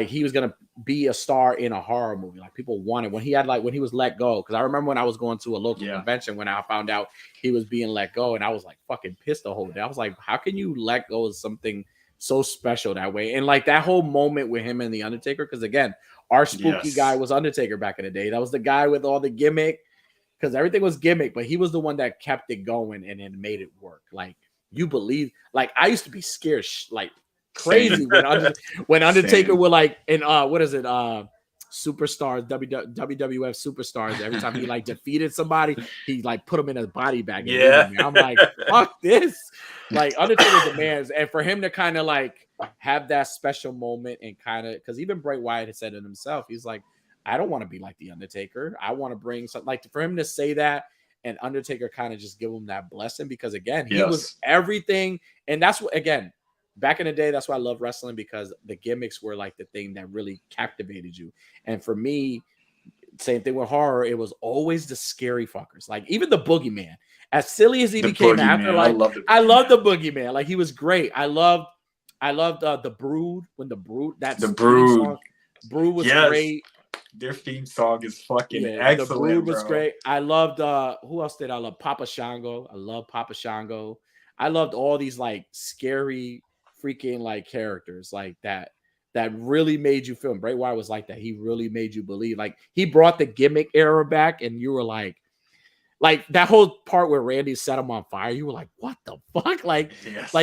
he was gonna be a star in a horror movie. Like people wanted when he was let go. Because I remember when I was going to a local convention when I found out he was being let go, and I was like fucking pissed the whole day. I was like, how can you let go of something so special that way? And like that whole moment with him and the Undertaker, because again, our spooky guy was Undertaker back in the day. That was the guy with all the gimmick, because everything was gimmick, but he was the one that kept it going and then made it work. Like you believe, like I used to be scared like crazy when Undertaker would like in superstars, WWF superstars, every time he like defeated somebody, he like put him in a body bag. I'm like, fuck this. Like Undertaker's the man, and for him to kind of like have that special moment and kind of, because even Bray Wyatt had said it himself, he's like, I don't want to be like the Undertaker. I want to bring something, like for him to say that, and Undertaker kind of just give him that blessing, because again, he was everything, and that's what, again, back in the day, that's why I love wrestling, because the gimmicks were like the thing that really captivated you. And for me, same thing with horror, it was always the scary fuckers. Like even the boogeyman, as silly as he The became after, boogeyman. like I love the boogeyman. Like he was great. I loved the Brood, when the Brood, the theme Brood. song, Brood was Yes. great. Their theme song is fucking Yeah, excellent. the Brood was bro. great. I loved who else did I love? Papa Shango. I love Papa Shango. I loved all these like scary freaking like characters like that really made you feel. Bray Wyatt was like that. He really made you believe. Like he brought the gimmick era back, and you were like that whole part where Randy set him on fire. You were like, what the fuck? Like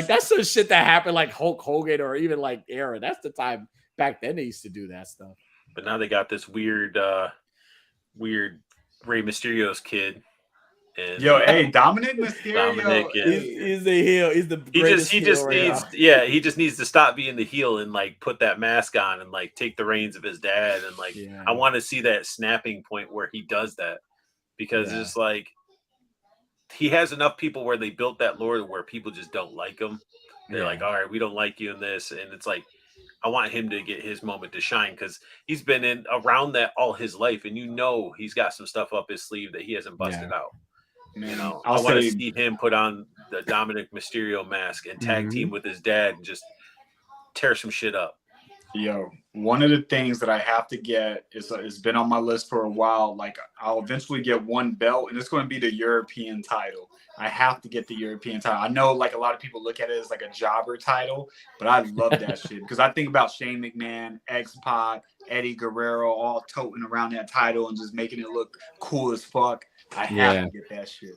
that's some shit that happened like Hulk Hogan or even like era. That's the time back then they used to do that stuff. But now they got this weird Rey Mysterio's kid. And hey, Dominic Mysterio. Dominic is the heel. He's the greatest he just needs to stop being the heel and like put that mask on and like take the reins of his dad. And like I want to see that snapping point where he does that, because it's like he has enough people where they built that lore where people just don't like him. They're like, all right, we don't like you in this. And it's like, I want him to get his moment to shine, because he's been around that all his life, and he's got some stuff up his sleeve that he hasn't busted out. Man, I want to see him put on the Dominic Mysterio mask and tag team with his dad and just tear some shit up. Yo, one of the things that I have to get is it's been on my list for a while. Like I'll eventually get one belt, and it's going to be the European title. I have to get the European title. I know like a lot of people look at it as like a jobber title, but I love that shit, because I think about Shane McMahon, X-Pac, Eddie Guerrero all toting around that title and just making it look cool as fuck. I have to get that shit.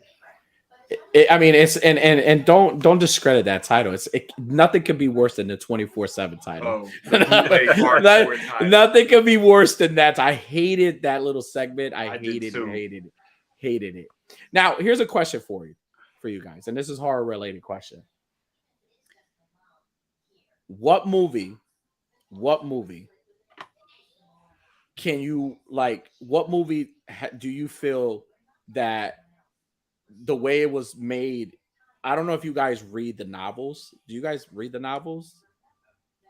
I mean, it's and don't discredit that title. Nothing could be worse than the 24/7 title. Title. Nothing could be worse than that. I hated that little segment. I hated it. Now, here's a question for you guys, and this is horror related question. What movie can you like? What movie do you feel that the way it was made? I don't know if you guys read the novels. Do you guys read the novels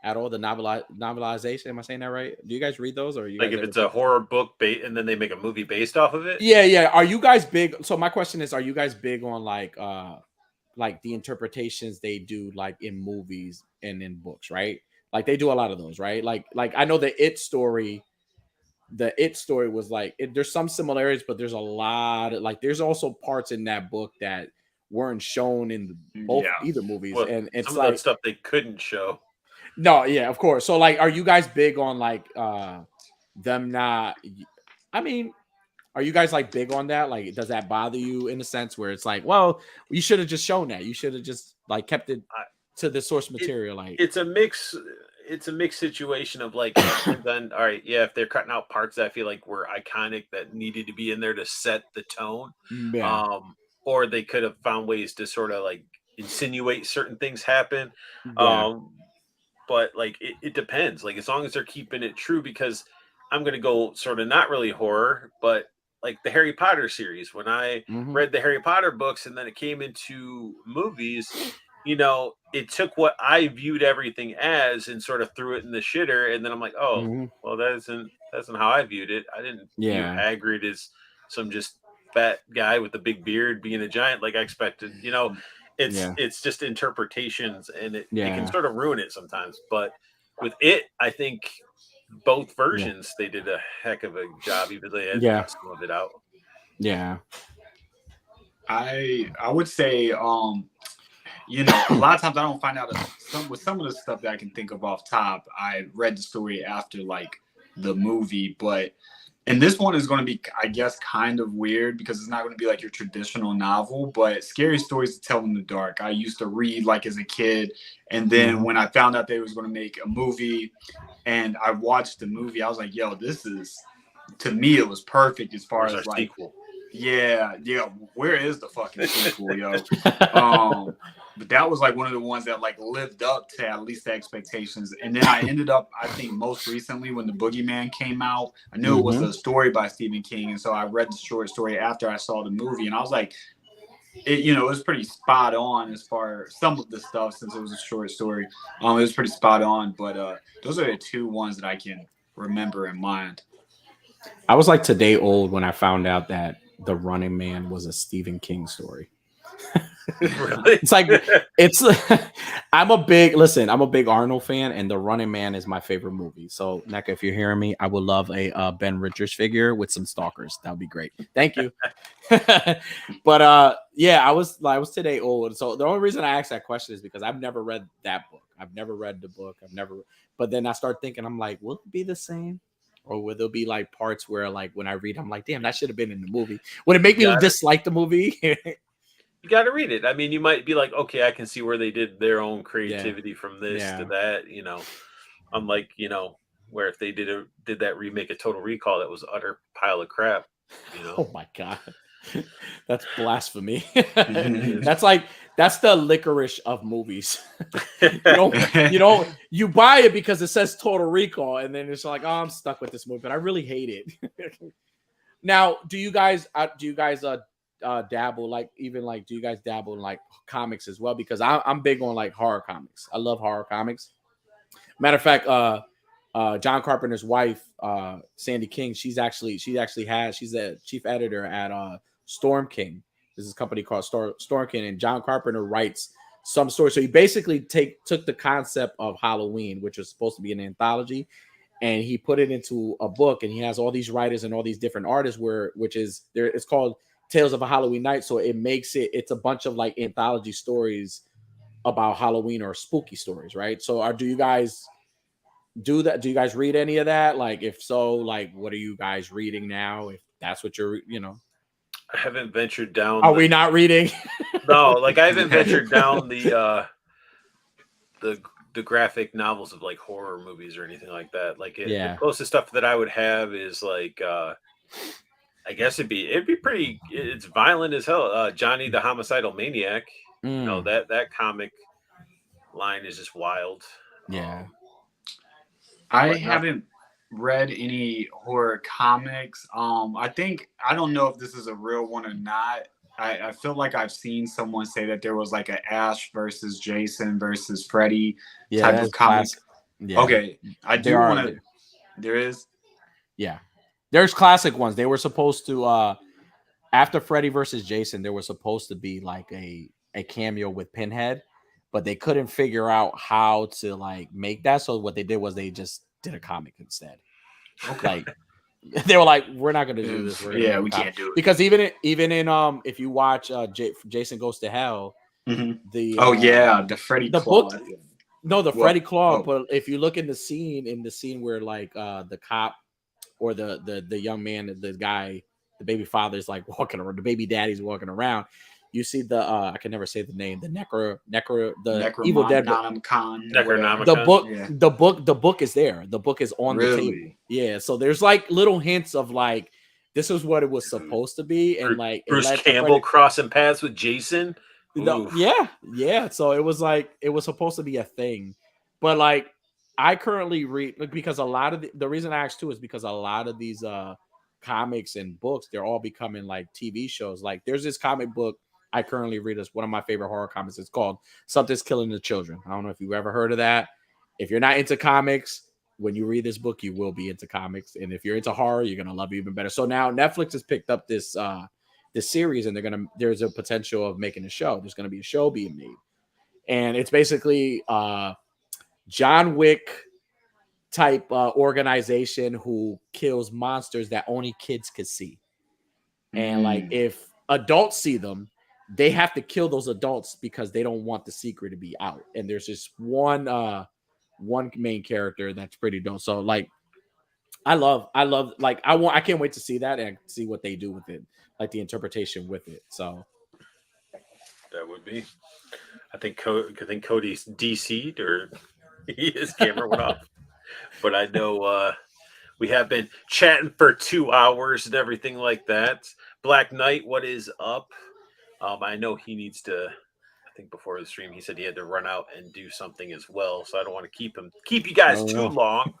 at all? The novelization? Am I saying that right? Do you guys read those, or you like if it's a horror book and then they make a movie based off of it? Yeah. Are you guys big? So my question is, are you guys big on like the interpretations they do like in movies and in books, right? Like they do a lot of those, right? Like I know the It story was like there's some similarities, but there's a lot of like there's also parts in that book that weren't shown in either movies. Well, and it's some like of that stuff they couldn't show. No, yeah, of course. So like, are you guys big on like them not? I mean, are you guys like big on that? Like, does that bother you in a sense where it's like, well, you should have just shown that. You should have just like kept it to the source material. Like, it's a mix. It's a mixed situation of like, then all right, if they're cutting out parts that I feel like were iconic that needed to be in there to set the tone, or they could have found ways to sort of like insinuate certain things happen. But like it depends. Like as long as they're keeping it true, because I'm gonna go sort of not really horror, but like the Harry Potter series. When I read the Harry Potter books and then it came into movies, it took what I viewed everything as and sort of threw it in the shitter. And then I'm like, well, that isn't how I viewed it. I didn't view Hagrid as some just fat guy with a big beard being a giant like I expected. It's just interpretations, and it can sort of ruin it sometimes. But with it, I think both versions they did a heck of a job, even though they had some of it out. Yeah, I would say a lot of times I don't find out with some of the stuff that I can think of off top. I read the story after like the movie, and this one is going to be, I guess, kind of weird because it's not going to be like your traditional novel, but scary stories to tell in the dark. I used to read like as a kid, and then when I found out they was going to make a movie, and I watched the movie, I was like, yo, this is, to me, it was perfect as far as like sequel. Yeah. Where is the fucking sequel, yo? But that was like one of the ones that like lived up to at least the expectations. And then I ended up, I think most recently when the Boogeyman came out, I knew it was a story by Stephen King. And so I read the short story after I saw the movie, and I was like, it was pretty spot on as far as some of the stuff, since it was a short story. It was pretty spot on, but those are the two ones that I can remember in mind. I was like today old when I found out that The Running Man was a Stephen King story. Really? It's like it's I'm a big Arnold fan, and The Running Man is my favorite movie. So NECA, if you're hearing me, I would love a Ben Richards figure with some stalkers. That would be great. Thank you. But yeah, I was today old. So the only reason I asked that question is because I've never read that book. I've never read the book. But then I start thinking, I'm like, will it be the same? Or will there be like parts where like when I read, I'm like, damn, that should have been in the movie. Would it make me dislike the movie? You got to read it. I mean, you might be like, okay, I can see where they did their own creativity from this to that, unlike, where if they did that remake of Total Recall, that was utter pile of crap, Oh my God. That's blasphemy. That's the licorice of movies. You buy it because it says Total Recall, and then it's like, oh, I'm stuck with this movie, but I really hate it. Now, do you guys dabble do you guys dabble in like comics as well? Because I'm big on like horror comics. I love horror comics. Matter of fact, John Carpenter's wife, Sandy King, she's a chief editor at Storm King. This is a company called Storm King, and John Carpenter writes some stories. So he basically took the concept of Halloween, which was supposed to be an anthology, and he put it into a book. And he has all these writers and all these different artists it's called Tales of a Halloween Night. So it's a bunch of like anthology stories about Halloween or spooky stories, right? So do you guys do that? Do you guys read any of that? Like, if so, like, what are you guys reading now? If that's what you're, I haven't ventured down. Are we not reading? No, like I haven't ventured down the graphic novels of like horror movies or anything like that. Like the closest stuff that I would have is like I guess it'd be pretty. It's violent as hell. Johnny the Homicidal Maniac. That comic line is just wild. Yeah. I haven't read any horror comics. I don't know if this is a real one or not. I feel like I've seen someone say that there was like an Ash versus Jason versus Freddy type of comic. Yeah. Okay, I do want to. There is. Yeah, there's classic ones. They were supposed to after Freddy versus Jason, there was supposed to be like a cameo with Pinhead, but they couldn't figure out how to like make that. So what they did was they just did a comic instead. Okay. Like they were like, we're not going to do this. We can't do it because even in if you watch Jason Goes to Hell, the the Freddy Claw. Book. No, the Freddy Claw. But if you look in the scene where like the cop or the young man, the guy, the baby father's like walking around, the baby daddy's walking around. You see the I can never say the name, the Evil Dead the book is there. The book is on the table. Yeah, so there's like little hints of like this is what it was supposed to be, and like Bruce Campbell crossing paths with Jason. Yeah. So it was like it was supposed to be a thing, but like I currently read because a lot of the reason I asked too is because a lot of these comics and books, they're all becoming like TV shows. Like there's this comic book I currently read as one of my favorite horror comics. It's called Something's Killing the Children. I don't know if you've ever heard of that. If you're not into comics, when you read this book, you will be into comics. And if you're into horror, you're going to love it even better. So now Netflix has picked up this series, and there's a potential of making a show. There's going to be a show being made. And it's basically John Wick type organization who kills monsters that only kids could see. And like if adults see them, they have to kill those adults because they don't want the secret to be out. And there's just one main character that's pretty dope. So like I love like I can't wait to see that and see what they do with it, like the interpretation with it. So that would be, I think Cody's DC'd or his camera went off. But I know we have been chatting for 2 hours and everything like that. Black Knight, what is up? I know he needs to, I think before the stream, he said he had to run out and do something as well. So I don't want to keep you guys too long,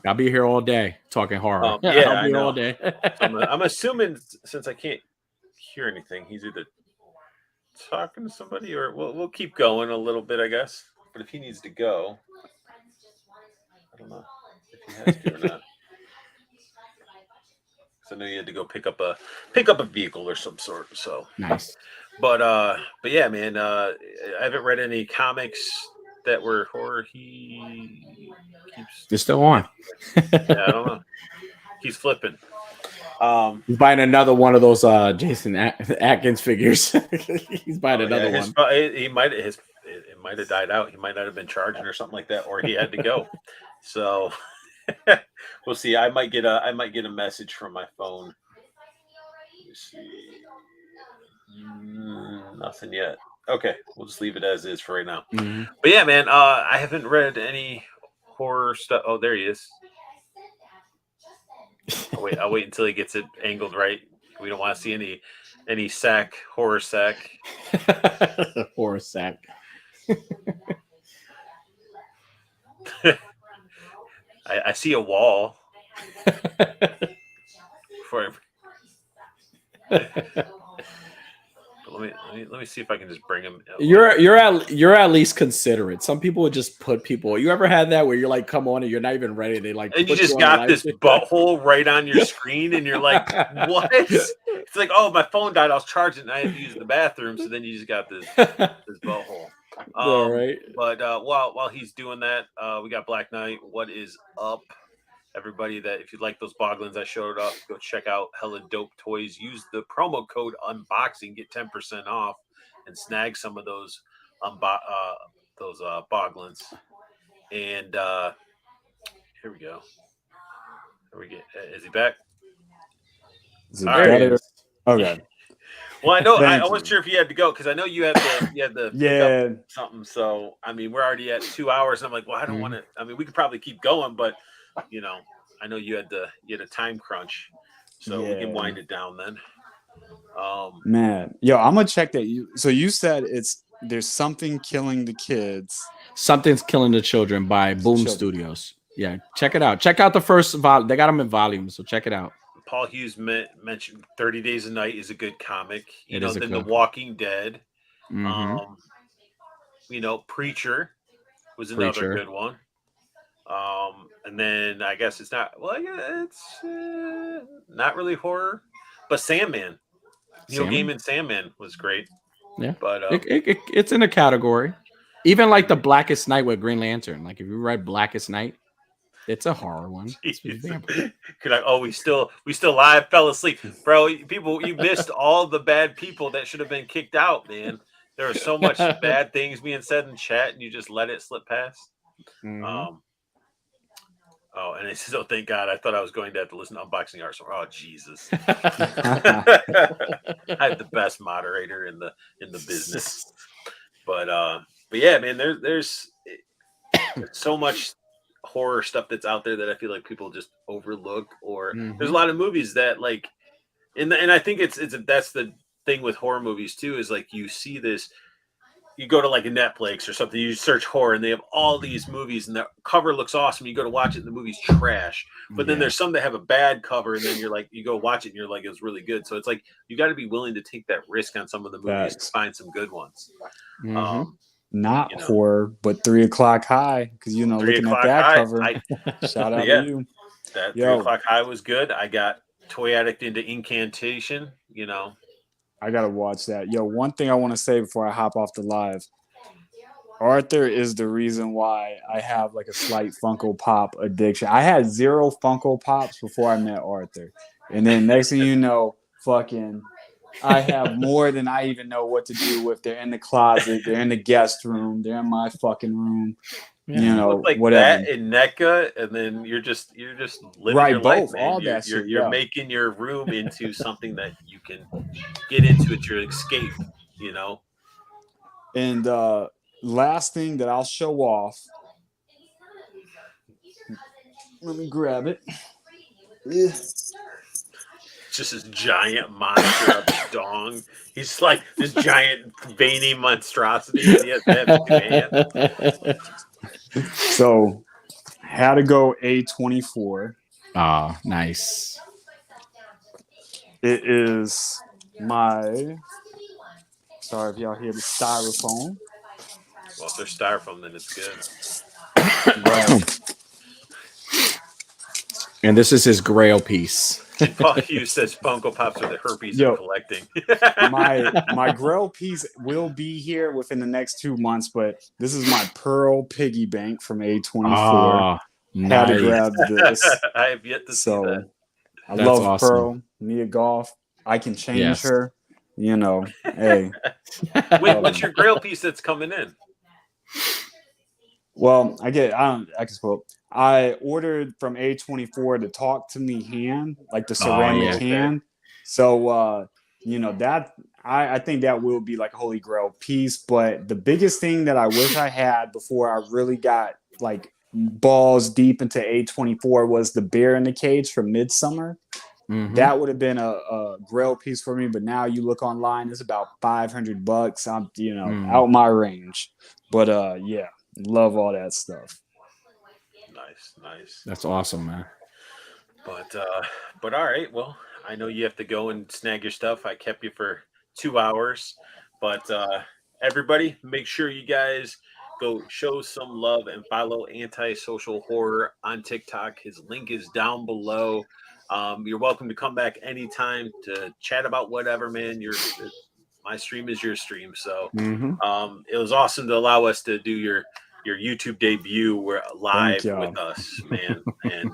I'll be here all day talking horror. I'll be all day. So I'm assuming since I can't hear anything, he's either talking to somebody, or we'll keep going a little bit, I guess. But if he needs to go, I don't know if he has to or not. So I know you had to go pick up a vehicle or some sort. So Nice. but yeah, man. I haven't read any comics that were horror. He keeps. They're still on. Yeah, I don't know. He's flipping. He's buying another one of those Jason Atkins figures. He's buying another one. It might have died out. He might not have been charging or something like that, or he had to go. So we'll see. I might get a message from my phone. Let me see. Nothing yet. Okay, we'll just leave it as is for right now. Mm-hmm. But yeah, man, I haven't read any horror stuff. Oh, there he is. I'll wait until he gets it angled right. We don't want to see any horror sack. Horror sack. I see a wall. For let me see if I can just bring him. You're at least considerate. Some people would just put people. You ever had that where you're like, come on, and you're not even ready? They like, and you just got this butthole right on your screen, and you're like, what? It's like, oh, my phone died. I was charging, and I had to use the bathroom. So then you just got this butthole. All right. But while he's doing that, we got Black Knight. What is up? Everybody that if you like those boglins I showed up, go check out Hella Dope Toys. Use the promo code unboxing, get 10% off, and snag some of those boglins. And here we go. Here we get. Is he back? Is it better? Okay. Well, I know I wasn't sure if you had to go because I know you had the yeah something. So I mean, we're already at 2 hours. And I'm like, well, I don't want to. I mean, we could probably keep going, but you know, I know you had a time crunch, so we can wind it down then. Man, yo, I'm gonna check that. So you said there's something killing the kids. Something's Killing the Children by Boom Studios. Yeah, check it out. Check out the first volume. They got them in volumes, so check it out. Paul Hughes mentioned 30 Days a Night is a good comic. Then The good. Walking Dead. Mm-hmm. Preacher was another good one. And then I guess it's not. Well, yeah, it's not really horror, but Sandman. Neil Gaiman's Sandman was great. Yeah, but it's in a category. Even like The Blackest Night with Green Lantern. Like if you read Blackest Night, it's a horror one. We still live fell asleep, bro. People, you missed all the bad people that should have been kicked out, man. There are so much bad things being said in chat, and you just let it slip past. Mm-hmm. And it says, "Oh, thank God! I thought I was going to have to listen to Unboxing Art." Oh, Jesus! I have the best moderator in the business, but yeah, man. There's so much horror stuff that's out there that I feel like people just overlook, or there's a lot of movies that like, and I think that's the thing with horror movies too, is like you see this. You go to like a Netflix or something, you search horror and they have all these movies and the cover looks awesome. You go to watch it and the movie's trash. But then there's some that have a bad cover and then you're like, you go watch it and you're like, it was really good. So it's like, you got to be willing to take that risk on some of the movies to find some good ones. Not horror, but 3 O'Clock High. Because, looking at that cover, shout out to you. That 3 O'Clock High was good. I got Toy Addict into Incantation, I gotta watch that. Yo, one thing I want to say before I hop off the live. Arthur is the reason why I have like a slight Funko Pop addiction. I had 0 Funko Pops before I met Arthur. And then next thing you know, I have more than I even know what to do with. They're in the closet, they're in the guest room, they're in my fucking room. Like whatever. That in NECA, and then you're just living right, your both, life, man. all that shit. You're making your room into something that you can get into at your escape, And last thing that I'll show off. Let me grab it. It's just this giant monster of a dong. He's like this giant veiny monstrosity, and he has that 2 hands. So, had to go A24. Oh, nice. It is my Sorry if y'all hear the styrofoam. Well, if they're styrofoam, then it's good. Right. And this is his Grail piece. And Paul Hughes says Funko Pops are the herpes Yo. of collecting. My Grail piece will be here within the next 2 months, but this is my Pearl piggy bank from A24. Ah, Had to nice. grab this. I have yet to see that. I That's love awesome. Pearl, Mia Goth. I can change Yes. her. You know, hey. What's your Grail piece that's coming in? Well, I can spoil. I ordered from A24 the Talk to Me hand, like the ceramic yeah. hand. So that I think that will be like a holy grail piece. But the biggest thing that I wish I had before I really got like balls deep into A24 was the Bear in the Cage from Midsummer. Mhm. That would have been a grail piece for me, but now you look online, it's about $500. I'm out my range. But yeah, love all that stuff. Nice. That's awesome, man. But all right. Well, I know you have to go and snag your stuff. I kept you for 2 hours, but everybody, make sure you guys go show some love and follow Antisocial Horror on TikTok. His link is down below. You're welcome to come back anytime to chat about whatever, man. My stream is your stream, so it was awesome to allow us to do your YouTube debut. We're live with us, man, and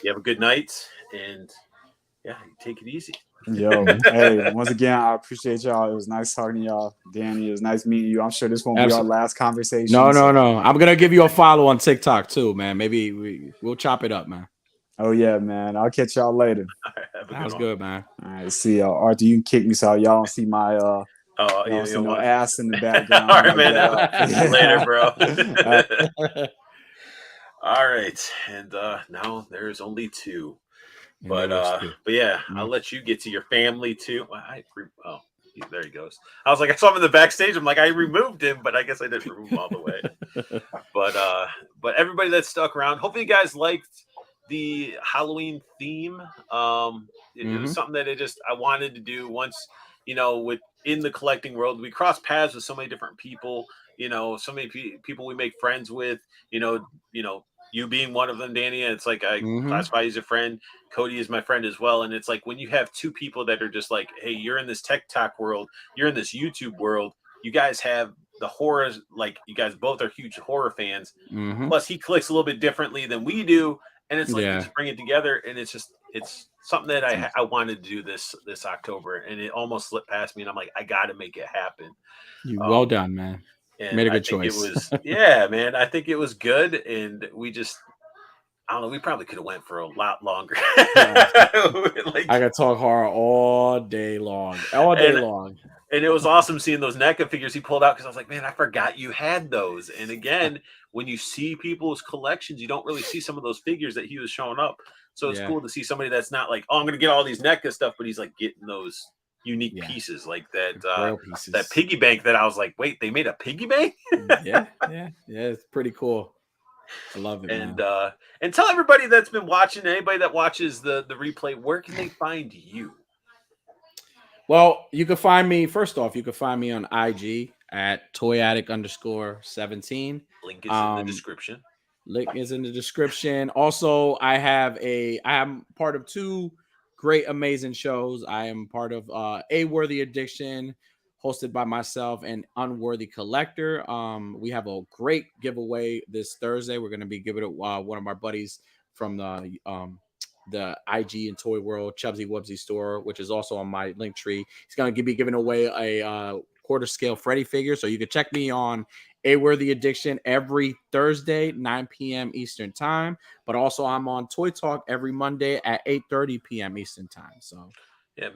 you have a good night, and yeah, take it easy. Yo, hey, once again, I appreciate y'all. It was nice talking to y'all. Danny, it was nice meeting you. I'm sure this won't be our last conversation. No. I'm gonna give you a follow on TikTok too, man. Maybe we'll chop it up, man. Oh yeah, man. I'll catch y'all later. That was good, man. All right, see y'all. Arthur, you can kick me so y'all don't see my no ass in the background. All right, man. See you later, bro. All right, and now there's only 2. But yeah, I'll let you get to your family too. There he goes. I was like, I saw him in the backstage. I'm like, I removed him, but I guess I didn't remove him all the way. But everybody that stuck around, hopefully you guys liked the Halloween theme. It was something that I wanted to do once, in the collecting world. We cross paths with so many different people, so many people we make friends with, you being one of them, Danny. And it's like I classify you as a friend. Cody is my friend as well. And it's like when you have 2 people that are just like, hey, you're in this TikTok world, you're in this YouTube world, you guys have the horror, like you guys both are huge horror fans. Plus he clicks a little bit differently than we do. And it's like you just bring it together, and it's something that I wanted to do this October, and it almost slipped past me, and I'm like, I got to make it happen. Well done, man. And made a good choice. Man. I think it was good, and we just, I don't know. We probably could have went for a lot longer. I could talk horror all day long. And it was awesome seeing those NECA figures he pulled out, because I was like, man, I forgot you had those. And again, when you see people's collections, you don't really see some of those figures that he was showing up. So it's cool to see somebody that's not like, oh, I'm going to get all these NECA stuff, but he's like getting those unique pieces like that piggy bank that I was like, wait, they made a piggy bank? yeah, it's pretty cool. I love it, and tell everybody that's been watching, anybody that watches the replay, where can they find you? Well, you can find me, first off, you can find me on IG at toyaddict_17. Link is in the description. Link is in the description. Also, I am part of 2 great, amazing shows. I am part of A Worthy Addiction, hosted by myself and Unworthy Collector. We have a great giveaway this Thursday. We're going to be giving it one of our buddies from the IG and Toy World Chubsy Wubsy store, which is also on my link tree. He's going to be giving away a quarter scale Freddy figure. So you can check me on A Worthy Addiction every Thursday, 9 p.m. Eastern time. But also I'm on Toy Talk every Monday at 8:30 p.m. Eastern time. So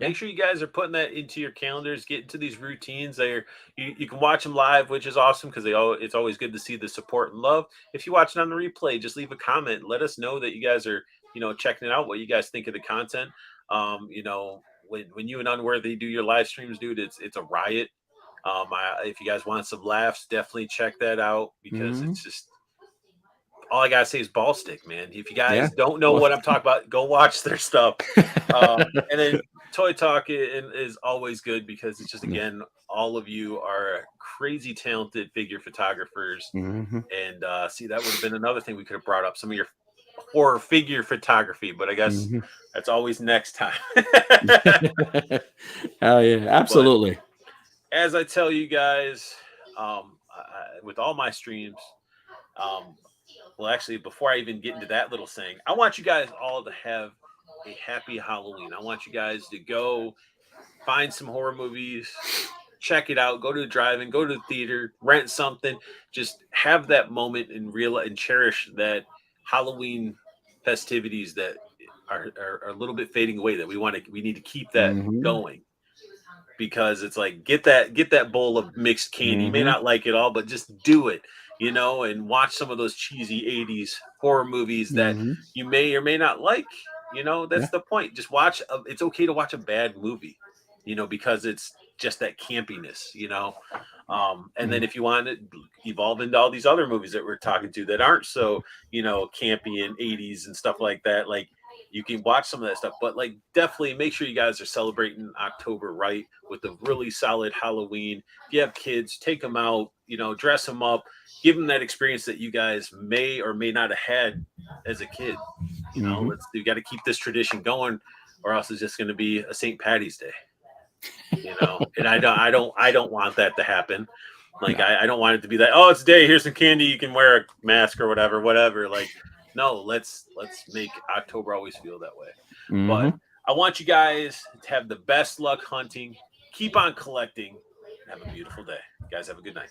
make sure you guys are putting that into your calendars. Get into these routines. You can watch them live, which is awesome, because it's always good to see the support and love. If you watch it on the replay, just leave a comment. Let us know that you guys are checking it out, what you guys think of the content. When you and Unworthy do your live streams, dude, it's a riot. If you guys want some laughs, definitely check that out, because it's just, all I gotta say is ball stick, man. If you guys don't know what I'm talking about, go watch their stuff. And then Toy Talk is always good because it's just, again, all of you are crazy talented figure photographers. Mm-hmm. And see, that would have been another thing we could have brought up, some of your horror figure photography, but I guess that's always next time. Hell yeah, absolutely. But as I tell you guys, with all my streams, well, actually, before I even get into that little saying, I want you guys all to have a happy Halloween. I want you guys to go find some horror movies, check it out, go to the drive-in, go to the theater, rent something, just have that moment and cherish that Halloween festivities that are a little bit fading away, that we need to keep that going, because it's like, get that bowl of mixed candy. You may not like it all, but just do it, and watch some of those cheesy 80s horror movies that you may or may not like. That's the point. Just watch. It's okay to watch a bad movie, because it's just that campiness, and then if you want to evolve into all these other movies that we're talking to that aren't so, campy and 80s and stuff like that, like, you can watch some of that stuff, but like, definitely make sure you guys are celebrating October right, with a really solid Halloween. If you have kids, take them out, dress them up, give them that experience that you guys may or may not have had as a kid. You got to keep this tradition going, or else it's just going to be a St. Patty's Day. And I don't want that to happen. Like, I don't want it to be like, oh, it's a day, here's some candy, you can wear a mask or whatever. Like, no, let's make October always feel that way. But I want you guys to have the best luck hunting. Keep on collecting. Have a beautiful day. You guys have a good night.